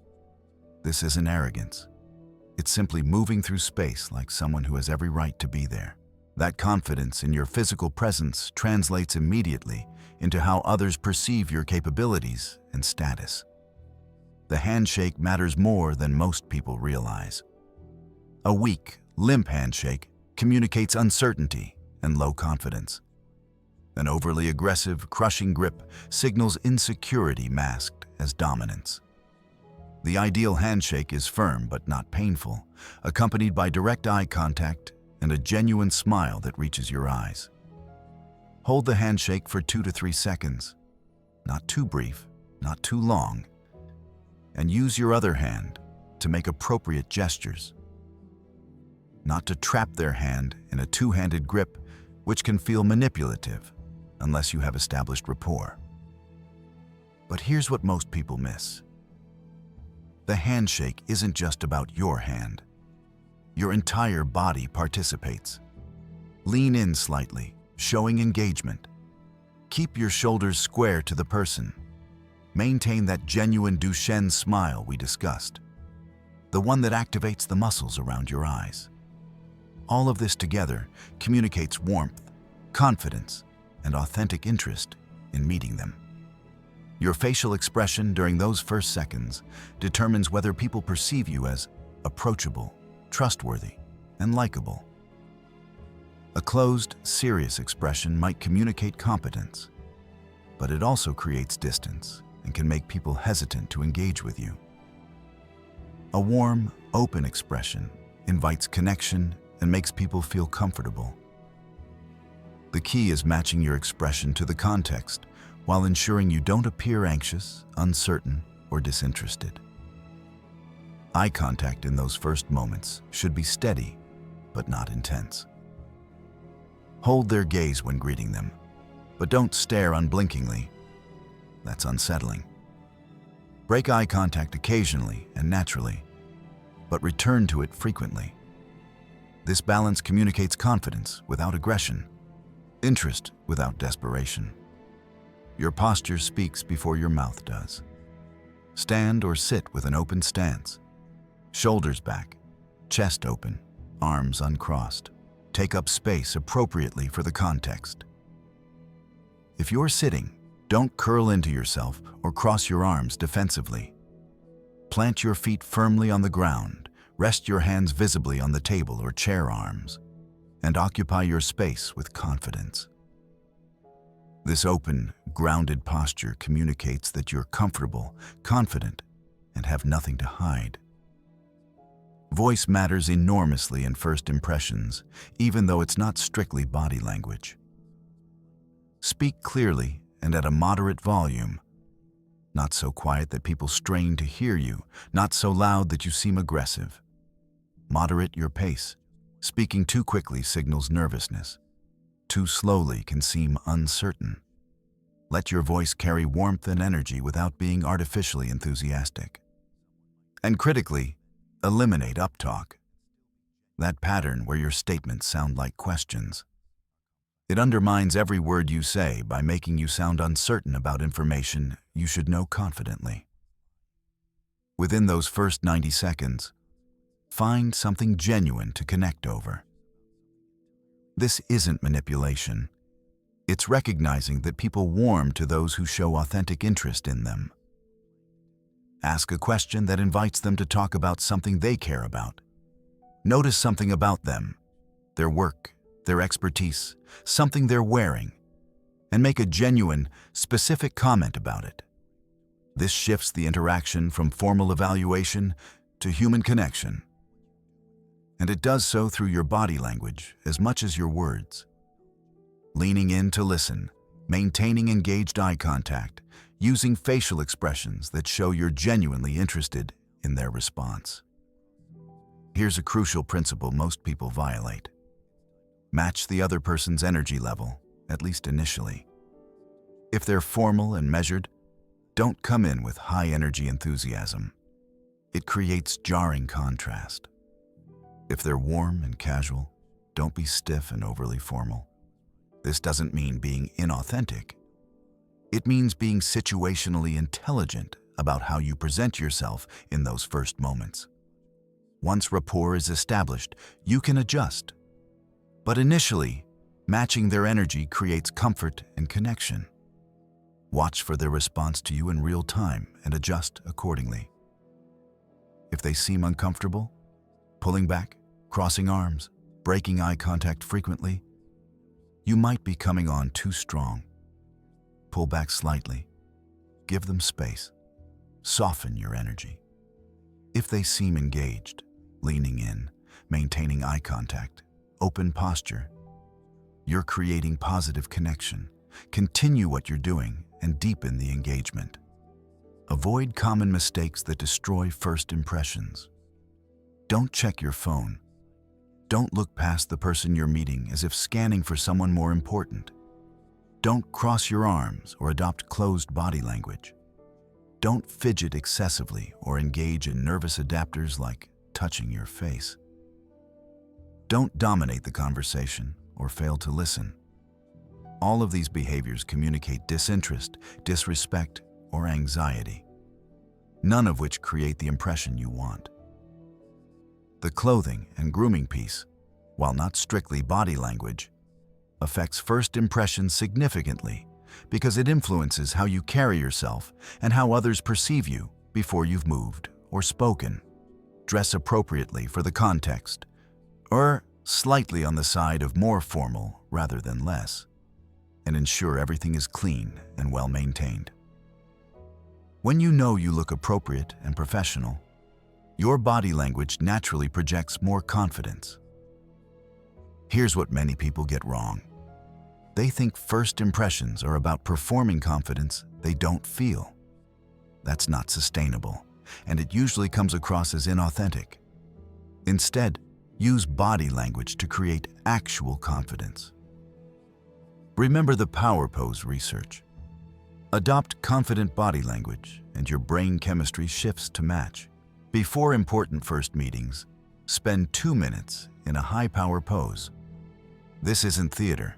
This isn't arrogance. It's simply moving through space like someone who has every right to be there. That confidence in your physical presence translates immediately into how others perceive your capabilities and status. The handshake matters more than most people realize. A weak, limp handshake communicates uncertainty and low confidence. An overly aggressive, crushing grip signals insecurity masked as dominance. The ideal handshake is firm but not painful, accompanied by direct eye contact and a genuine smile that reaches your eyes. Hold the handshake for 2 to 3 seconds, not too brief, not too long, and use your other hand to make appropriate gestures. Not to trap their hand in a two-handed grip, which can feel manipulative unless you have established rapport. But here's what most people miss. The handshake isn't just about your hand. Your entire body participates. Lean in slightly, showing engagement. Keep your shoulders square to the person. Maintain that genuine Duchenne smile we discussed, the one that activates the muscles around your eyes. All of this together communicates warmth, confidence, and authentic interest in meeting them. Your facial expression during those first seconds determines whether people perceive you as approachable, trustworthy, and likable. A closed, serious expression might communicate competence, but it also creates distance and can make people hesitant to engage with you. A warm, open expression invites connection and makes people feel comfortable. The key is matching your expression to the context while ensuring you don't appear anxious, uncertain, or disinterested. Eye contact in those first moments should be steady, but not intense. Hold their gaze when greeting them, but don't stare unblinkingly. That's unsettling. Break eye contact occasionally and naturally, but return to it frequently. This balance communicates confidence without aggression, interest without desperation. Your posture speaks before your mouth does. Stand or sit with an open stance. Shoulders back, chest open, arms uncrossed. Take up space appropriately for the context. If you're sitting, don't curl into yourself or cross your arms defensively. Plant your feet firmly on the ground, rest your hands visibly on the table or chair arms, and occupy your space with confidence. This open, grounded posture communicates that you're comfortable, confident, and have nothing to hide. Voice matters enormously in first impressions, even though it's not strictly body language. Speak clearly and at a moderate volume. Not so quiet that people strain to hear you, not so loud that you seem aggressive. Moderate your pace. Speaking too quickly signals nervousness. Too slowly can seem uncertain. Let your voice carry warmth and energy without being artificially enthusiastic. And critically, eliminate uptalk. That pattern where your statements sound like questions. It undermines every word you say by making you sound uncertain about information you should know confidently. Within those first 90 seconds, find something genuine to connect over. This isn't manipulation. It's recognizing that people warm to those who show authentic interest in them. Ask a question that invites them to talk about something they care about. Notice something about them, their work, their expertise, something they're wearing, and make a genuine, specific comment about it. This shifts the interaction from formal evaluation to human connection. And it does so through your body language as much as your words. Leaning in to listen, maintaining engaged eye contact, using facial expressions that show you're genuinely interested in their response. Here's a crucial principle most people violate. Match the other person's energy level, at least initially. If they're formal and measured, don't come in with high energy enthusiasm. It creates jarring contrast. If they're warm and casual, don't be stiff and overly formal. This doesn't mean being inauthentic. It means being situationally intelligent about how you present yourself in those first moments. Once rapport is established, you can adjust. But initially, matching their energy creates comfort and connection. Watch for their response to you in real time and adjust accordingly. If they seem uncomfortable, pulling back, crossing arms, breaking eye contact frequently, you might be coming on too strong. Pull back slightly. Give them space. Soften your energy. If they seem engaged, leaning in, maintaining eye contact, open posture, you're creating positive connection. Continue what you're doing and deepen the engagement. Avoid common mistakes that destroy first impressions. Don't check your phone. Don't look past the person you're meeting as if scanning for someone more important. Don't cross your arms or adopt closed body language. Don't fidget excessively or engage in nervous adapters like touching your face. Don't dominate the conversation or fail to listen. All of these behaviors communicate disinterest, disrespect, or anxiety, none of which create the impression you want. The clothing and grooming piece, while not strictly body language, affects first impressions significantly because it influences how you carry yourself and how others perceive you before you've moved or spoken. Dress appropriately for the context, or slightly on the side of more formal rather than less, and ensure everything is clean and well maintained. When you know you look appropriate and professional, your body language naturally projects more confidence. Here's what many people get wrong. They think first impressions are about performing confidence they don't feel. That's not sustainable, and it usually comes across as inauthentic. Instead, use body language to create actual confidence. Remember the power pose research. Adopt confident body language and your brain chemistry shifts to match. Before important first meetings, spend 2 minutes in a high-power pose. This isn't theater.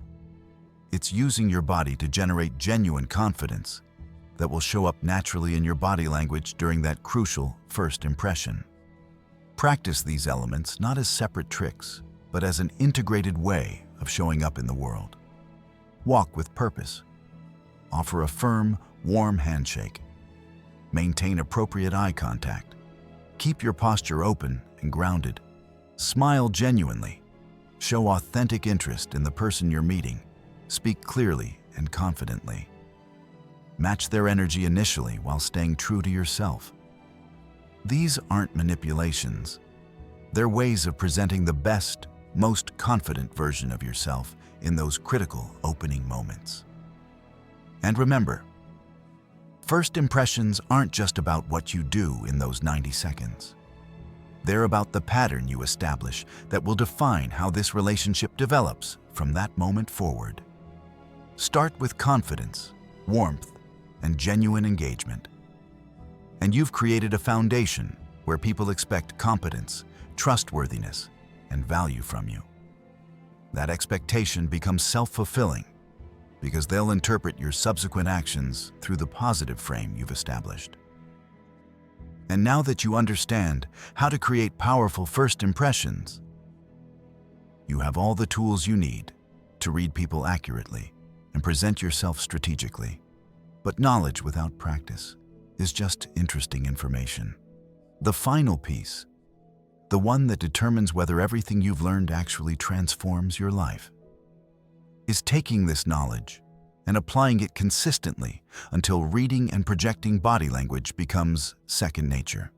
It's using your body to generate genuine confidence that will show up naturally in your body language during that crucial first impression. Practice these elements not as separate tricks, but as an integrated way of showing up in the world. Walk with purpose. Offer a firm, warm handshake. Maintain appropriate eye contact. Keep your posture open and grounded. Smile genuinely. Show authentic interest in the person you're meeting. Speak clearly and confidently. Match their energy initially while staying true to yourself. These aren't manipulations. They're ways of presenting the best, most confident version of yourself in those critical opening moments. And remember, first impressions aren't just about what you do in those 90 seconds. They're about the pattern you establish that will define how this relationship develops from that moment forward. Start with confidence, warmth, and genuine engagement. And you've created a foundation where people expect competence, trustworthiness, and value from you. That expectation becomes self-fulfilling because they'll interpret your subsequent actions through the positive frame you've established. And now that you understand how to create powerful first impressions, you have all the tools you need to read people accurately and present yourself strategically. But knowledge without practice is just interesting information. The final piece, the one that determines whether everything you've learned actually transforms your life, is taking this knowledge and applying it consistently until reading and projecting body language becomes second nature.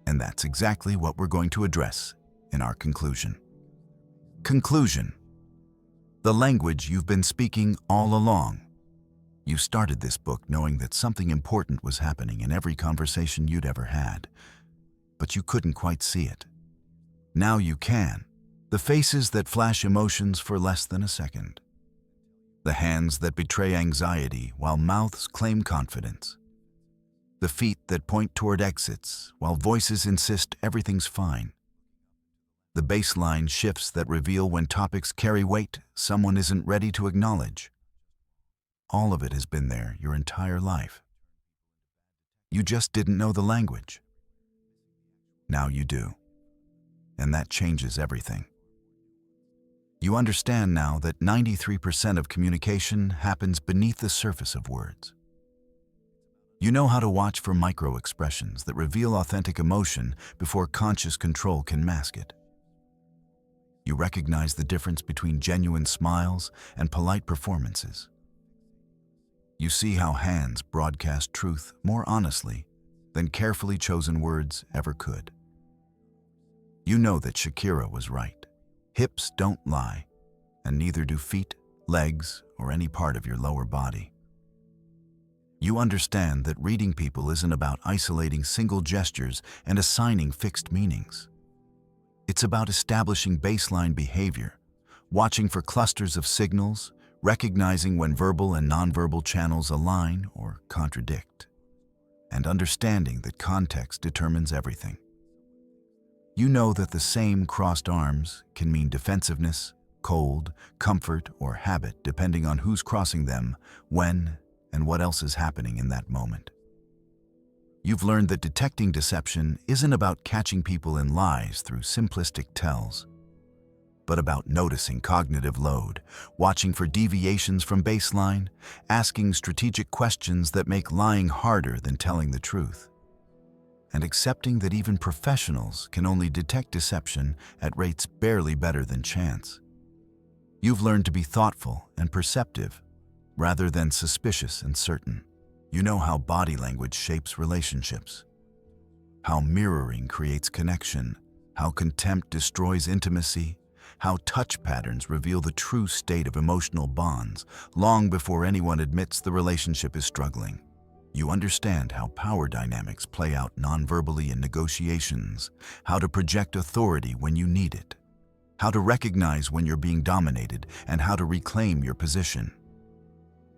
And that's exactly what we're going to address in our conclusion. Conclusion. The language you've been speaking all along. You started this book knowing that something important was happening in every conversation you'd ever had, but you couldn't quite see it. Now you can. The faces that flash emotions for less than a second. The hands that betray anxiety while mouths claim confidence. The feet that point toward exits while voices insist everything's fine. The baseline shifts that reveal when topics carry weight someone isn't ready to acknowledge. All of it has been there your entire life. You just didn't know the language. Now you do. And that changes everything. You understand now that 93% of communication happens beneath the surface of words. You know how to watch for micro-expressions that reveal authentic emotion before conscious control can mask it. You recognize the difference between genuine smiles and polite performances. You see how hands broadcast truth more honestly than carefully chosen words ever could. You know that Shakira was right. Hips don't lie, and neither do feet, legs, or any part of your lower body. You understand that reading people isn't about isolating single gestures and assigning fixed meanings. It's about establishing baseline behavior, watching for clusters of signals, recognizing when verbal and nonverbal channels align or contradict, and understanding that context determines everything. You know that the same crossed arms can mean defensiveness, cold, comfort, or habit depending on who's crossing them, when, and what else is happening in that moment. You've learned that detecting deception isn't about catching people in lies through simplistic tells, but about noticing cognitive load, watching for deviations from baseline, asking strategic questions that make lying harder than telling the truth, and accepting that even professionals can only detect deception at rates barely better than chance. You've learned to be thoughtful and perceptive, rather than suspicious and certain. You know how body language shapes relationships, how mirroring creates connection, how contempt destroys intimacy, how touch patterns reveal the true state of emotional bonds long before anyone admits the relationship is struggling. You understand how power dynamics play out non-verbally in negotiations, how to project authority when you need it, how to recognize when you're being dominated, and how to reclaim your position.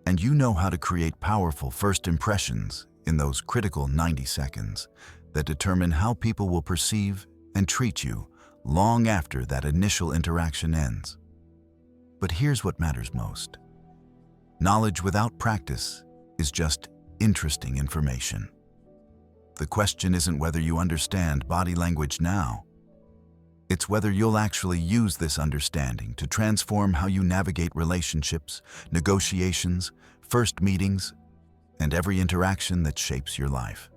And you know how to create powerful first impressions in those critical 90 seconds that determine how people will perceive and treat you long after that initial interaction ends. But here's what matters most. Knowledge without practice is just interesting information. The question isn't whether you understand body language now. It's whether you'll actually use this understanding to transform how you navigate relationships, negotiations, first meetings, and every interaction that shapes your life.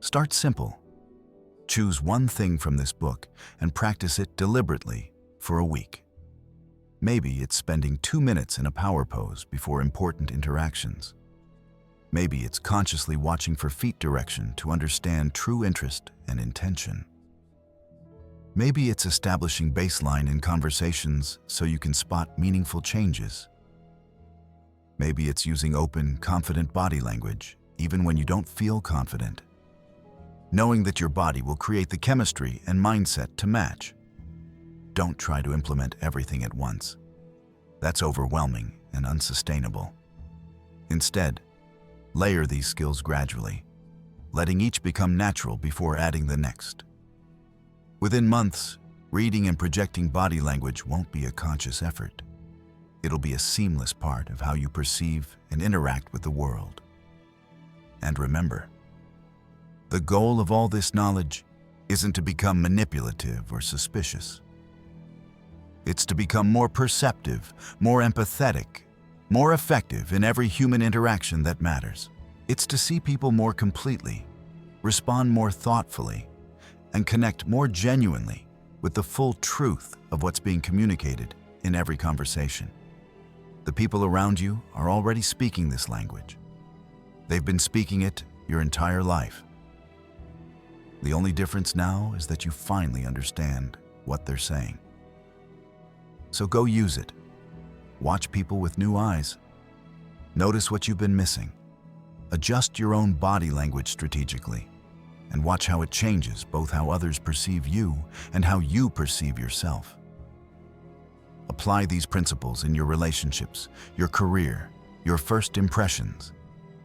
Start simple. Choose one thing from this book and practice it deliberately for a week. Maybe it's spending 2 minutes in a power pose before important interactions. Maybe it's consciously watching for feet direction to understand true interest and intention. Maybe it's establishing baseline in conversations so you can spot meaningful changes. Maybe it's using open, confident body language, even when you don't feel confident. Knowing that your body will create the chemistry and mindset to match. Don't try to implement everything at once. That's overwhelming and unsustainable. Instead, layer these skills gradually, letting each become natural before adding the next. Within months, reading and projecting body language won't be a conscious effort. It'll be a seamless part of how you perceive and interact with the world. And remember, the goal of all this knowledge isn't to become manipulative or suspicious. It's to become more perceptive, more empathetic, more effective in every human interaction that matters. It's to see people more completely, respond more thoughtfully, and connect more genuinely with the full truth of what's being communicated in every conversation. The people around you are already speaking this language. They've been speaking it your entire life. The only difference now is that you finally understand what they're saying. So go use it. Watch people with new eyes. Notice what you've been missing. Adjust your own body language strategically, and watch how it changes both how others perceive you and how you perceive yourself. Apply these principles in your relationships, your career, your first impressions,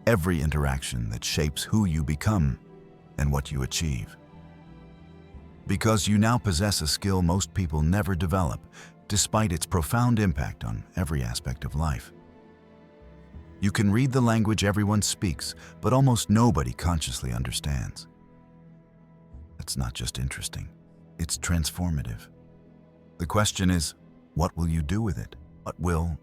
every interaction that shapes who you become and what you achieve. Because you now possess a skill most people never develop, despite its profound impact on every aspect of life. You can read the language everyone speaks, but almost nobody consciously understands. That's not just interesting, it's transformative. The question is, what will you do with it? What will